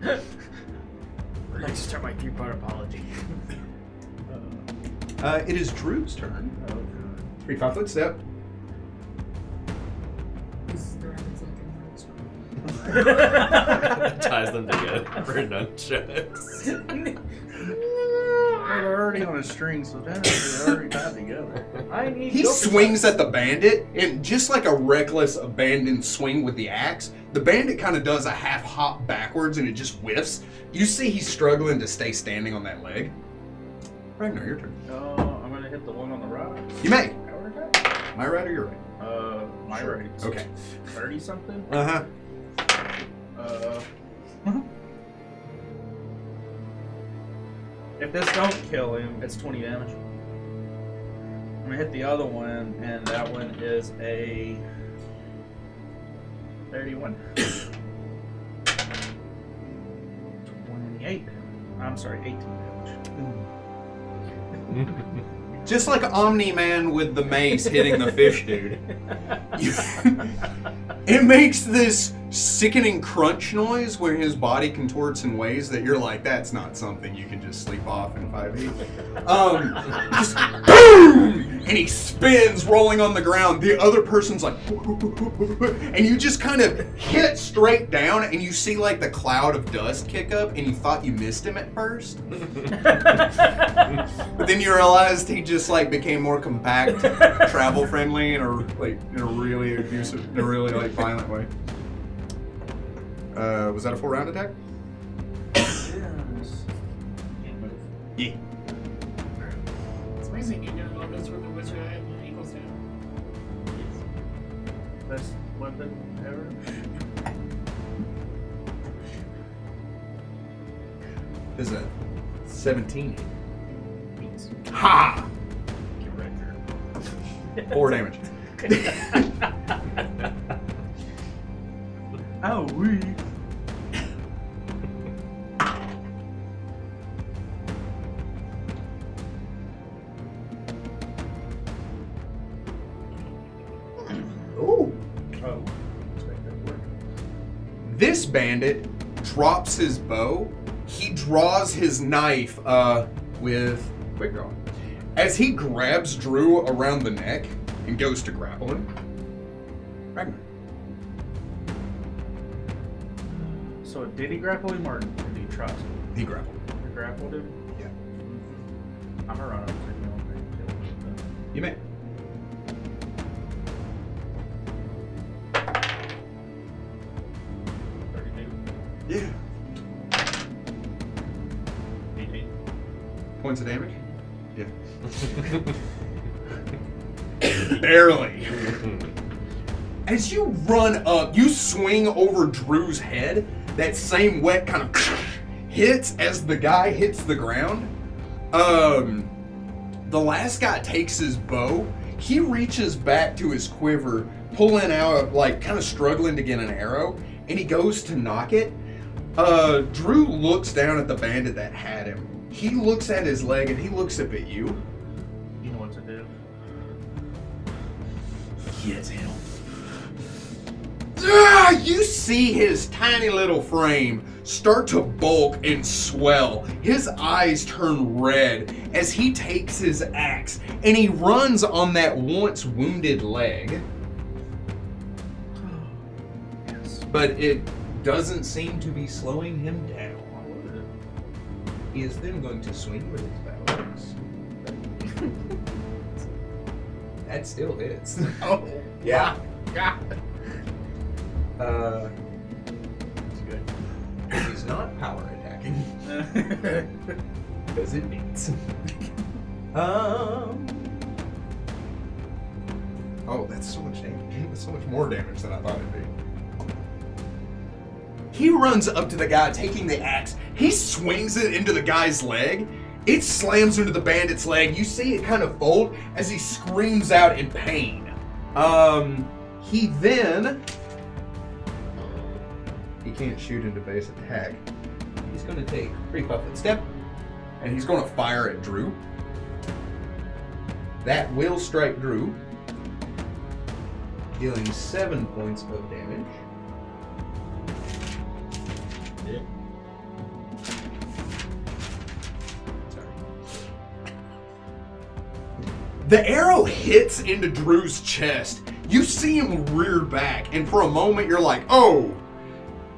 I'd like to start my 3-part apology. It is Drew's turn. 3 5-foot step. This is the second. Ties them together for nunchucks. They're already on a string, so they're already tied together. I need He Joker swings shots. at the bandit, and just like a reckless, abandoned swing with the axe, the bandit kind of does a half hop backwards and it just whiffs. You see he's struggling to stay standing on that leg. Ragnar, your turn. I'm gonna hit the one on the right. You may. Power attack? My right or your right? My Sure. right. Okay. 30 something. Uh-huh. If this don't kill him, it's 20 damage. I'm gonna hit the other one, and that one is a 31. 28. I'm sorry, 18 damage. Just like Omni-Man with the mace hitting the fish dude. It makes this sickening crunch noise where his body contorts in ways that you're like, that's not something you can just sleep off in 5e. Just boom! And he spins, rolling on the ground. The other person's like, and you just kind of hit straight down, and you see like the cloud of dust kick up, and you thought you missed him at first. But then you realized he just like became more compact, travel friendly, in a really abusive, in a really like violent way. Was that a 4-round attack? Yes. Can't move. Yeah. It's amazing you doing all this with the wizard head and equals down. Best weapon ever. Is that 17? Beats. Ha! Get right there. 4 damage. Oh, we. Ooh. Oh. This bandit drops his bow. He draws his knife with quick draw. As he grabs Drew around the neck and goes to grapple him. Ragnar. So did he grapple him or did he try to? He grappled. He grappled him? Yeah. I'm gonna run up to him. You may. Yeah. 18. Points of damage? Yeah. Barely. As you run up, you swing over Drew's head. That same wet kind of hits as the guy hits the ground. The last guy takes his bow. He reaches back to his quiver, pulling out, like, kind of struggling to get an arrow, and he goes to knock it. Drew looks down at the bandit that had him. He looks at his leg, and he looks up at you. You know what to do. Hit him. Ah, you see his tiny little frame start to bulk and swell. His eyes turn red as he takes his axe and he runs on that once wounded leg. Yes. But it doesn't seem to be slowing him down. He is then going to swing with his battle axe. That still hits. Oh, Yeah. God. That's good. He's not power attacking. Because it needs. Oh, that's so much damage. That's so much more damage than I thought it'd be. He runs up to the guy taking the axe. He swings it into the guy's leg. It slams into the bandit's leg. You see it kind of fold as he screams out in pain. He then... He can't shoot into base attack. He's going to take 3 5-foot step, and he's going to fire at Drew. That will strike Drew, dealing 7 points of damage. Yeah. Sorry. The arrow hits into Drew's chest. You see him rear back, and for a moment you're like, oh.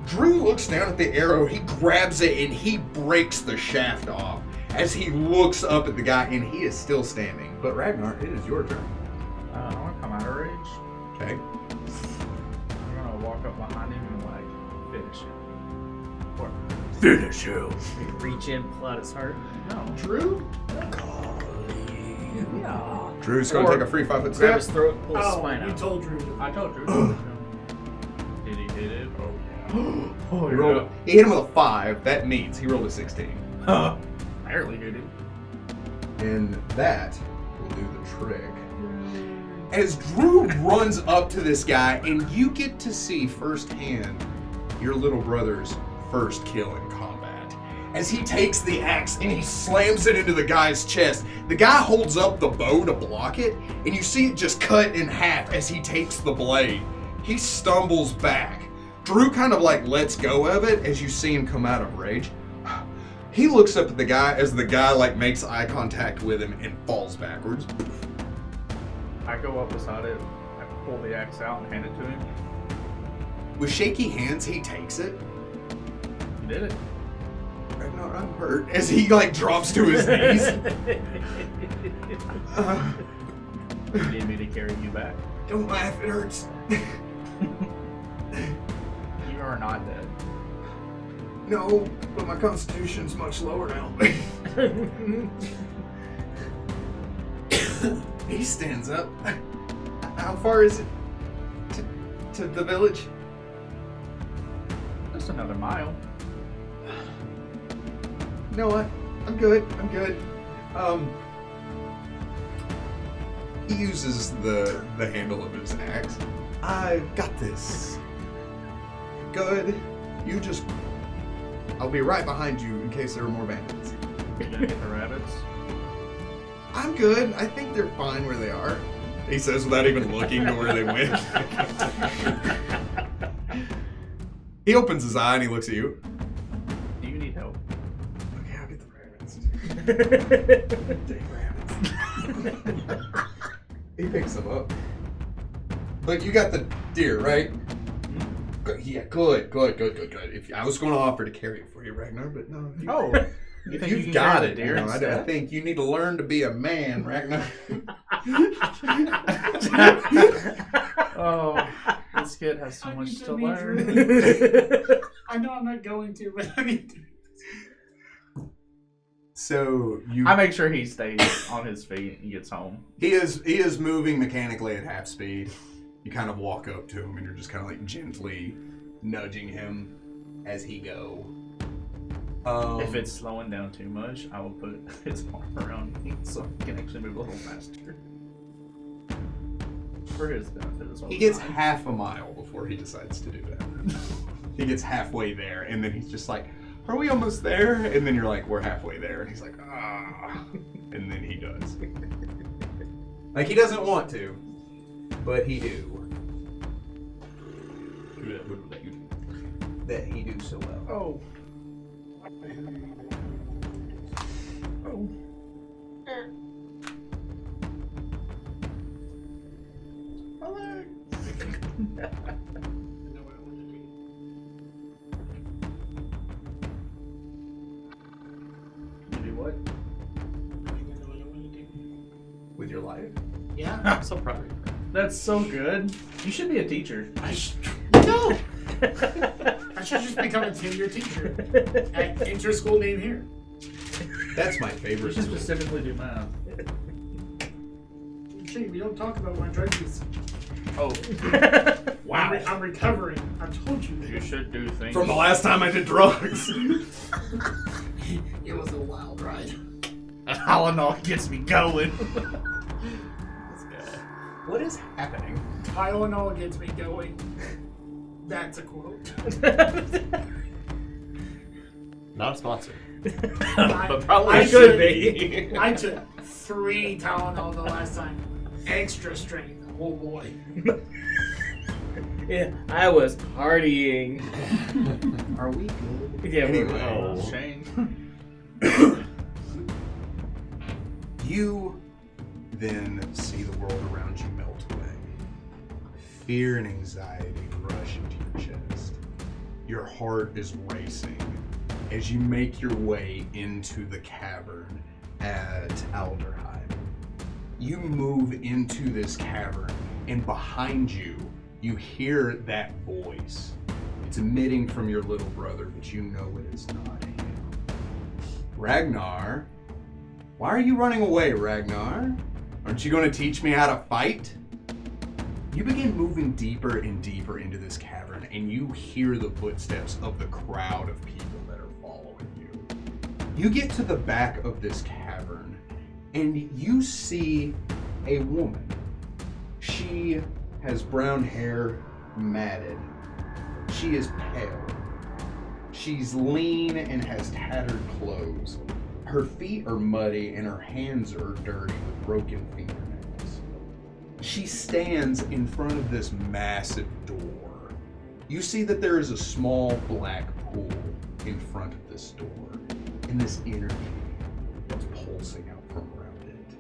Drew looks down at the arrow, he grabs it, and he breaks the shaft off as he looks up at the guy, and he is still standing. But Ragnar, it is your turn. I want to come out of rage. Okay. I'm gonna walk up behind him and like finish him. Or Finish him. Reach in, pull out his heart. no. Drew? Yeah. Drew's going to take a free 5-foot Grab step. his throat, pull his Oh, spine you out. told Drew. I told Drew. Did he hit it? Oh yeah. He rolled. He hit him with a 5. That means he rolled a 16. Barely hit it. And that will do the trick. As Drew runs up to this guy, and you get to see firsthand your little brother's first kill in combat. As he takes the axe and he slams it into the guy's chest, the guy holds up the bow to block it, and you see it just cut in half as he takes the blade. He stumbles back. Drew kind of like lets go of it as you see him come out of rage. He looks up at the guy as the guy like makes eye contact with him and falls backwards. I go up beside it, I pull the axe out and hand it to him. With shaky hands, he takes it. You did it. Ragnar, I'm hurt. As he like drops to his knees. You need me to carry you back. Don't laugh, it hurts. You are not dead. No, but my constitution's much lower now. He stands up. How far is it to the village? Just another mile. You know what? I'm good. I'm good. He uses the handle of his axe. I've got this. Good. You just... I'll be right behind you in case there are more bandits. You gonna get the rabbits? I'm good. I think they're fine where they are. He says without even looking to where they went. He opens his eye and he looks at you. Do you need help? Okay, I'll get the rabbits. Dang rabbits. He picks them up. But you got the deer, right? Good. Yeah, good. If I was going to offer to carry it for you, Ragnar, but no. Oh, If think you you've can got carry it, the deer you know, I instead? think you need to learn to be a man, Ragnar. Oh, this kid has so I much need to to be learn. I know I'm not going to, but I need to. So you, I make sure he stays on his feet and gets home. he is moving mechanically at half speed. You kind of walk up to him and you're just kind of like gently nudging him as he go. If it's slowing down too much, I will put his arm around me so he can actually move a little faster. For his benefit as well. He gets half a mile before he decides to do that. He gets halfway there and then he's just like, are we almost there? And then you're like, we're halfway there. And he's like, ah. And then he does. Like he doesn't want to, but he do. That he do so well. Oh. Oh. You do what? With your life? Yeah. I'm so proud of you. That's so good. You should be a teacher. No. I should just become a 10-year teacher at inter-school name here. That's my You favorite should school. specifically do math. Gee, we don't talk about my drug use. Oh. Wow. I'm recovering. I told you You that. should do things. From the last time I did drugs. It was a wild ride. Tylenol gets me going. What is happening? Tylenol gets me going. That's a quote. Not a sponsor. I- But probably I should should be. I took 3 Tylenol the last time. Extra strength. Oh boy. Yeah, I was partying. Are we good? Yeah, Anyway. oh. Shane. You then see the world around you melt away. Fear and anxiety rush into your chest. Your heart is racing as you make your way into the cavern at Alderheim. You move into this cavern, and behind you, you hear that voice. It's emitting from your little brother, but you know it is not him. Ragnar, why are you running away, Ragnar? Aren't you going to teach me how to fight? You begin moving deeper and deeper into this cavern, and you hear the footsteps of the crowd of people that are following you. You get to the back of this cavern, and you see a woman. She has brown hair, matted. She is pale. She's lean and has tattered clothes. Her feet are muddy and her hands are dirty with broken fingernails. She stands in front of this massive door. You see that there is a small black pool in front of this door, and this energy that's pulsing out from around it.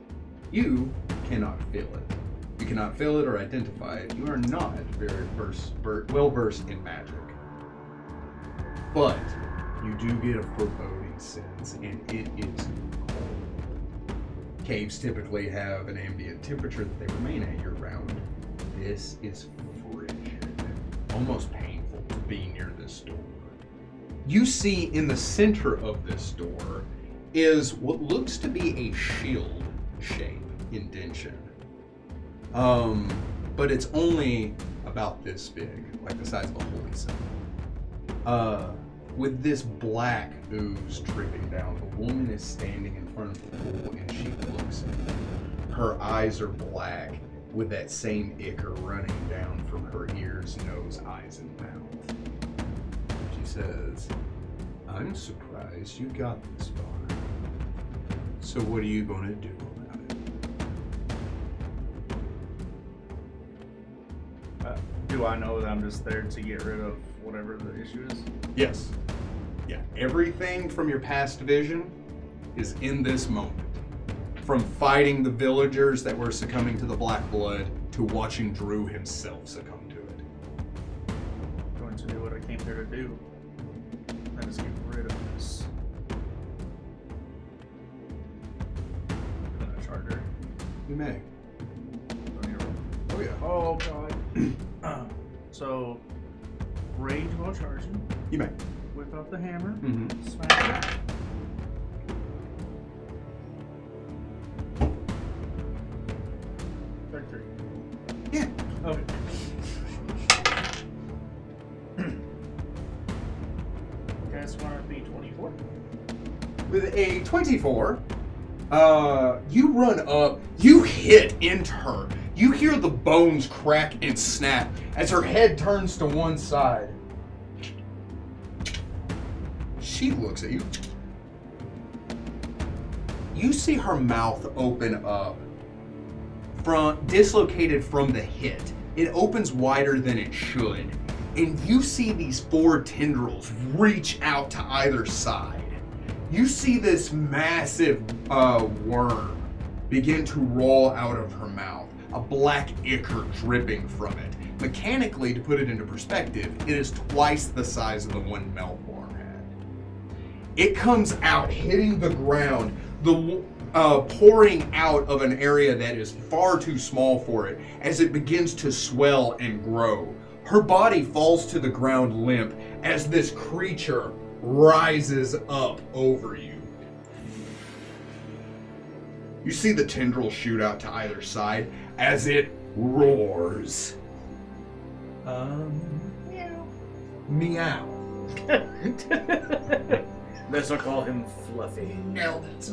You cannot feel it. You cannot feel it or identify it. You are not very well versed in magic. But you do get a foreboding sense, and it is cold. Caves typically have an ambient temperature that they remain at year-round. This is frigid, almost painful to be near this door. You see in the center of this door is what looks to be a shield shape indention. But it's only about this big, like the size of a holy symbol. With this black ooze dripping down, the woman is standing in front of the pool and she looks at you. Her eyes are black with that same ichor running down from her ears, nose, eyes, and mouth. She says, I'm surprised you got this far. So what are you going to do about it? Do I know that I'm just there to get rid of whatever the issue is? Yes. Yeah. Everything from your past vision is in this moment. From fighting the villagers that were succumbing to the Black Blood to watching Drew himself succumb to it. I'm going to do what I came here to do. That is get rid of this. Can I charge her? You may. Do I need to roll? Oh yeah. Oh god. So, rage while charging. You may. Whip out the hammer. Mm-hmm. Smash it. Victory. Yeah. Okay. Guess want to be 24? With a 24, you run up, you hit into her. You hear the bones crack and snap as her head turns to one side. She looks at you. You see her mouth open up, dislocated from the hit. It opens wider than it should. And you see these 4 tendrils reach out to either side. You see this massive worm begin to roll out of her mouth, a black ichor dripping from it. Mechanically, to put it into perspective, it is twice the size of the one Melbourne had. It comes out, hitting the ground, pouring out of an area that is far too small for it as it begins to swell and grow. Her body falls to the ground limp as this creature rises up over you. You see the tendrils shoot out to either side as it roars. Meow. Meow. Let's not call him Fluffy. Nailed it.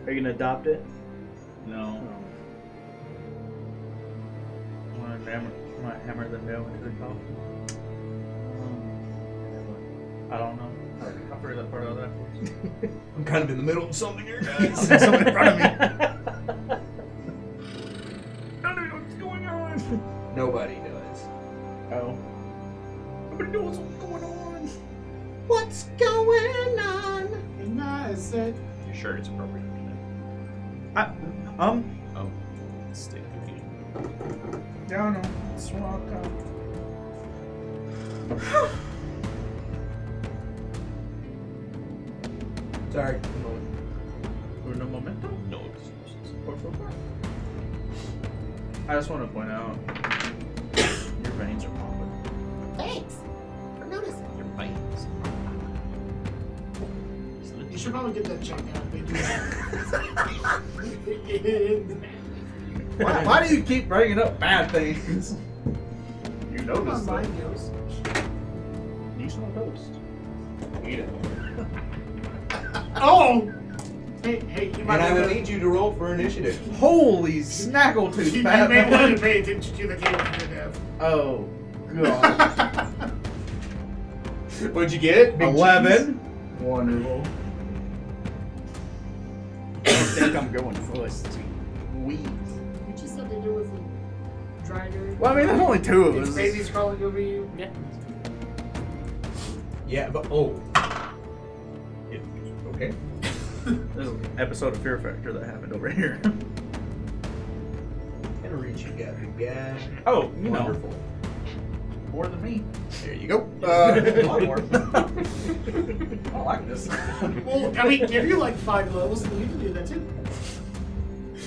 Are you gonna adopt it? No. I'm gonna hammer the nail into the coffin. I don't know. I'll figure that part out afterwards. I'm kind of in the middle of something here, guys. Something in front of me. I don't know what's going on. Nobody does. Oh. Nobody knows what's going on. What's going on? And I said, You sure it's appropriate? Yeah, I know. That's what I'll come. Sorry. Uno momento. No excuses. Por favor. I just want to point out your veins are popping. Thanks for noticing. Your veins. You should probably get that checked out. They do that. Why do you keep bringing up bad things? You Come notice on, that. mine goes. You saw a ghost. Eat it. Oh! Hey, you And might I will want need you to roll for initiative. Holy snaggletooth, you may want to Batman. pay attention to the cable for your death. Oh, God. What'd you get? Big 11. Wonderful. I don't think I'm going first. Weeds. What you said to do with the dragon? Well, I mean, there's only two of It's us. babies crawling over you. Yeah. Yeah, but oh. Okay. There's an episode of Fear Factor that happened over here. And reach you got big guy. Oh, you know, Wonderful. more than me. There you go. A lot more. I like this. Well, I mean, if you're like 5 levels, then you can do that too.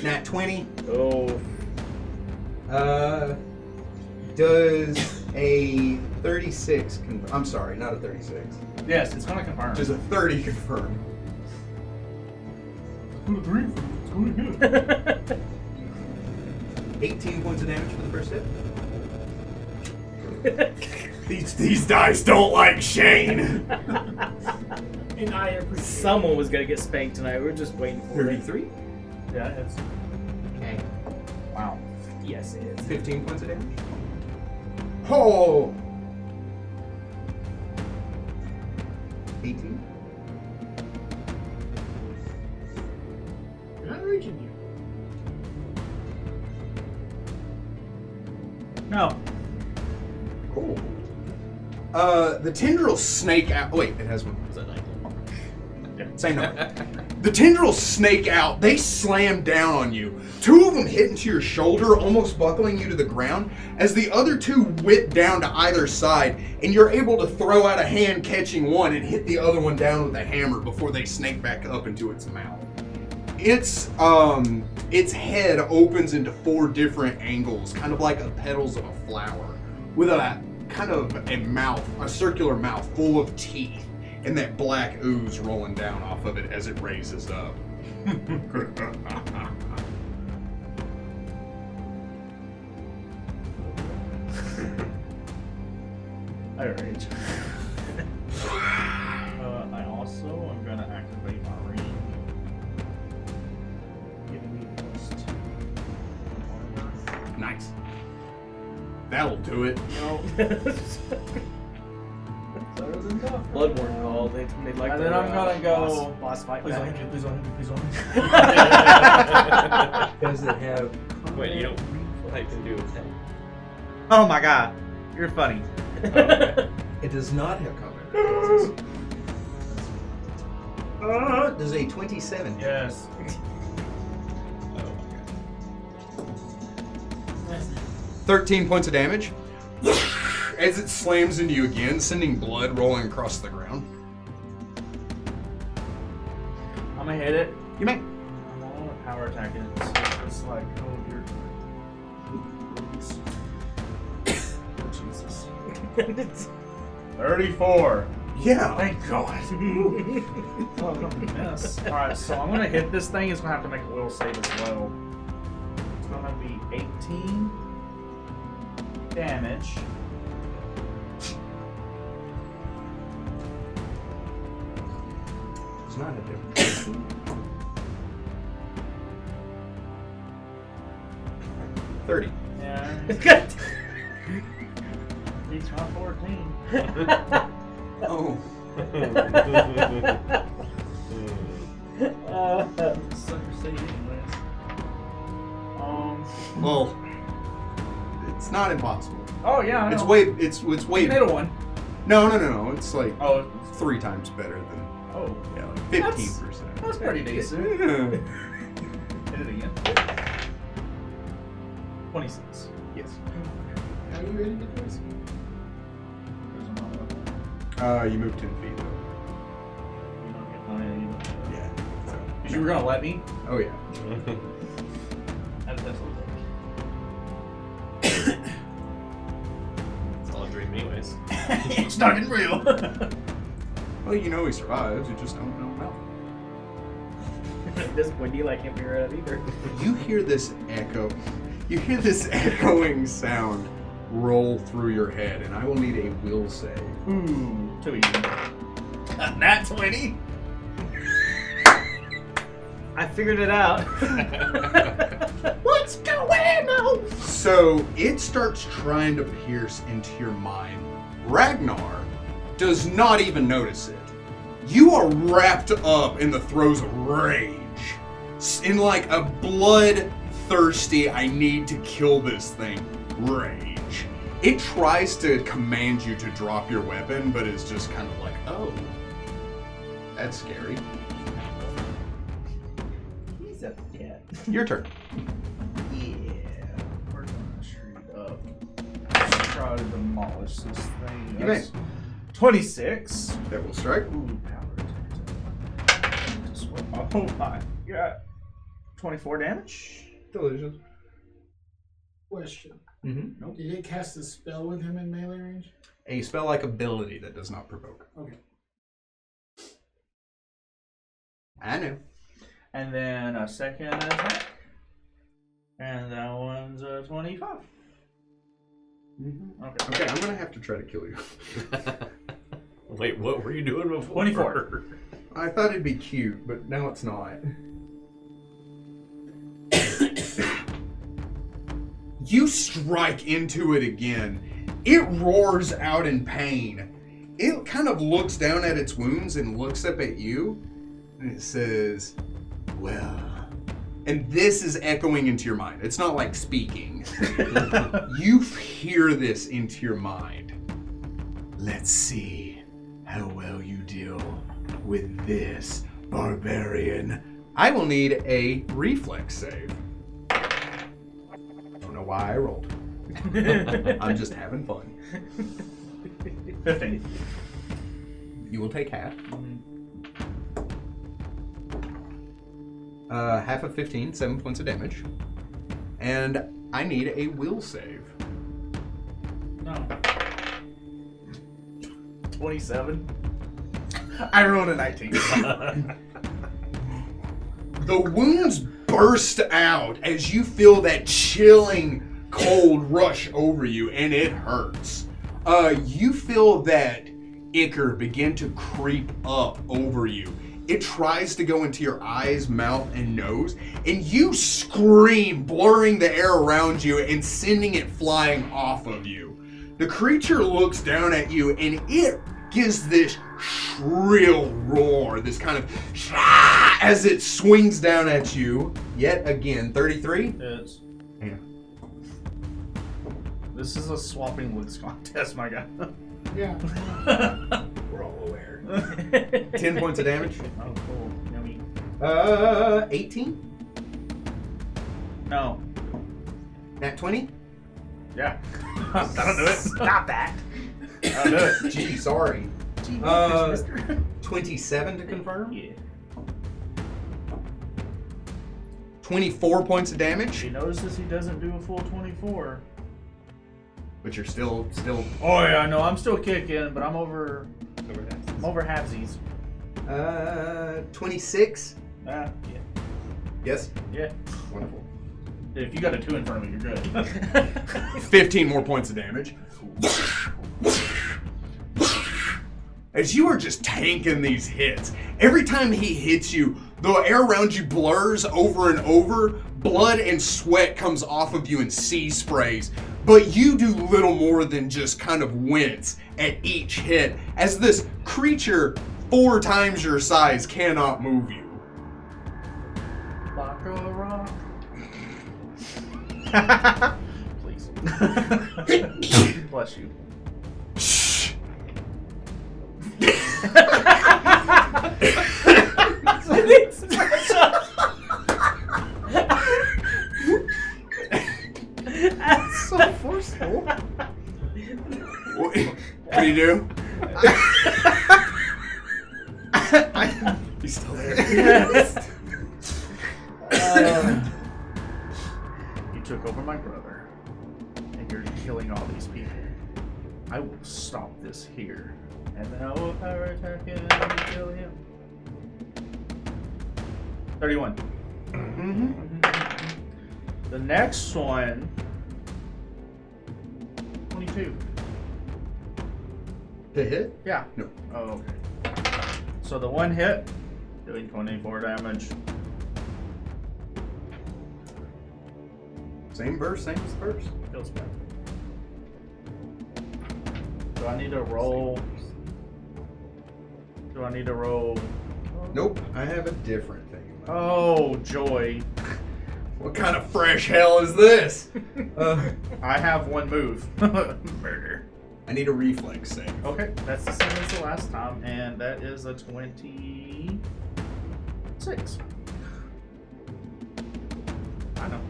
Nat 20. Oh. Does a 36 I'm sorry, not a 36. Yes, it's gonna confirm. Does a 30 confirm? 18 points of damage for the first hit. These dice don't like Shane. And I appreciate Someone was gonna get spanked tonight. We were just waiting for it. 33. Yeah, it's. Okay. Wow. Yes, it is. 15 points of damage. Oh. 18. You're not reaching you. No. Cool. The tendrils snake out. Wait, it has one. Is that 19? Same number. The tendrils snake out. They slam down on you. 2 of them hit into your shoulder, almost buckling you to the ground, as the other 2 whip down to either side, and you're able to throw out a hand catching one and hit the other one down with a hammer before they snake back up into its mouth. Its head opens into 4 different angles, kind of like the petals of a flower, with a kind of a mouth, a circular mouth full of teeth, and that black ooze rolling down off of it as it raises up. I rage. I also am gonna activate my ring. Giving me +2 Nice. That'll do it. No. Bloodborne call. They'd like And their, then I'm gonna go. boss fight Please don't back. hit me, please don't hit me, please don't hit me. Does it have? Wait, you don't. I can do 10. Oh my god. You're funny. Okay. It does not have combat. Does a 27. Yes. Oh, 13 points of damage. As it slams into you again, sending blood rolling across the ground. I'm gonna hit it. You may. I want to power attack it. So it's like, oh dear. Oh, Jesus. 34. Yeah. Thank God. Oh, I'm gonna miss. Alright, so I'm gonna hit this thing. It's gonna have to make a will save as well. It's gonna be 18 damage. It's not a difference. 30. Yeah. Beats my 14. Oh. Sucker save anyways. Well, it's not impossible. Oh yeah, I know. It's way. You made a one. No. It's like Oh. 3 times better than Oh. like 15%. That's pretty decent. Yeah. Hit it again. 26. Yes. How are you ready to get this? You moved 10 feet. Yeah. So. You were gonna let me? Oh yeah. That's It's all a dream, anyways. it's not even real. Well, you know he survives. You just don't know how. At this point, Eli can't figure it out either. You hear this echo. You hear this echoing sound roll through your head, and I will need a will save. Ooh, too easy. Nat 20. I figured it out. What's going on? So it starts trying to pierce into your mind. Ragnar does not even notice it. You are wrapped up in the throes of rage. In like a bloodthirsty, I need to kill this thing rage. It tries to command you to drop your weapon, but it's just kind of like, oh, that's scary. He's a cat. Your turn. Yeah. We're gonna shoot up. Try to demolish this thing. You may. That's 26. That will strike. Ooh, power. Oh my god. 24 damage? Delicious. Question. Mm-hmm. Did it cast a spell with him in melee range? A spell-like ability that does not provoke. Okay. I know. And then a second attack. And that one's 25. Mm-hmm. Okay. Okay, I'm gonna have to try to kill you. Wait, what were you doing before? 24. I thought it'd be cute, but now it's not. You strike into it again. It roars out in pain. It kind of looks down at its wounds and looks up at you, and it says, well. And this is echoing into your mind. It's not like speaking. You hear this into your mind. Let's see how well you deal with this barbarian. I will need a reflex save. Don't know why I rolled. I'm just having fun. 15. You will take half. Half of 15, 7 points of damage. And I need a will save. No. 27. I rolled a 19. The wounds burst out as you feel that chilling cold rush over you, and it hurts. You feel that ichor begin to creep up over you. It tries to go into your eyes, mouth, and nose, and you scream, blurring the air around you and sending it flying off of you. The creature looks down at you, and it gives this shrill roar, this kind of as it swings down at you. Yet again, 33? It's. Yeah. This is a swapping looks contest, my guy. Yeah. We're all aware. 10 points of damage. Oh, cool. Yummy. 18? No. Nat 20? Yeah. That'll do it. Stop that. That'll do it. Gee, sorry. 27 to confirm? Yeah. 24 points of damage, She notices he doesn't do a full 24. but you're still. Oh yeah, no, I'm still kicking, but I'm over halvesies. 26? Yeah. Yes? Yeah. Wonderful. If you got a 2 in front of me, you're good. 15 more points of damage. As you are just tanking these hits, every time he hits you, the air around you blurs over and over, blood and sweat comes off of you in sea sprays, but you do little more than just kind of wince at each hit, as this creature 4 times your size cannot move you. Like a rock. Please. Bless you. Shh. He's still there. You took over my brother, and you're killing all these people. I will stop this here, and then I will power attack him and kill him. 31. The next one, 22. The hit? Yeah. No. Oh, okay. So the one hit, doing 24 damage. Same burst, same as burst. Feels bad. Do I need to roll? Nope, I have a different thing. Oh, joy. What kind of fresh hell is this? I have one move. Murder. I need a reflex save. Okay, that's the same as the last time, and that is a 26. I know.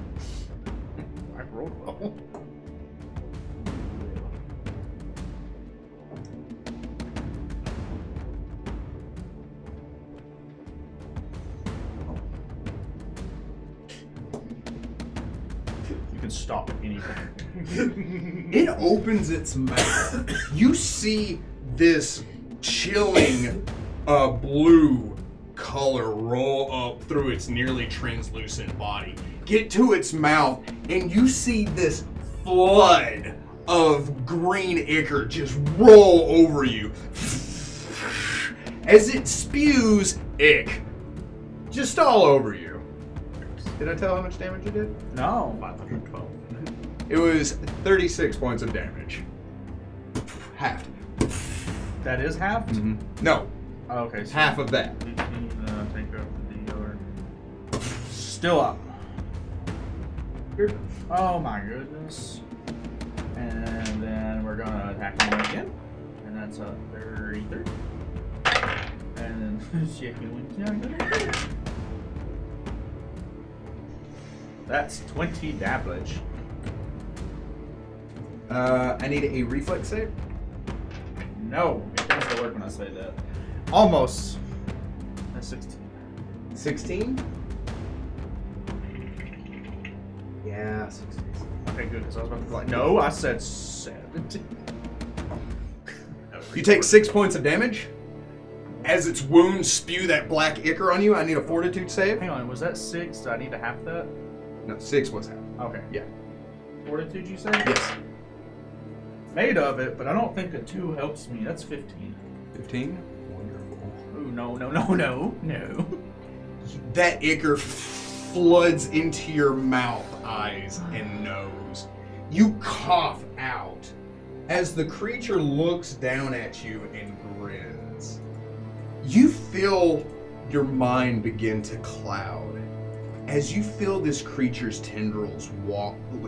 I rolled well. You can stop at any point. It opens its mouth. You see this chilling blue color roll up through its nearly translucent body, get to its mouth, and you see this flood of green ichor just roll over you as it spews ick just all over you. Did I tell how much damage it did? No. 512. It was 36 points of damage. Halved. That is halved? No, Oh, okay. So half of that. 15, take out the other. Still up. Oh my goodness. And then we're gonna attack him again. And that's a 33. And then second one's not gonna hit. That's 20 damage. I need a reflex save. No, it comes to work when I say that. Almost. That's 16. 16? Yeah, 16. Okay, good, because I was about to be like, no, I said 17. You take 6 points of damage. As its wounds spew that black ichor on you, I need a fortitude save. Hang on, was that 6? Do I need to half that? No, 6 was half. Okay. Yeah. Fortitude, you say? Yes. Made of it, but I don't think a 2 helps me. That's 15. 15? Wonderful. Ooh, no. That ichor floods into your mouth, eyes, and nose. You cough out as the creature looks down at you and grins. You feel your mind begin to cloud as you feel this creature's tendrils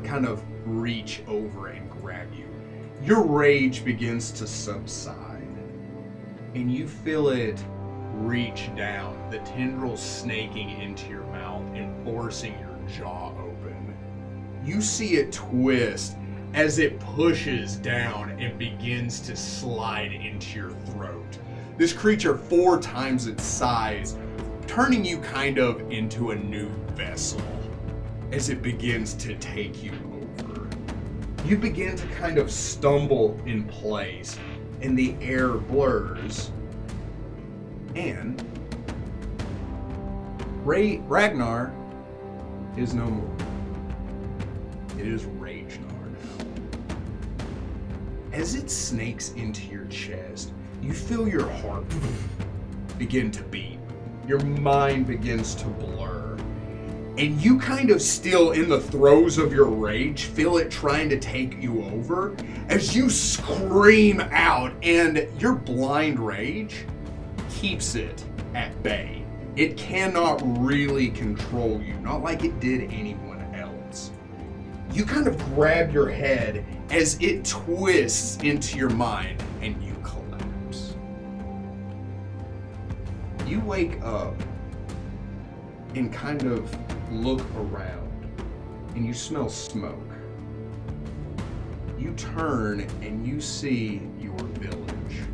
kind of reach over and grab you. Your rage begins to subside, and you feel it reach down, the tendrils snaking into your mouth and forcing your jaw open. You see it twist as it pushes down and begins to slide into your throat. This creature 4 times its size, turning you kind of into a new vessel as it begins to take you over. You begin to kind of stumble in place, and the air blurs. And Ragnar is no more. It is Ragnar now. As it snakes into your chest, you feel your heart begin to beat. Your mind begins to blur. And you kind of still in the throes of your rage, feel it trying to take you over as you scream out, and your blind rage keeps it at bay. It cannot really control you, not like it did anyone else. You kind of grab your head as it twists into your mind and you collapse. You wake up and kind of look around and you smell smoke. You turn and you see your village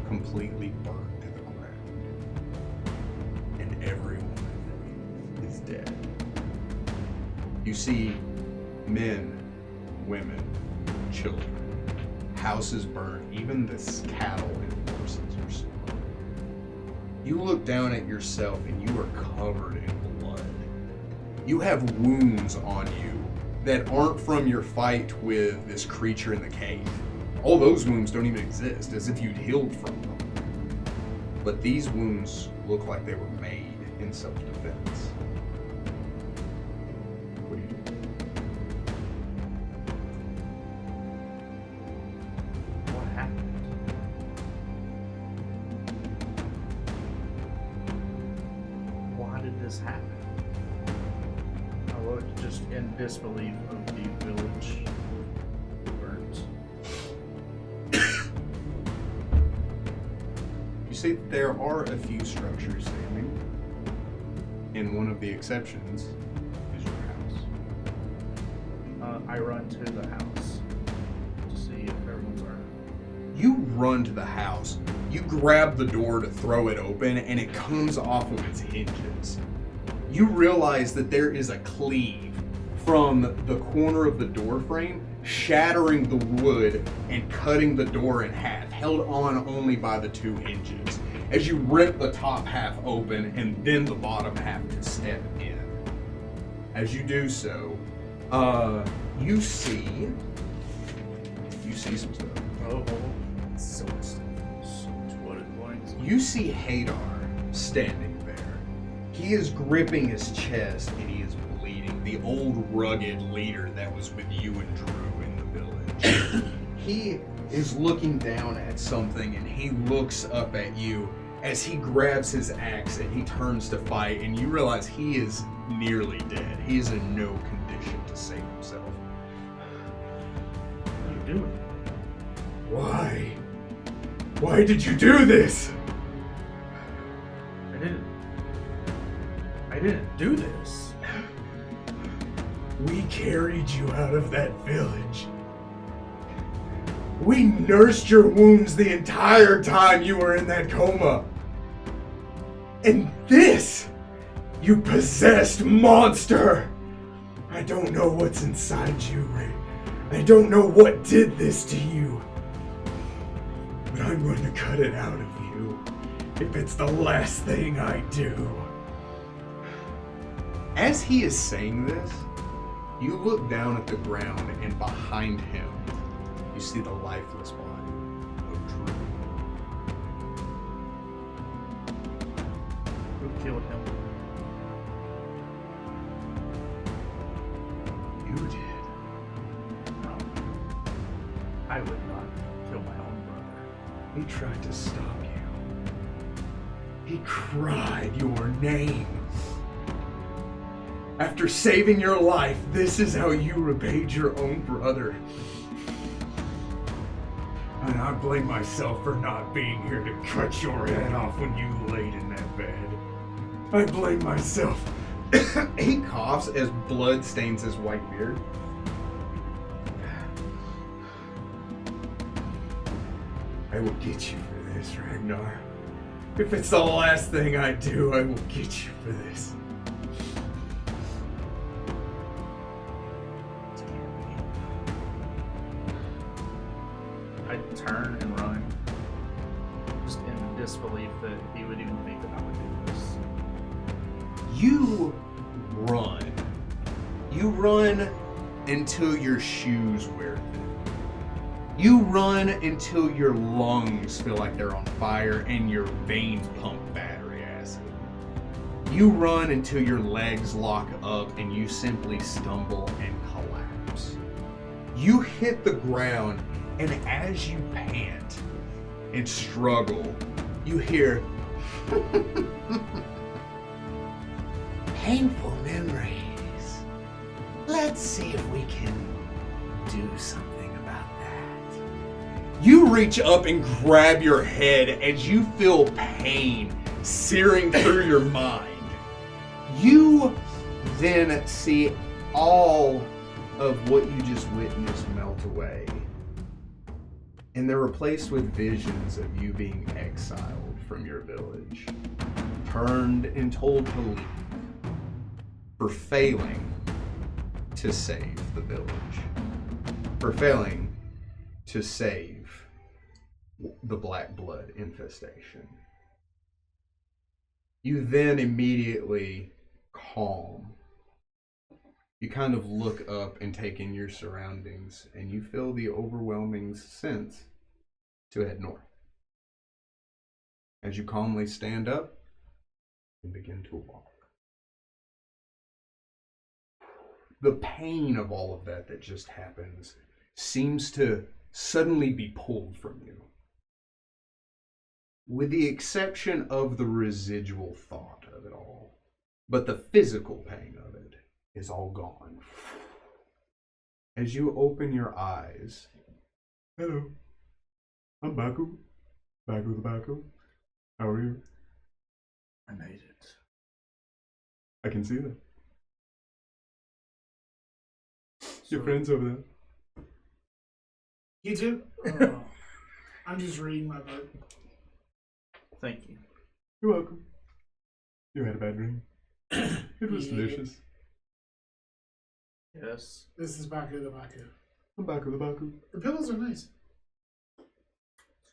completely burned to the ground. You see men, women, children, houses burned, even the cattle and horses are slaughtered. You look down at yourself and you are covered in blood. You have wounds on you that aren't from your fight with this creature in the cave. All those wounds don't even exist, as if you'd healed from them. But these wounds look like they were made in self-defense. What do you do? What happened? Why did this happen? I look just in disbelief of the village burnt. You see, there are a few structures standing, and one of the exceptions is your house. I run to the house to see if everyone's alright. You run to the house, you grab the door to throw it open, and it comes off of its hinges. You realize that there is a cleave from the corner of the door frame, shattering the wood and cutting the door in half, held on only by the two hinges, as you rip the top half open and then the bottom half to step in. As you do so, you see some stuff. Oh, So much stuff. what it points. You see Hadar standing there. He is gripping his chest and he is bleeding. The old rugged leader that was with you and Drew in the village. He is looking down at something and he looks up at you as he grabs his axe and he turns to fight, and you realize he is nearly dead. He is in no condition to save himself. What are you doing? Why? Why did you do this? I didn't do this. We carried you out of that village. We nursed your wounds the entire time you were in that coma. And this, you possessed monster! I don't know what's inside you, Ray. I don't know what did this to you. But I'm going to cut it out of you if it's the last thing I do. As he is saying this, you look down at the ground, and behind him, you see the lifeless body of Drew. Who killed him? You did. No. I would not kill my own brother. He tried to stop you. He cried your name. After saving your life, this is how you repaid your own brother. And I blame myself for not being here to cut your head off when you laid in that bed. I blame myself. He coughs as blood stains his white beard. I will get you for this, Ragnar. If it's the last thing I do, I will get you for this. I turn and run, just in disbelief that he would even think that I would do this. You run. You run until your shoes wear thin. You run until your lungs feel like they're on fire and your veins pump battery acid. You run until your legs lock up and you simply stumble and collapse. You hit the ground, and as you pant and struggle, you hear painful memories. Let's see if we can do something about that. You reach up and grab your head as you feel pain searing through your mind. You then see all of what you just witnessed melt away. And they're replaced with visions of you being exiled from your village, turned and told to leave for failing to save the village, for failing to save the black blood infestation. You then immediately calm. You kind of look up and take in your surroundings, and you feel the overwhelming sense to head north. As you calmly stand up and begin to walk. The pain of all of that just happens seems to suddenly be pulled from you. With the exception of the residual thought of it all. But the physical pain of it is all gone. As you open your eyes, hello, I'm Baku. Baku the Baku. How are you? I made it. I can see that. Your So- friend's over there. You too? I'm just reading my book. Thank you. You're welcome. You had a bad dream. It was Yeah. delicious. Yes. This is Baku the Baku. I'm Baku the Baku. The pillows are nice. So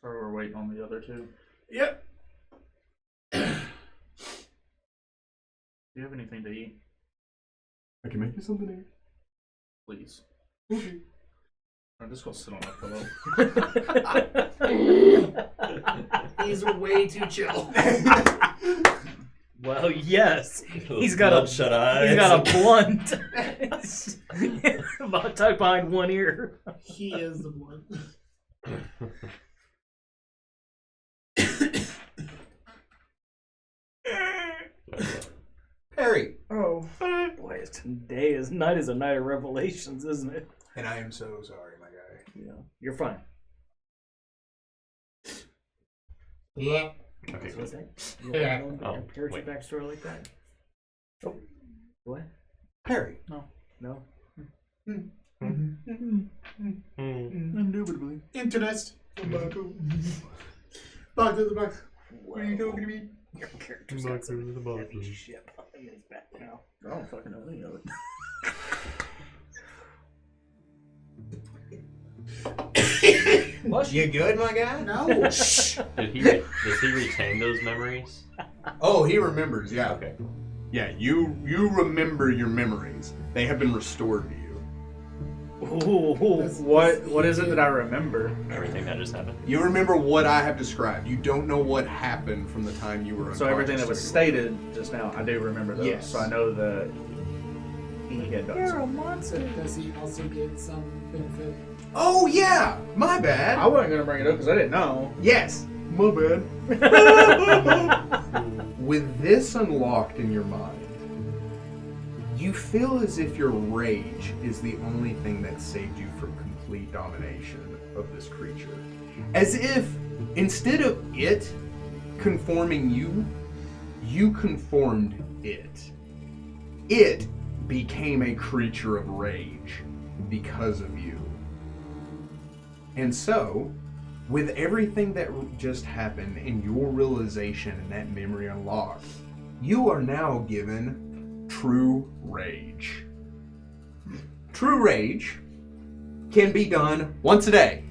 we're waiting on the other two. Yep. Do you have anything to eat? I can make you something here. Please. Okay. I'm just gonna sit on that pillow. He's way too chill. Well, yes. He's got bloodshot eyes. He's got a blunt. About tucked behind one ear. He is the one. Perry. Oh, boy, night is a night of revelations, isn't it? And I am so sorry, my guy. Yeah, you're fine. Okay, So what's that? You Yeah. want to Oh, character wait. backstory like that? Oh, what? Perry. No. Indubitably. Internet. Baku. Baku the Baku. What are you talking to me? Your character's got some heavy shit in his back now. I don't fucking know any of it. You good, my guy? No. Shh. does he retain those memories? Oh, he remembers, yeah. Okay. Yeah, you remember your memories. They have been restored to you. What is it that I remember? Everything that just happened. You remember what I have described. You don't know what happened from the time you were So everything that was unconscious. stated just now, I do remember those. Yes. So I know that he had done You're a something. monster. Does he also get some benefit? Oh, yeah! My bad. I wasn't gonna bring it up because I didn't know. Yes! My bad. With this unlocked in your mind, you feel as if your rage is the only thing that saved you from complete domination of this creature. As if, instead of it conforming you, you conformed it. It became a creature of rage because of you. And so, with everything that just happened and your realization and that memory unlocked, you are now given true rage. True rage can be done once a day.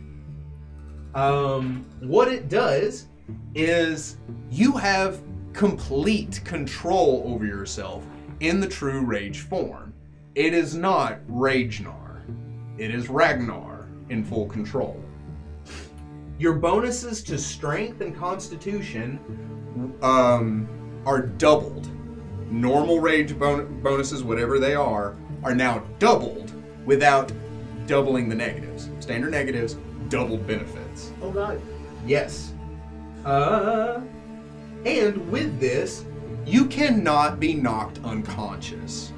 What it does is you have complete control over yourself in the true rage form. It is not Ragnar. It is Ragnar in full control. Your bonuses to strength and constitution are doubled. Normal rage bonuses, whatever they are now doubled without doubling the negatives. Standard negatives, doubled benefits. Oh god. Yes. And with this, you cannot be knocked unconscious.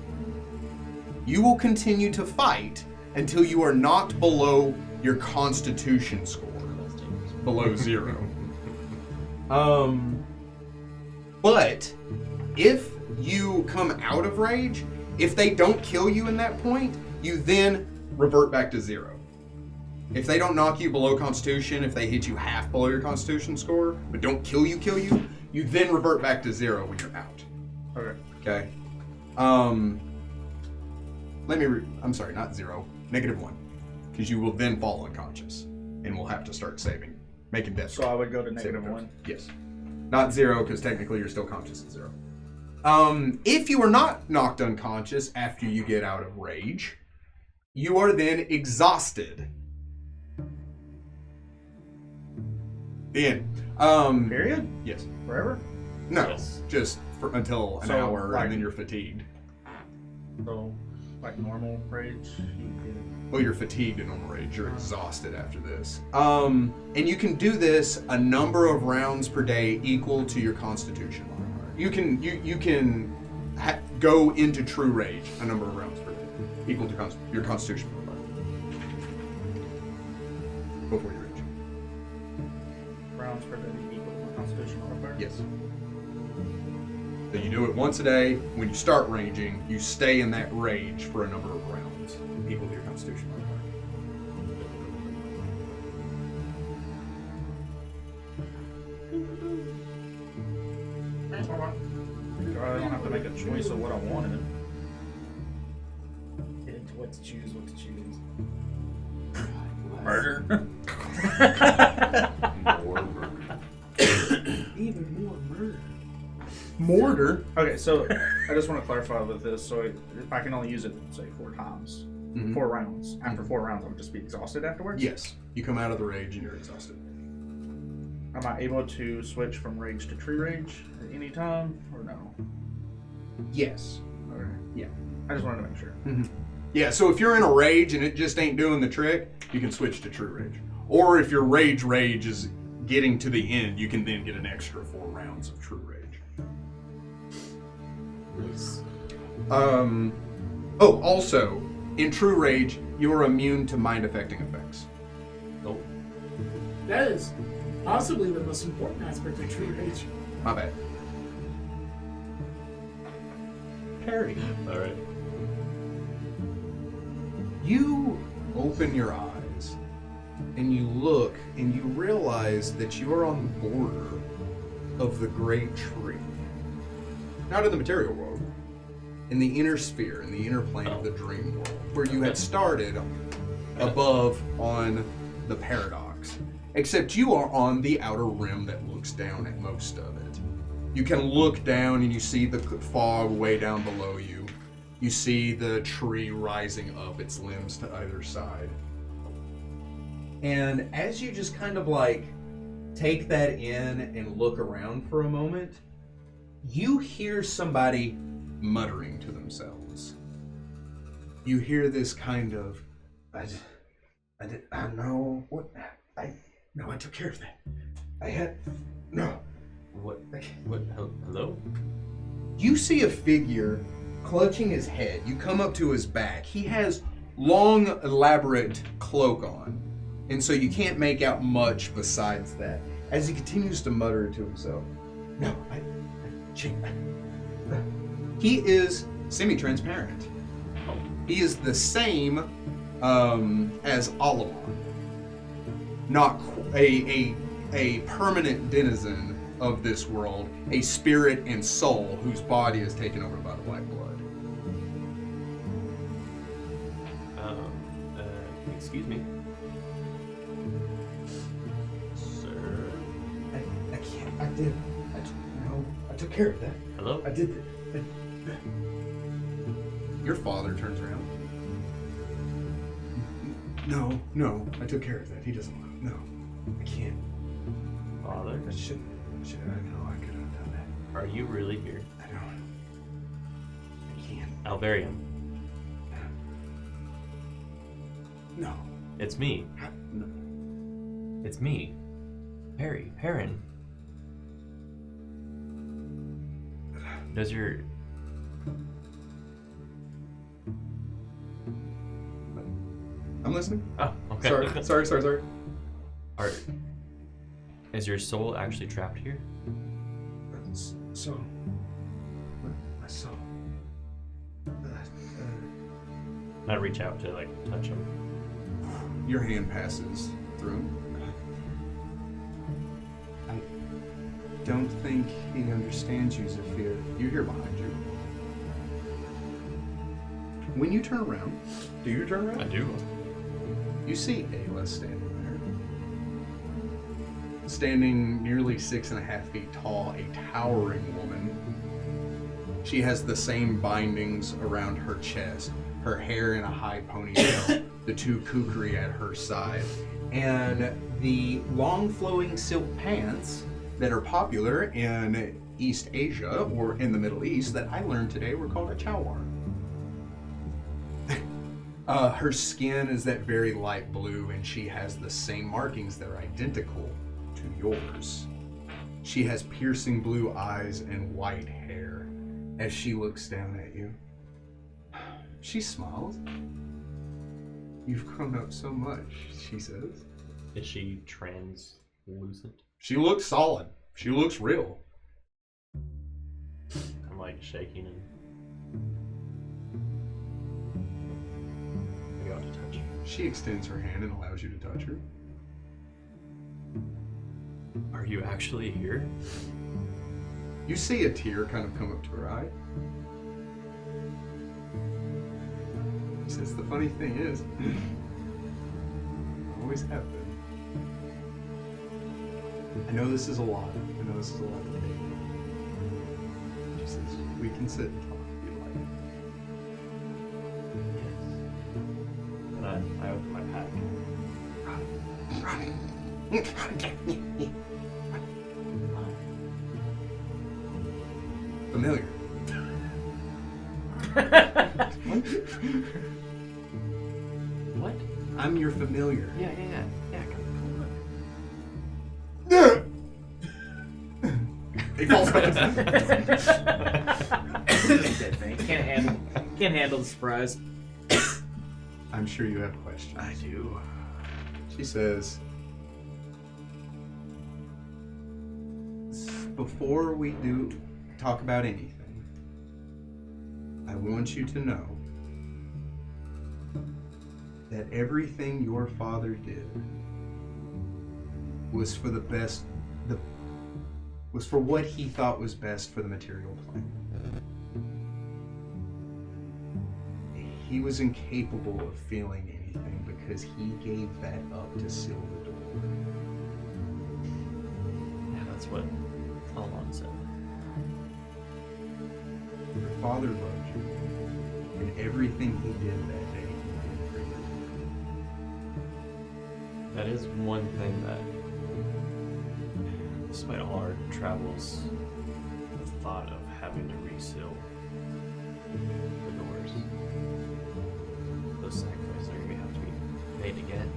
You will continue to fight until you are knocked below your constitution score. Below 0. But if you come out of rage, if they don't kill you in that point, you then revert back to 0. If they don't knock you below constitution, if they hit you half below your constitution score, but don't kill you, you then revert back to 0 when you're out. Okay. Okay. I'm sorry, not 0, -1. Because you will then fall unconscious. And we'll have to start making death. So I would go to saving throws. -1. Yes. Not 0, because technically you're still conscious at 0. If you are not knocked unconscious after you get out of rage, you are then exhausted. The end. Period? Yes. Forever? No, Yes. just until an So, hour, like- and then you're fatigued. So, like normal rage? Well, you're fatigued in normal rage. You're exhausted after this. And you can do this a number of rounds per day equal to your constitution modifier. You can go into true rage a number of rounds per day equal to your constitution modifier before you rage. Rounds per day equal to my constitution modifier? Yes. So you do it once a day. When you start raging, you stay in that rage for a number of rounds equal to your constitution modifier. I don't have to make a choice of what I wanted. Get into what to choose. Murder? Even more murder. Mortar. Okay, so I just want to clarify with this. So I can only use it, say, 4 times. Mhm. 4 rounds. After 4 rounds, I would just be exhausted afterwards? Yes. You come out of the rage and you're exhausted. Am I able to switch from rage to true rage at any time, or no? Yes. Okay. Yeah. I just wanted to make sure. Yeah, so if you're in a rage and it just ain't doing the trick, you can switch to true rage. Or if your rage is getting to the end, you can then get an extra 4 rounds of true rage. Nice. Also, in true rage, you are immune to mind-affecting effects. Oh, That is possibly the most important aspect of true rage. My bad. Perry. all right. You open your eyes and you look and you realize that you are on the border of the great tree. Not in the material world, in the inner sphere, in the inner plane of the dream world, where you had started above on the paradox. Except you are on the outer rim that looks down at most of it. You can look down and you see the fog way down below you. You see the tree rising up its limbs to either side. And as you just kind of like take that in and look around for a moment, you hear somebody muttering to themselves. You hear this kind of, I know what, no, I took care of that. What? Hello? You see a figure clutching his head. You come up to his back. He has long, elaborate cloak on, and so you can't make out much besides that. As he continues to mutter to himself, he is semi-transparent. He is the same as Alamon, not a permanent denizen of this world, a spirit and soul whose body is taken over by the black blood. Excuse me. Sir? I can't. I did. I took care of that. Hello? I did that. Your father turns around. No, I took care of that. He doesn't know. No, I can't. Father? I should. I know I could have done that. Are you really here? I don't. I can't. Alvarium. No. It's me. No. It's me. Perrin. Does your... I'm listening. Oh, okay. Sorry. Is your soul actually trapped here? So. My soul. I reach out to, like, touch him. Your hand passes through him. I don't think he understands you, Zephyr. You hear behind you. When you turn around, do you turn around? I do. You see Ayla standing there. Standing nearly 6.5 feet tall, a towering woman. She has the same bindings around her chest, her hair in a high ponytail, the two kukri at her side, and the long flowing silk pants that are popular in East Asia or in the Middle East that I learned today were called a chawar. Her skin is that very light blue, and she has the same markings that are identical to yours. She has piercing blue eyes and white hair as she looks down at you. She smiles. You've grown up so much, she says. Is she translucent? She looks solid. She looks real. I'm like shaking and I go to touch her. She extends her hand and allows you to touch her. Are you actually here? You see a tear kind of come up to her eye. She says, the funny thing is, I always have been. I know this is a lot. I know this is a lot to take. She says, we can sit and talk if you like. Yes. And I open my pack. Familiar. What? I'm your familiar. Yeah, come He falls back. Dead thing. Can't handle the surprise. I'm sure you have questions. I do. She says, before we do talk about anything, I want you to know that everything your father did was for the best, was for what he thought was best for the material plane. He was incapable of feeling anything because he gave that up to seal the door. Yeah, that's what Alon said. Your father loved you, and everything he did that day, he did for you. That is one thing that, despite all our travels, the thought of having to reseal the doors, those sacrifices are going to have to be made again.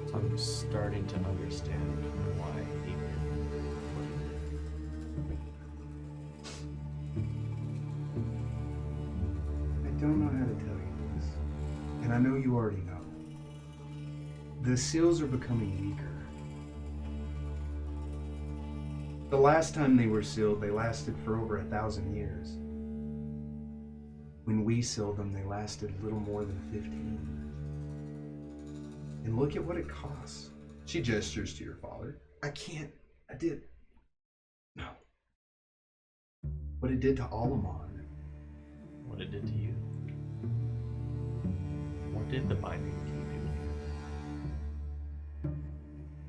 So I'm starting to understand why he did what he did. I don't know how to tell you this, and I know you already know. The seals are becoming weaker. The last time they were sealed, they lasted for over 1,000 years. When we sealed them, they lasted little more than 15. And look at what it costs. She gestures to your father. I did. No. What it did to Alamon. What it did to you. What did the binding key do?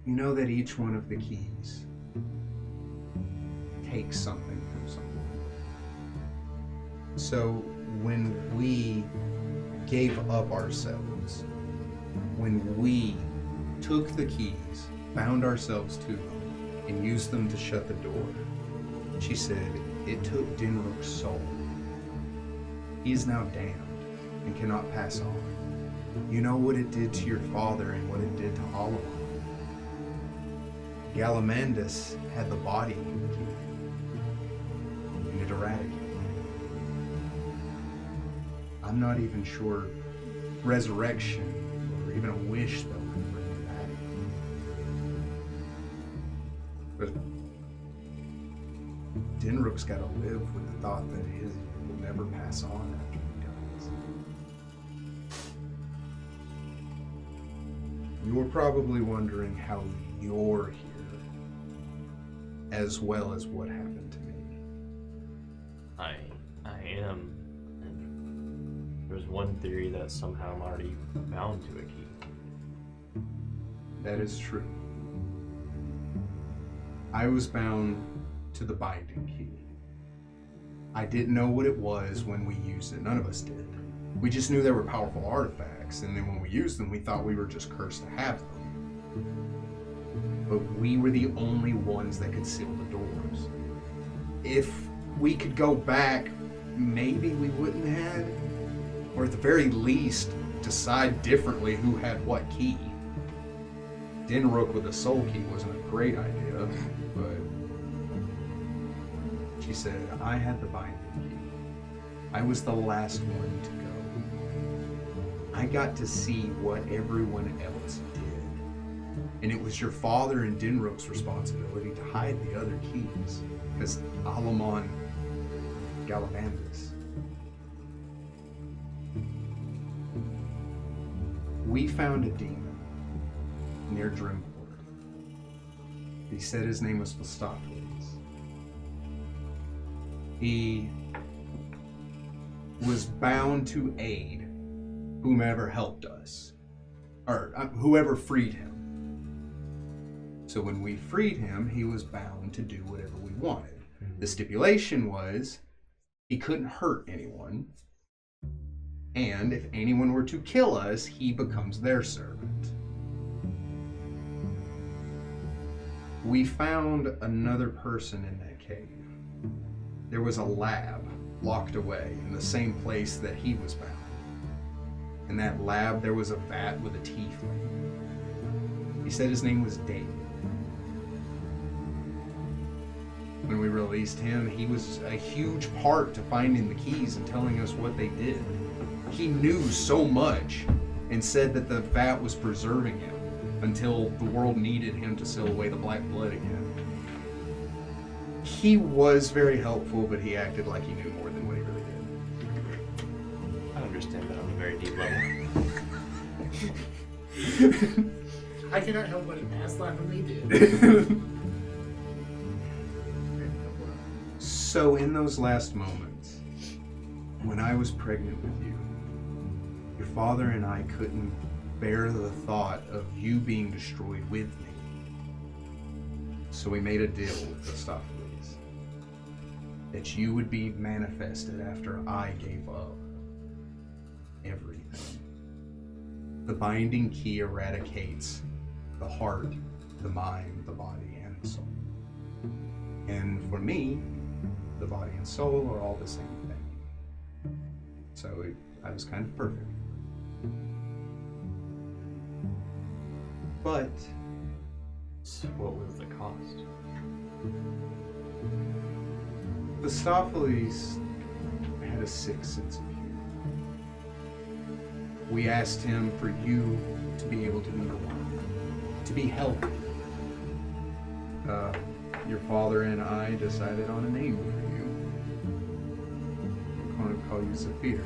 You know that each one of the keys takes something from someone. So when we gave up ourselves, when we took the keys, bound ourselves to them, and used them to shut the door, she said, it took Dinrook's soul. He is now damned and cannot pass on. You know what it did to your father and what it did to Alamon. Galamandus had the body key, and it eradicated. I'm not even sure resurrection or even a wish that would bring it back. But Dinrook's got to live with the thought that his will never pass on after he dies. You're probably wondering how you're here, as well as what happened to me. I I am. And there's one theory that somehow I'm already bound to a key. That is true. I was bound to the binding key. I didn't know what it was when we used it. None of us did. We just knew they were powerful artifacts, and then when we used them, we thought we were just cursed to have them. But we were the only ones that could seal the doors. If we could go back, maybe we wouldn't have, or at the very least, decide differently who had what key. Dinrook with a soul key wasn't a great idea, but she said, I had the binding key. I was the last one to go. I got to see what everyone else did. And it was your father and Dinrook's responsibility to hide the other keys, because Alamon Gallivantus. We found a demon near Drimport. He said his name was Phistopheles. He was bound to aid whomever helped us, or whoever freed him. So when we freed him, he was bound to do whatever we wanted. The stipulation was he couldn't hurt anyone, and if anyone were to kill us, he becomes their servant. We found another person in that cave. There was a lab locked away in the same place that he was bound. In that lab, there was a vat with a tiefling. He said his name was David. When we released him, he was a huge part to finding the keys and telling us what they did. He knew so much and said that the vat was preserving him until the world needed him to seal away the black blood again. He was very helpful, but he acted like he knew more than what he really did. I understand that on a very deep level. I cannot help but ask like when he did. So in those last moments, when I was pregnant with you, your father and I couldn't bear the thought of you being destroyed with me. So we made a deal with Phistopheles that you would be manifested after I gave up everything. The binding key eradicates the heart, the mind, the body, and the soul. And for me, the body and soul are all the same thing. So I was kind of perfect. But So what was the cost? Phistopheles had a sixth sense of humor. We asked him for you to be able to be one, to be healthy. Your father and I decided on a name for you. We're going to call you Zephyr.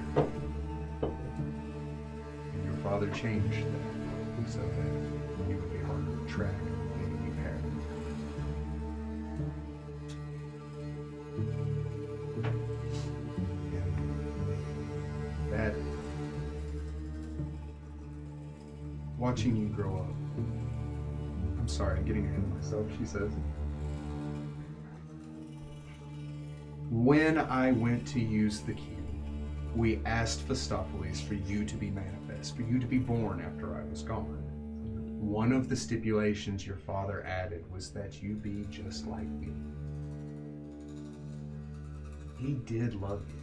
And your father changed that so that you would be harder to track when you be paired. And that, watching you grow up, I'm sorry, I'm getting ahead of myself, she says. When I went to use the key, we asked Phistopheles for you to be manifest, for you to be born after I was gone. One of the stipulations your father added was that you be just like me. He did love you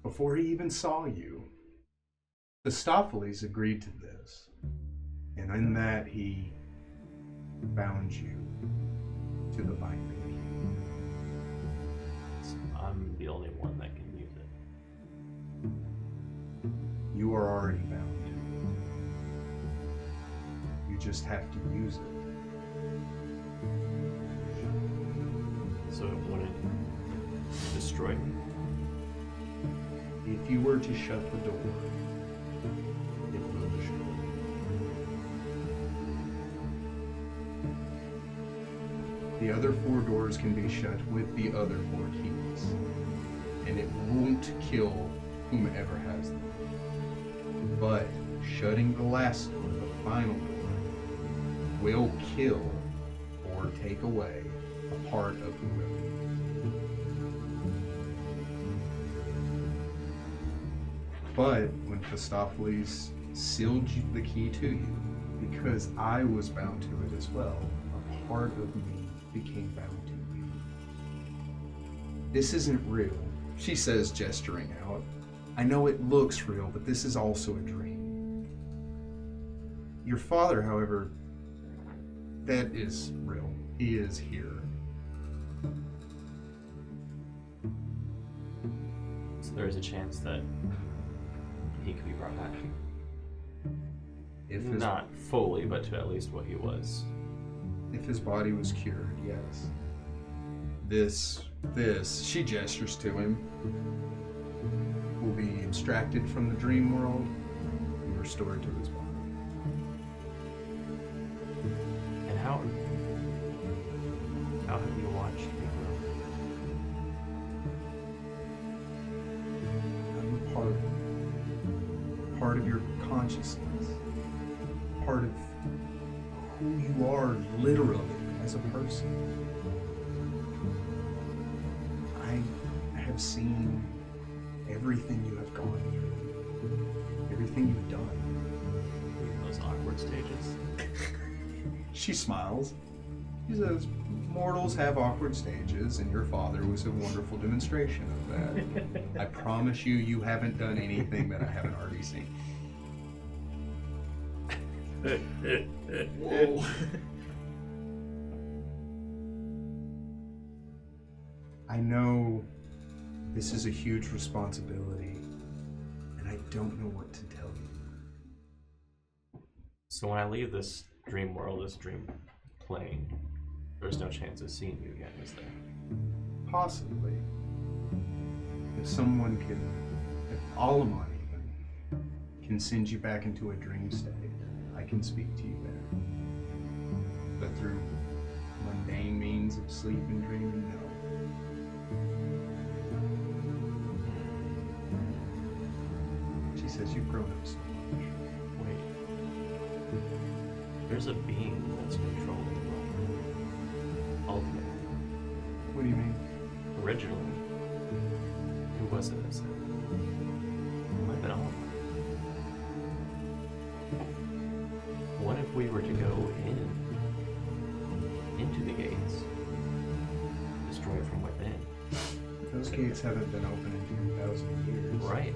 before he even saw you. Phistopheles agreed to this, and in that he bound you to the binding. I'm the only one that can use it. You are already bound. You just have to use it. So it wouldn't destroy me. If you were to shut the door, it will destroy you. The other 4 doors can be shut with the other 4 keys. and it won't kill whomever has them. But shutting the last door, the final door, will kill or take away a part of whoever. But when Christophilus sealed the key to you, because I was bound to it as well, a part of me became bound to you. This isn't real, she says, gesturing out. I know it looks real, but this is also a dream. Your father, however, that is real. He is here. So there is a chance that he could be brought back. If his, Not fully, but to at least what he was. if his body was cured, yes. This, she gestures to him, will be abstracted from the dream world and restored to his body. And how have you watched me grow? I'm part of your consciousness, part of who you are literally as a person. I have seen everything you have gone through, everything you've done. Those awkward stages. She smiles. She says, mortals have awkward stages, and your father was a wonderful demonstration of that. I promise you, you haven't done anything that I haven't already seen. Whoa. I know this is a huge responsibility, and I don't know what to tell you. So when I leave this dream world, this dream plane, there's no chance of seeing you again, is there? Possibly. If someone can, if Alamon even, can send you back into a dream state, I can speak to you there. But through mundane means of sleep and dreaming, no. She says you've grown up so much. Wait. There's a being that's controlling the world. Ultimately. What do you mean? Originally. Who was it that said? It might have been all of them. What if we were to go into the gates? Destroy it from within. Those gates haven't been open in 2,000 years. Right.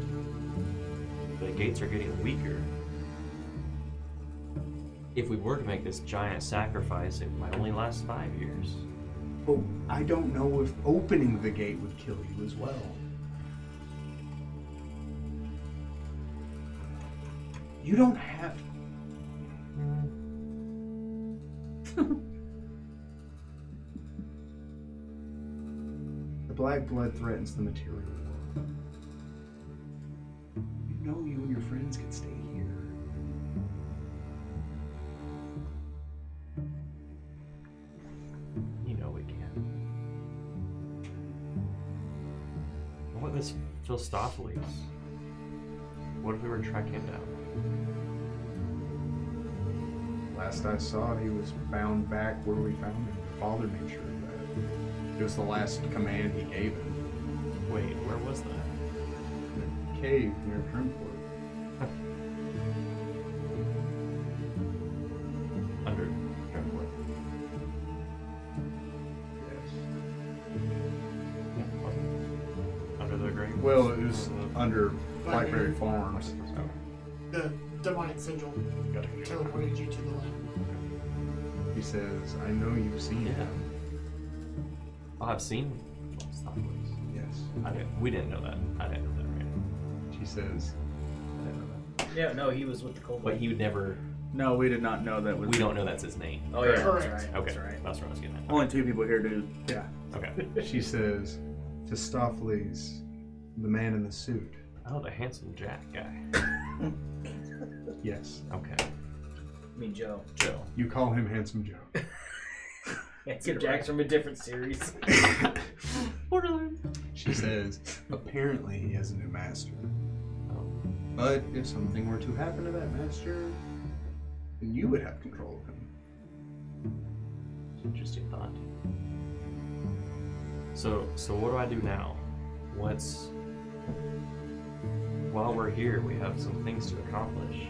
The gates are getting weaker. If we were to make this giant sacrifice, it might only last 5 years. But I don't know if opening the gate would kill you as well. You don't have. The black blood threatens the material world. You know you and your friends can stay here. You know we can. What this Philistopheles? What if we were to track him down? Last I saw, he was bound back where we found him. Your father made sure of that. It was the last command he gave him. Wait, where was that? In a cave near Trimford. Under Dreamwood. Yes. Yeah, wasn't it? Under the grave? Well, it was under Blackberry Farms. Oh, The demonic sigil got it. teleported you to the land. He says, I know you've seen Yeah. him. Oh, I've seen Philistopheles. Yes. We didn't know that. I didn't know that, right? She says, I didn't know that. Yeah, no, he was with the cold. But he would never. No, we did not know that was. We don't know that's his name. Oh yeah, Correct. that's right. Okay, That's right. that's what I was getting at. Only 2 people here do. Yeah. Okay. she says, Philistopheles, the man in the suit. Oh, the handsome Jack guy. Yes. Okay. I mean Joe. Joe. You call him Handsome Joe. Handsome Jack's from a different series. Borderlands. She says, Apparently, he has a new master. Oh. But if something were to happen to that master, then you would have control of him. Interesting thought. So what do I do now? While we're here, we have some things to accomplish.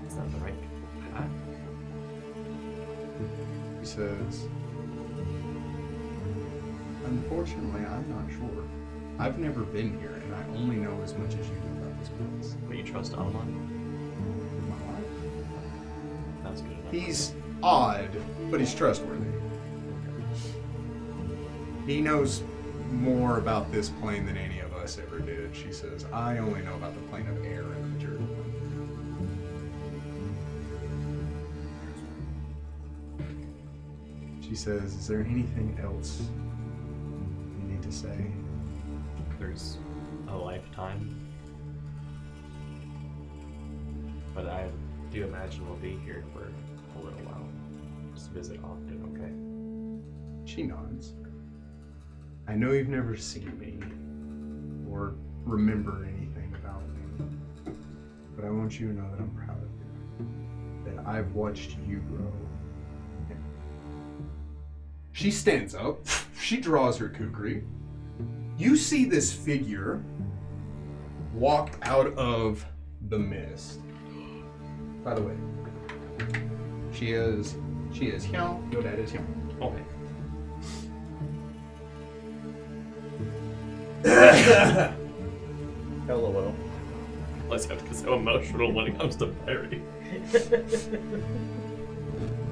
Is that the right path? He says, unfortunately, I'm not sure. I've never been here, and I only know as much as you do about this place. But you trust Alman? In my life. That's good enough. He's odd, but he's trustworthy. He knows more about this plane than any of us ever did. She says, I only know about the plane of air and the material plane. She says, is there anything else you need to say? There's a lifetime. But I do imagine we'll be here for a little while. Just visit often, okay? She nods. I know you've never seen me or remember anything about me, but I want you to know that I'm proud of you, that I've watched you grow. She stands up, she draws her kukri. You see this figure walk out of the mist. By the way, she is Hyun, your dad is Hyun. Okay. LOL. Let's have to get so emotional when it comes to Perry.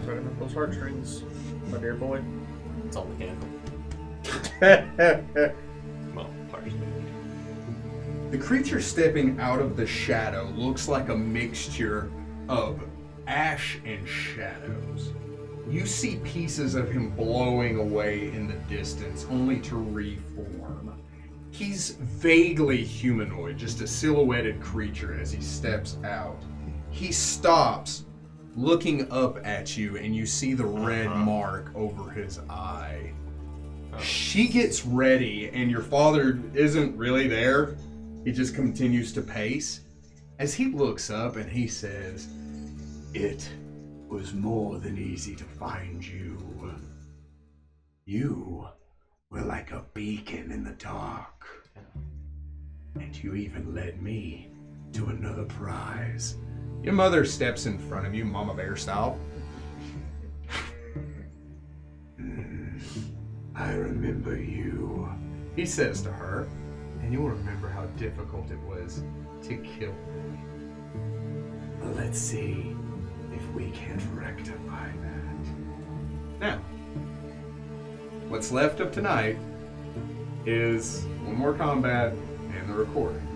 Trying up those heartstrings, my dear boy. It's all mechanical. Well, partially. The creature stepping out of the shadow looks like a mixture of ash and shadows. You see pieces of him blowing away in the distance, only to reform. He's vaguely humanoid, just a silhouetted creature as he steps out. He stops, looking up at you, and you see the red mark over his eye. She gets ready, and your father isn't really there. He just continues to pace. As he looks up and he says, it was more than easy to find you. You were like a beacon in the dark. And you even led me to another prize. Your mother steps in front of you, Mama Bear style. I remember you, he says to her, and you'll remember how difficult it was to kill me. But let's see if we can't rectify that. Now, what's left of tonight is one more combat and the recording.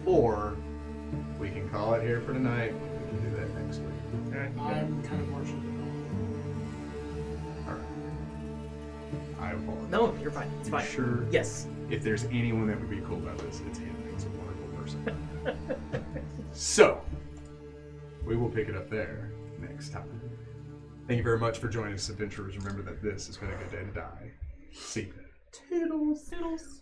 Or we can call it here for tonight. We can do that next week. I'm kind of partial to Alright. I apologize. No, you're fine. It's fine. Sure. Yes. If there's anyone that would be cool about this, it's him. He's a wonderful person. So, we will pick it up there next time. Thank you very much for joining us, adventurers. Remember that this has been a good day to die. See you then. Toodles. Toodles.